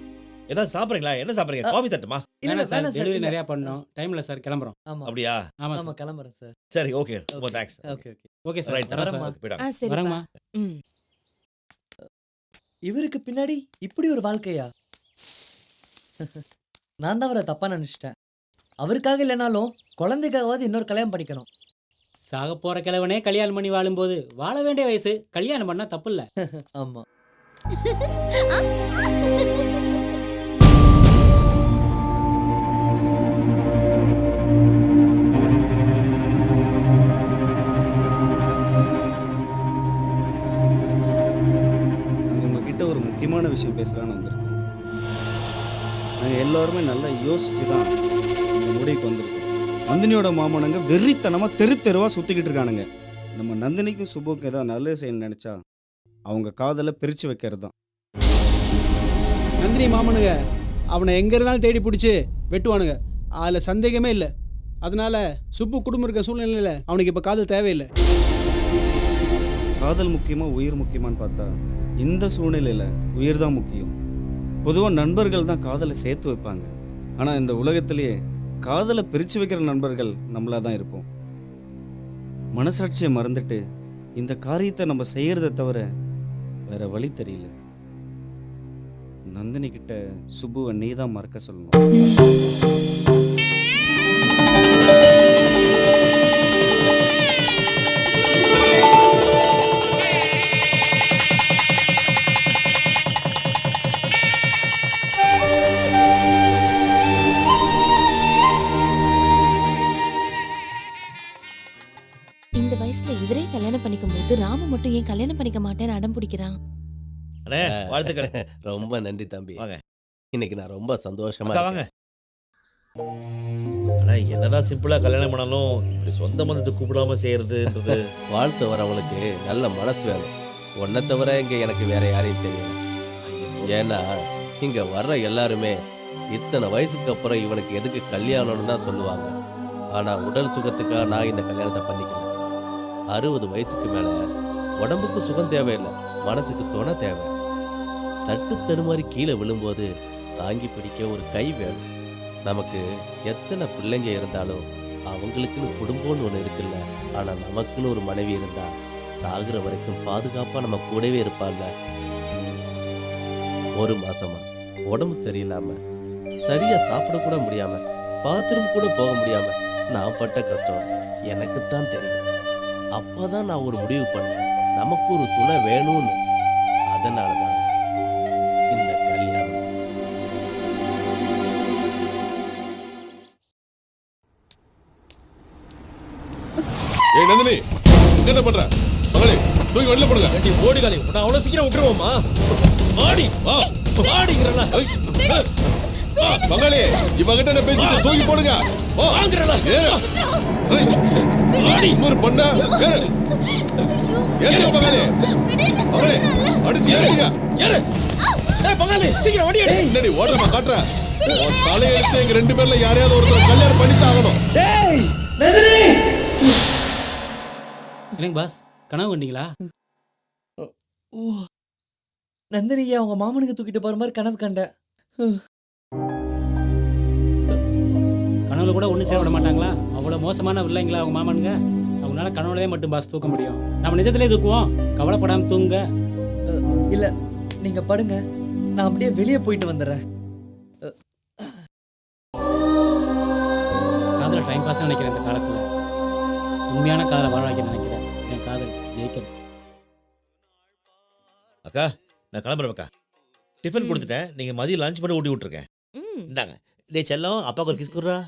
ஏதாவது சாப்பிடுறீங்களா? என்ன சாப்பிடுறீங்க? காஃபி தட்டுமா? வேணாம் சார், டெலிவரி நிறையா பண்ணோம், டைம்ல சார் கிளம்புறோம். ஆமா. அப்படியா? ஆமா ஆமா, சார். கிளம்புறேன் சார். சரி ஓகே, ரொம்ப thanks. Okay okay. Okay sir, right, வரேன் வரேன் சார். போயிடாங்க. சரிப்பா. வரேங்கம்மா. ம். இவருக்கு பின்னாடி இப்படி ஒரு வாழ்க்கையா? நான் தான் அவரை தப்பா நினைச்சிட்டேன். அவருக்காக இல்லைனாலும் குழந்தைக்காகவாது இன்னொரு கல்யாணம் பண்ணிக்கணும். சாக போற கிழவனே கல்யாணம் பண்ணி வாழும்போது வாழ வேண்டிய வயசு, கல்யாணம் பண்ணா தப்பு இல்ல. ஆமா. நாங்கள் உங்ககிட்ட ஒரு முக்கியமான விஷயம் பேசலான்னு வந்திருக்கோம். நாங்கள் எல்லோருமே நல்லா யோசிச்சு தான் இந்த முடிவுக்கு வந்திருக்கோம். நந்தினியோட மாமனங்க வெறித்தனமாக தெரு தெருவாக சுற்றிக்கிட்டு இருக்கானுங்க. நம்ம நந்தினிக்கும் சுப்புக்கும் ஏதாவது நல்லது செய்யணும்னு நினச்சா அவங்க காதலை பிரித்து வைக்கிறது தான். நந்தினி மாமனுங்க அவனை எங்கே இருந்தாலும் தேடி பிடிச்சி வெட்டுவானுங்க, அதில் சந்தேகமே இல்லை. அதனால சுப்பு குடும்பம் இருக்க சூழ்நிலையில் அவனுக்கு இப்போ காதல் தேவையில்லை. காதல் முக்கியமா உயிர் முக்கியமான்னு பார்த்தா இந்த சூழ்நிலையில் உயிர் தான் முக்கியம். பொதுவாக நண்பர்கள் தான் காதலை சேர்த்து வைப்பாங்க. ஆனால் இந்த உலகத்திலேயே காதலை பிரித்து வைக்கிற நண்பர்கள் நம்மளாக தான் இருப்போம். மனசாட்சியை மறந்துட்டு இந்த காரியத்தை நம்ம செய்கிறத தவிர வேற வழி தெரியல. நந்தினி கிட்ட சுப்புவை நீ தான் மறக்க சொல்லணும். இந்த வயசுல இவரே கல்யாணம் பண்ணிக்கும் போது ராம மட்டும் ஏன் கல்யாணம் பண்ணிக்க மாட்டேன்னு அடம் பிடிக்கிறான்? அண்ணே வாழ்த்துக்கள். ரொம்ப நன்றி தம்பி. வாங்க. இன்னைக்கு நான் ரொம்ப சந்தோஷமா அக்கா, வாங்க. ஆனா என்னதான் சிம்பிளா கல்யாணம் பண்ணாலும் இப்படி சொந்த மனத்தை கூப்பிடாம செய்யறதுன்றது. வாழ்த்து வரவங்களுக்கு நல்ல மனசு வேணும். உன்னை தவிர இங்க எனக்கு வேற யாரையும் தெரியல. ஏன்னா இங்க வர்ற எல்லாருமே இத்தனை வயசுக்கு அப்புறம் இவனுக்கு எதுக்கு கல்யாணம்னு தான் சொல்லுவாங்க. ஆனா உடல் சுகத்துக்காக நான் இந்த கல்யாணத்தை பண்ணிக்கல. 60 வயசுக்கு மேல உடம்புக்கு சுகம் தேவையில்லை, மனசுக்கு துணை தேவை. தட்டு தடுமாறி கீழே விழும்போது தாங்கி பிடிக்க ஒரு கை வேணும். நமக்கு எத்தனை பிள்ளைங்க இருந்தாலும் அவங்களுக்குன்னு குடும்பம்னு ஒன்று இருக்குல்ல. ஆனா நமக்குன்னு ஒரு மனைவி இருந்தா சாகுற வரைக்கும் பாதுகாப்பா நம்ம கூடவே இருப்பாள்ல. 1 மாசமா உடம்பு சரியில்லாம சரியா சாப்பிட கூட முடியாம பாத்ரூம் கூட போக முடியாம நான் பட்ட கஷ்டம் எனக்குத்தான் தெரியும். அப்பதான் நான் ஒரு முடிவு பண்ணேன், நமக்கு ஒரு துணை வேணும்னு. அதனாலதான் இந்த கல்யாணம். ஏய் நந்தினி, இங்க என்ன பண்ற? மகளே, தூக்கி வெளில போடுங்க. நீ ஓடி காலி, நான் அவ்வளவு சீக்கிரம் விட்டுருவோமா? வாடி வா, வாடிங்கறல. மகளே, இவகிட்ட என்ன பேசிட்டு தூக்கி போடுங்க. வா வாங்கறல. வாடி இன்னொரு பொண்ணா. ஏறு மகளே. மகளே, அடிச்சு ஏறுங்க. ஏறு. ஏய் பங்காளி, சீக்கிரம் ஓடி அடி. என்னடி ஓடுறமா காட்ற? உன் தலையை எடுத்து எங்க 2 பேர்ல யாரையாவது ஒருத்தர் கல்யாணம் பண்ணி தாகணும். டேய் நந்தினி. என்னங்க பாஸ், கனவு வந்தீங்களா? நந்தினியை அவங்க மாமனுக்கு தூக்கிட்டு போற மாதிரி கனவு கண்டேன். கனவுல கூட ஒன்றும் சேர விட மாட்டாங்களா? அவ்வளோ மோசமான இல்லைங்களா அவங்க மாமனுங்க? அவங்களால கனவுலயே மட்டும் பாஸ் தூக்க முடியும். நம்ம நிஜத்திலே தூக்குவோம், கவலைப்படாம தூங்க. இல்ல நீங்க படுங்க, நான் அப்படியே வெளியே போயிட்டு வந்துடுறேன். காதல டைம் பாஸ் நினைக்கிறேன். இந்த காலத்துல உண்மையான காதலை வாழ வைக்க நினைக்கிறேன். என் காதல் ஜெயிக்கணும். அக்கா நான் கிளம்புறேன் அக்கா. டிஃபன் கொடுத்துட்டேன், நீங்க மதியம் லஞ்ச் பண்ணி ஊட்டி விட்டுருக்கேன். இந்தாங்க. டேய் செல்லம், அப்பாவுக்கு ஒரு கிஸ் குடுறா.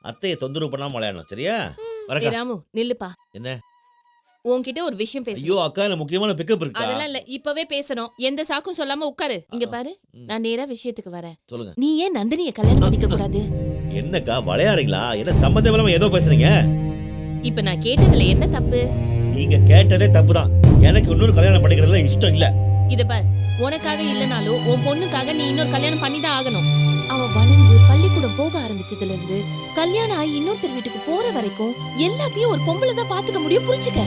அத்தையை தொந்தரவு பண்ணாம விளையாடணும், சரியா? வரக்கா. ராமு நில்லுப்பா. என்ன? உன்கிட்ட ஒரு விஷயம் பேசணும். ஐயோ அக்கா, எனக்கு முக்கியமான பிக்கப் இருக்கா. அதெல்லாம் இல்ல, இப்பவே பேசணும். எந்த சாக்கும் சொல்லாம உட்காரு. இங்க பாரு, நான் நேரா விஷயத்துக்கு வரேன். சொல்லுங்க. நீ ஏன் நந்தினியை கல்யாணம் பண்ணிக்க கூடாது? என்னக்கா விளையாடுறீங்களா? என்ன சம்பந்தம் இல்லாம ஏதோ பேசுறீங்க? இப்ப நான் கேட்டதுல என்ன தப்பு? நீங்க கேட்டதே தப்புதான். எனக்கு இன்னொரு கல்யாணம் பண்ணிக்கிறதுல இஷ்டம் இல்ல. இத பார், உனக்காக இல்லனாலும் உன் பொண்ணுக்காக நீ இன்னொரு கல்யாணம் பண்ணி தான் ஆகணும். அவ வளர்ந்து பள்ளிக்கூடம் போக ஆரம்பிச்சதுல இருந்து கல்யாணம் ஆகி இன்னொருத்தர் வீட்டுக்கு போற வரைக்கும் எல்லாத்தையும் ஒரு பொம்பளை தான் பாத்துக்க முடியும், புரிஞ்சுக்க.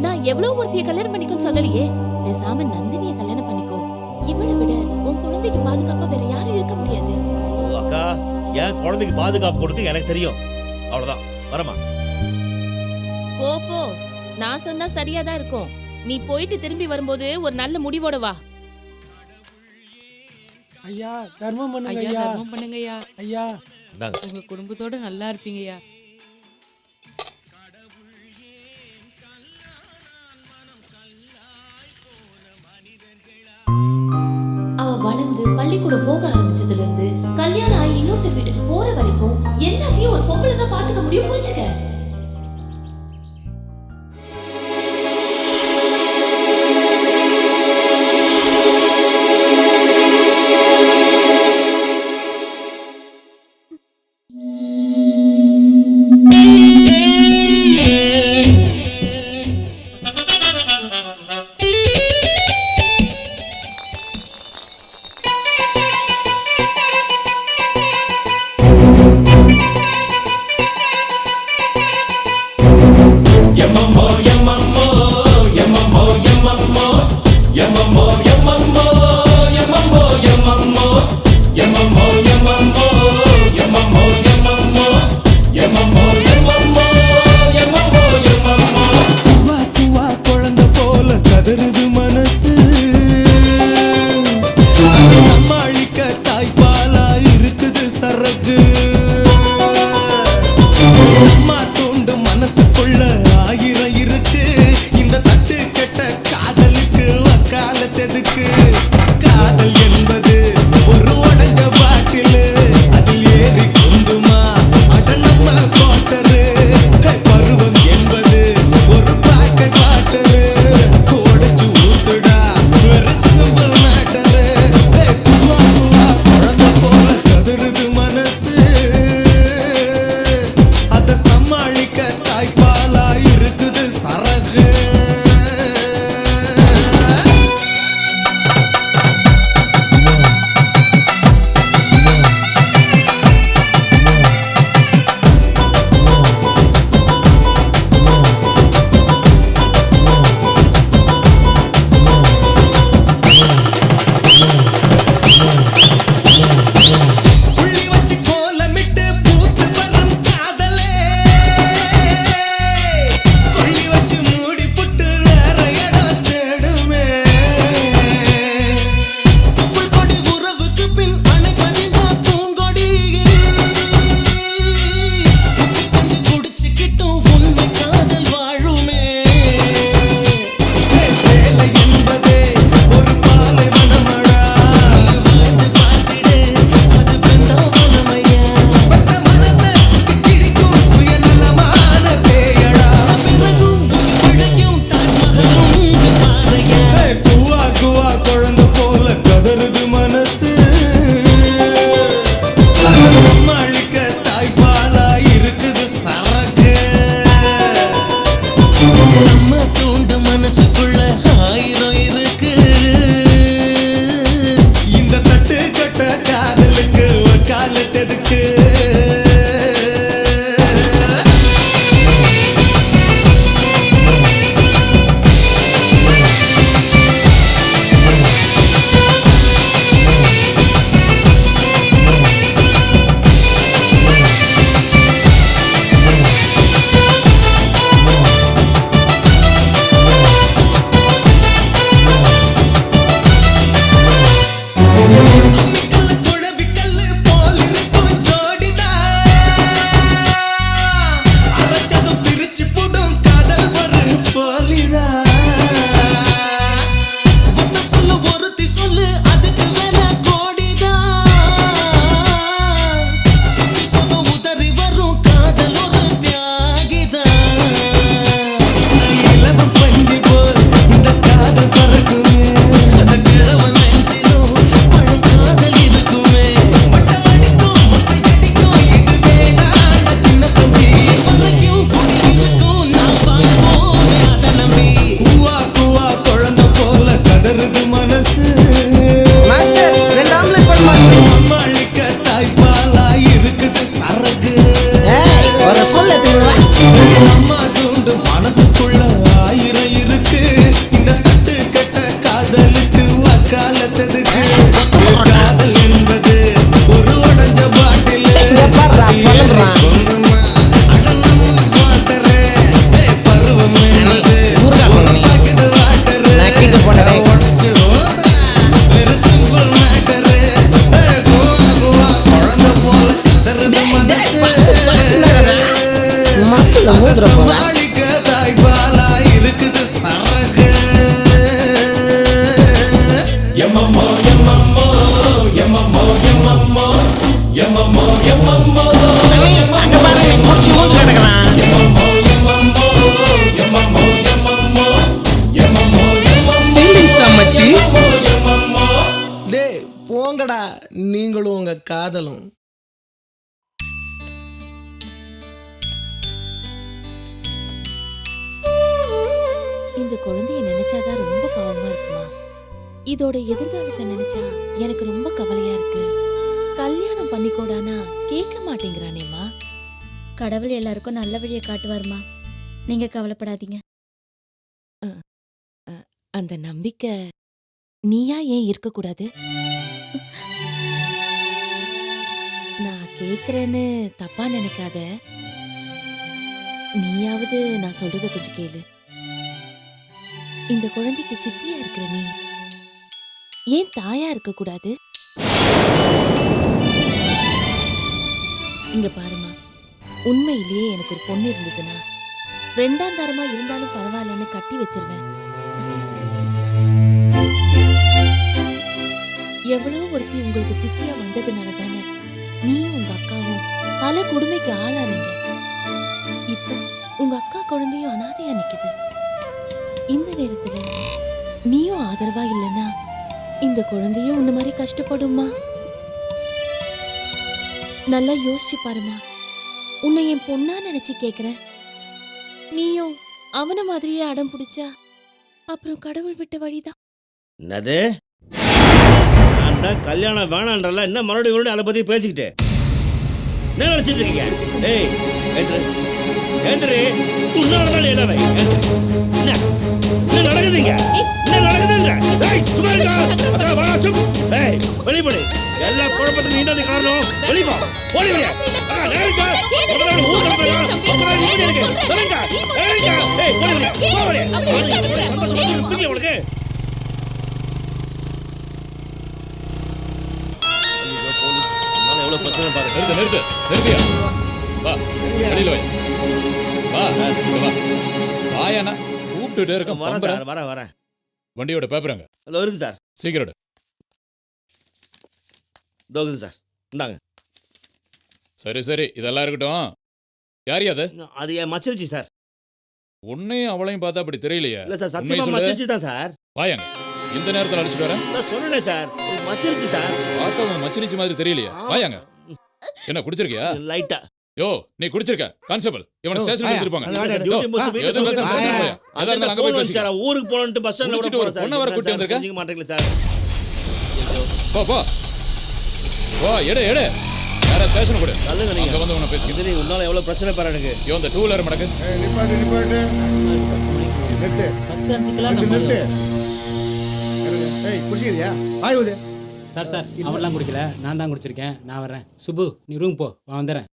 நான் எவ்வளவு ஒருத்திய கல்யாணம் பண்ணிக்கோன்னு சொல்லலையே. பேசாம நந்தினிய கல்யாணம் பண்ணிக்கோ. இவளை விட உன் குழந்தைக்கு பாதுகாப்பா வேற யாரும் இருக்க முடியாது. அக்கா, என் குழந்தைக்கு பாதுகாப்பு கொடுக்க எனக்கு தெரியும். அவ்வளவுதான். வரமா? போ, நான் சொன்னா சரியா தான் இருக்கும். நீ போயிட்டு திரும்பி வரும்போது ஒரு நல்ல முடிவோட வா. ஐயா தர்மம் பண்ணுங்க ஐயா, ஐயா. தர்மம் பண்ணுங்க ஐயா. ஐயா உங்க குடும்பத்தோட நல்லா இருப்பீங்க ஐயா. அவ வளர்ந்து பள்ளிக்கூடம் போக ஆரம்பிச்சதுல இருந்து கல்யாணம் ஆகி இன்னொருத்தர் வீட்டுக்கு போற வரைக்கும் எல்லாத்தையும் ஒரு பொம்பளை தான் பாத்துக்க முடியும், புரிஞ்சுக்க. எதுக்கு காதல் என்பது ஒரு உடைஞ்ச பாட்டில் அதில் ஏறி குந்துமா அட நம்ம கோட்டரு பருவம் என்பது ஒரு பாக்கெட் வாட்டரு உடைச்சு ஊத்துடா வெறு சிம்பிள் மேட்டரு குவா குவா குழந்தை போல கதறுது மனசு அத சமாளிக்க தாய்ப்பாலா இருக்குது சரகு புள்ளி வச்சு கோலமிட்டு பூத்து வரும் காதலே கொள்ளி வச்சு மூடி புட்டு வேற இடம் தேடுமே தொப்புள் கொடி உறவுக்கு பின் அணைப்பதிவா பூங்கொடி கொஞ்சம் குடிச்சுக்கிட்டும் உண்மை காதல் வாழுமே சேலை என்பதே ஒரு பாலைவனமடா வாழ்ந்து பார்த்திடு அது பிருந்தாவனமையா பட்ட மனசை கிழிக்கும் சுயநலமான பேயடா பிறகும் ஒரு பிழைக்கும் தாஜ்மஹலும் பாறையா குவா குவா குழந்தை போல கதறுது மனசு சமாளிக்க தாய்ப்பாலா இருக்குது சரக்கு நம்ம தூண்டு மனசுக்குள்ள ஆயிரம் இருக்கு இந்த தட்டு கட்ட காதலுக்கு காலத்ததுக்கு குழவிக்கல்லு போல் இருக்கும் ஜோடிதான் அரைச்சதும் பிரிச்சு போடும் காதல் ஒரு போலிதான் ஒத்த சொல்லு ஒருத்தி சொல்லு அதுக்கு வேற கோடிதான் சுத்தி சுத்த உதறி வரும் காதல் ஒரு தியாகிதான் இளவம் பஞ்சு போல் இந்த காதல் பறக்குமே அந்த கிழவன் நெஞ்சிலும் பழங்காதல் இருக்குமே பட்டமடிக்கும் முட்டையடிக்கும் இது வேணாண்ட சின்ன தம்பி வரைக்கும் குடி இருக்கும் நான் வாழ்வோமே அதை நம்பி குவா குவா குழந்தை போல கதறுது மனசு மாஸ்டர் ரெண்டு ஆம்லெட் பண்ணு மாஸ்டர் சமாளிக்க தாய்ப்பாலா இருக்குது சரகு ஒரு சொல்ல அம்மா தூண்டு மனசுக்குள்ள ஆயிரம் இருக்கு இந்த தட்டு கட்ட காதலுக்கு வக்காலத்ததுக்கு காதல் என்பது ஒரு உடைஞ்ச பாட்டில் பருவம் என்பது ஒரு பாக்கெட் வாட்டரு உடைச்சு ஊத்துறா வெறு சிம்பிள் மேட்டரு குவா குவா குழந்தை போல கதறுது மனசு அத சமாளிக்க தாய்ப்பாலா இருக்குது சரகு எம்மம்மோ எம்மம்மோ எம்மம்மோ எம்மம்மோ எம்மம்மோ எம்மம்மோ அங்க பாருங்க மூச்சு மூச்சு கிடக்குறான் எம்மம்மோ எம்மம்மோ எம்மம்மோ எம்மம்மோ எம்மம்மோ எம்மம்மோ டேய் போங்கடா நீங்களும் உங்க காதலும் இந்த குழந்தைய நினைச்சாதான் ரொம்ப பாவமா இருக்குமா. இதோட எதிர்காலத்தை நினைச்சா எனக்கு ரொம்ப கவலையா இருக்கு. கல்யாணம் பண்ணிக்கோடானா கேட்க மாட்டேங்கிறானேம்மா. கடவுள் எல்லாருக்கும் நல்ல வழியை காட்டுவாருமா, நீங்க கவலைப்படாதீங்க. அந்த நம்பிக்கை நீயா ஏன் இருக்கக்கூடாது? நான் கேக்குறேன்னு தப்பா நினைக்காத. நீயாவது நான் சொல்றத கொஞ்சம் கேளு. இந்த குழந்தைக்கு சித்தியா இருக்கிற நீ ஏன் தாயா இருக்க கூடாது? இங்க பாருமா, உண்மையிலேயே எனக்கு ஒரு பொண்ணு இருந்ததுன்னா 2ஆம் தரமா இருந்தாலும் பரவாயில்லன்னு கட்டி வச்சிருவேன். ஒருத்தி உங்களுக்கு சித்தியா வந்ததுனால தானே நீயும் உங்க அக்காவும் பல கொடுமைக்கு ஆளானீங்க. இப்ப உங்க அக்கா குழந்தையும் அனாதையா நிக்குது. இந்த நேரத்துல நீயும் ஆதரவா இல்லைன்னா இந்த குழந்தையும் உன்ன மாதிரி கஷ்டப்படுமா? நல்லா யோசிச்சு பாருமா. உன்னை என் பொண்ணா நினைச்சு கேக்குறேன். நீயும் அவன மாதிரியே அடம் பிடிச்சா அப்புறம் கடவுள் விட்ட வழிதான். என்னது? நான் தான் கல்யாணம் வேணான்றல, என்ன மறுபடியும் அதை பத்தி பேசிக்கிட்டு என்ன நினைச்சிட்டு இருக்கீங்க? ஏய் ஏந்திரு ஏந்திரு, உன்னாலதான் எல்லாமே. என்ன என்ன நடக்குதுங்க? என்ன நடக்குதுன்ற? ஏய் சும்மா இருக்கா? அக்கா வா சும். ஏய் வெளிப்படு. எல்லா குழப்பத்துக்கும் நீ தான் காரணம். வெளிப்பா. ஓடி வெளிய. அக்கா நேரா முதல்ல ஊர் போறா. அப்புறம் நீ இங்க இருக்கு. சொல்லுங்க. ஏறிங்க. ஏய் ஓடி வெளிய. போ வெளிய. சந்தோஷமா இருப்பீங்க உங்களுக்கு. எவ்வளவு பிரச்சனை பாருங்க. நிறுத்தியா வா வெளியில வா வா வாயானா கூப்பிட்டுட்டே இருக்க. வரேன் சார், வரேன். வண்டியோட பேப்பருங்க அதோ இருக்கு சார். சீக்கிரம் எடு. தோகுது சார், இந்தாங்க. சரி இதெல்லாம் இருக்கட்டும். யார் அது? அது என் மச்சிருச்சு சார். உன்னையும் அவளையும் பார்த்தா அப்படி தெரியலையே. இல்ல சார், சத்தியமா மச்சிருச்சு தான் சார். வாயாங்க இந்த நேரத்தில் அடிச்சுட்டு வரேன். நான் சொன்னேன் சார், மச்சிருச்சு சார். பார்த்தா உன் மச்சிருச்சு மாதிரி தெரியலையே. வாயாங்க. என்ன குடிச்சிருக்கியா? லைட்டா. யோ நீ குடிச்சிருக்க. கான்ஸ்டபிள் இவனை ஸ்டேஷன் எடுத்துருப்பாங்க. ஊருக்கு போனட்டு பஸ் ஸ்டாண்ட்ல போற சார். ஒண்ணு வர கூட்டி வந்திருக்க. புரிஞ்சிக்க மாட்டீங்களா சார்? போ எடு வேற ஸ்டேஷன் கொடு. நல்லங்க நீங்க அங்க வந்து உன்னை பேசி. இது உன்னால எவ்வளவு பிரச்சனை பாரு எனக்கு. யோ இந்த 2 வீலர் மடக்கு. நிப்பாட்டு நிறுத்து. 10 அஞ்சுக்கலாம் நம்ம. ஏய் குடிச்சிரியா? ஆயுது. சார் அவன்லாம் குடிக்கல, நான் தான் குடிச்சிருக்கேன். நான் வரேன். சுப்பு நீ ரூம் போ, நான் வந்துடுறேன்.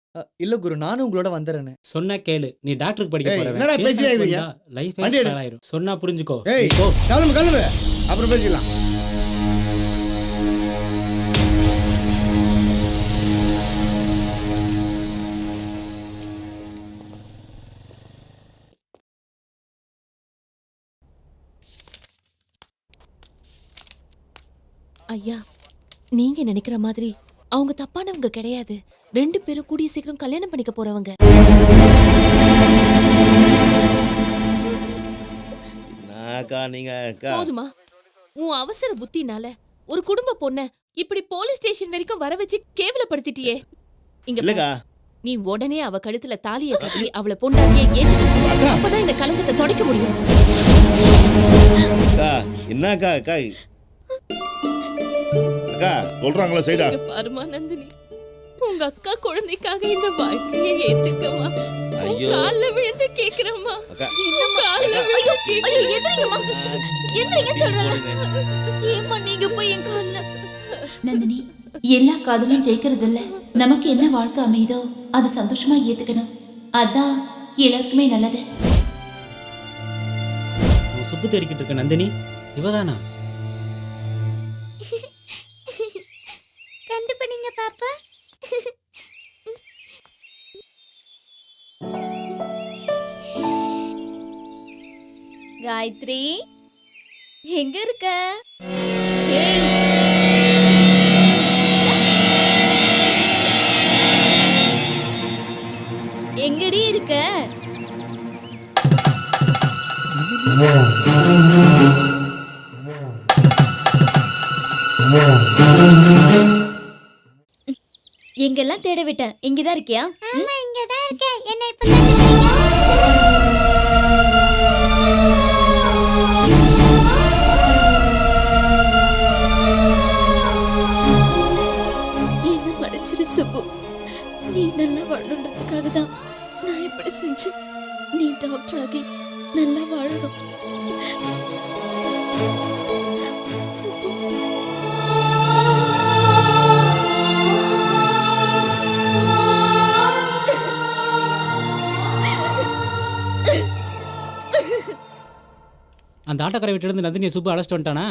இல்ல குரு, நானும் உங்களோட வந்துடுறேன். சொன்னா கேளு. நீ டாக்டருக்கு படிக்க போறவன். என்னடா பேசிட்டே லைஃப் ஸ்டைல் ஆயிரும். சொன்னா புரிஞ்சுக்கோ. ஏய் போ கிளம்பு. அப்புறம் பேசிக்கலாம். ஐயா, நீங்க நினைக்கிற மாதிரி அவங்க தப்பானவங்க கிடையாது. 2 பேரும் கூடிய சீக்கிரம் கல்யாணம் பண்ணிக்க போறவங்க. போதுமா? உன் அவசர புத்தினால ஒரு குடும்ப பொண்ண இப்படி போலீஸ் ஸ்டேஷன் வரைக்கும் வர வச்சு கேவலப்படுத்திட்டியே. இங்க நீ உடனே அவ கழுத்துல தாலியை கட்டி அவளை பொண்டாட்டியை ஏத்துக்கணும். அப்பதான் இந்த கலங்கத்தை துடைக்க முடியும். என்னக்கா அக்கா சொல்றாங்களா சைடா? பாருமா நந்தினி, உங்க அக்கா குழந்தைக்காக இந்த வாழ்க்கையை ஏத்துக்கமா. ஐயோ கால்ல விழுந்து கேக்குறேம்மா. என்ன கால்ல விழுந்து ஐயோ எந்திரிங்கம்மா. எந்திரிங்க சொல்றேன். ஏம்மா நீங்க போய் என் கால்ல. நந்தினி, எல்லா காதலும் ஜெயிக்கிறது இல்ல. நமக்கு என்ன வாழ்க்கை அமையுதோ அதை சந்தோஷமா ஏத்துக்கணும். அதான் எல்லாருக்குமே நல்லது. சுப்பு தேடிக்கிட்டு இருக்க நந்தினி இவதானா? கண்டுபிடிங்க பாப்பா. காயத்ரி எங்க இருக்க? எங்கடி இருக்க? எங்கெல்லாம் தேட விட்டேன். இங்கதான் இருக்கியா? ஆமா இங்கதான் இருக்கேன். என்ன இப்ப என்ன மறைச்சிரு சுப்பு. நீ நல்லா வாழணுன்றதுக்காக தான் நான் இப்படி செஞ்சேன். நீ டாக்டர் ஆகி நல்லா வாழணும் சுப்பு. அந்த ஆட்டோக்காரை வீட்டுல இருந்து நந்தினியை சுப்பு அழைச்சிட்டு வந்துட்டானா?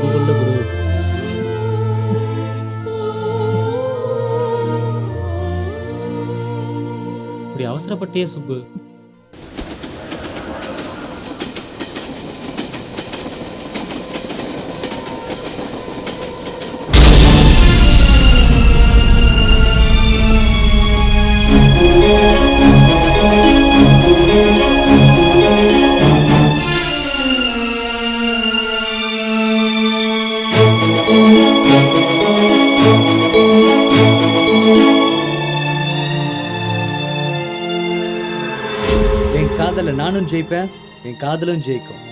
குருவுக்கு இப்படி அவசரப்பட்டே சுப்பு. நானும் ஜெயிப்பேன், என் காதலும் ஜெயிக்கும்.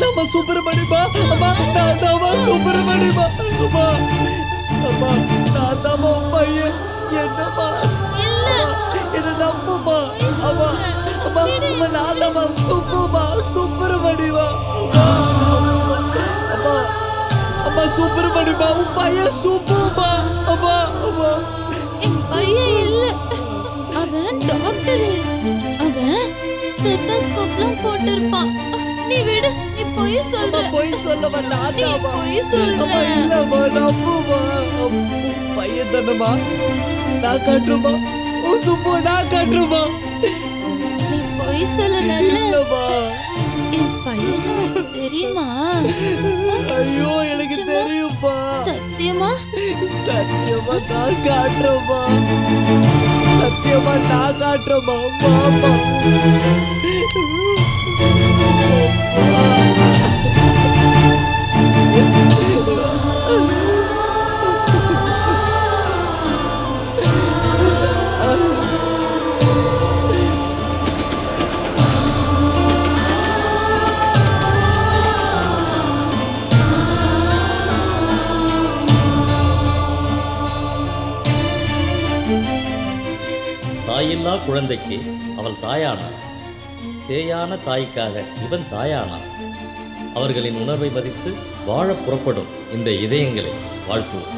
சுப்பிரமணியமா அம்மா நான் தான் சுப்பிரமணியமா அம்மா அம்மா நான் தான் பையன் என்னம்மா என்ன நம்புமா அம்மா அம்மா அம்மா நான் தான் சுப்புமா சுப்பிரமணியமா அம்மா அம்மா சுப்பிரமணியமா உன் பையன் சுப்புமா அம்மா அம்மா என் பையன் இல்ல, அவன் டாக்டர். அவன் ஸ்டெத்தஸ்கோப்லாம் போட்டிருப்பான். நீ விடு, நீ போய் சொல்ற. போய் சொல்ல வேண்டாம், நீ போய் சொல்ற. இல்லம்மா நம்புமா பையன் தானம்மா நான் காட்டுமா உன் சுப்பு நான் காட்டுமா நீ போய் சொல்லல. என் பையன் உனக்கு தெரியுமா? ஐயோ எனக்கு தெரியுமா. சத்தியமா? சத்தியமா நான் காட்டுறேம்மா, சத்தியமா நான் காட்டுறேம்மா. மாமா தாயில்லா குழந்தைக்கு அவள் தாயானாள். சேயான தாய்க்காக இவன் தாயானான். அவர்களின் உணர்வை மதித்து வாழ புறப்படும் இந்த இதயங்களை வாழ்த்துவோம்.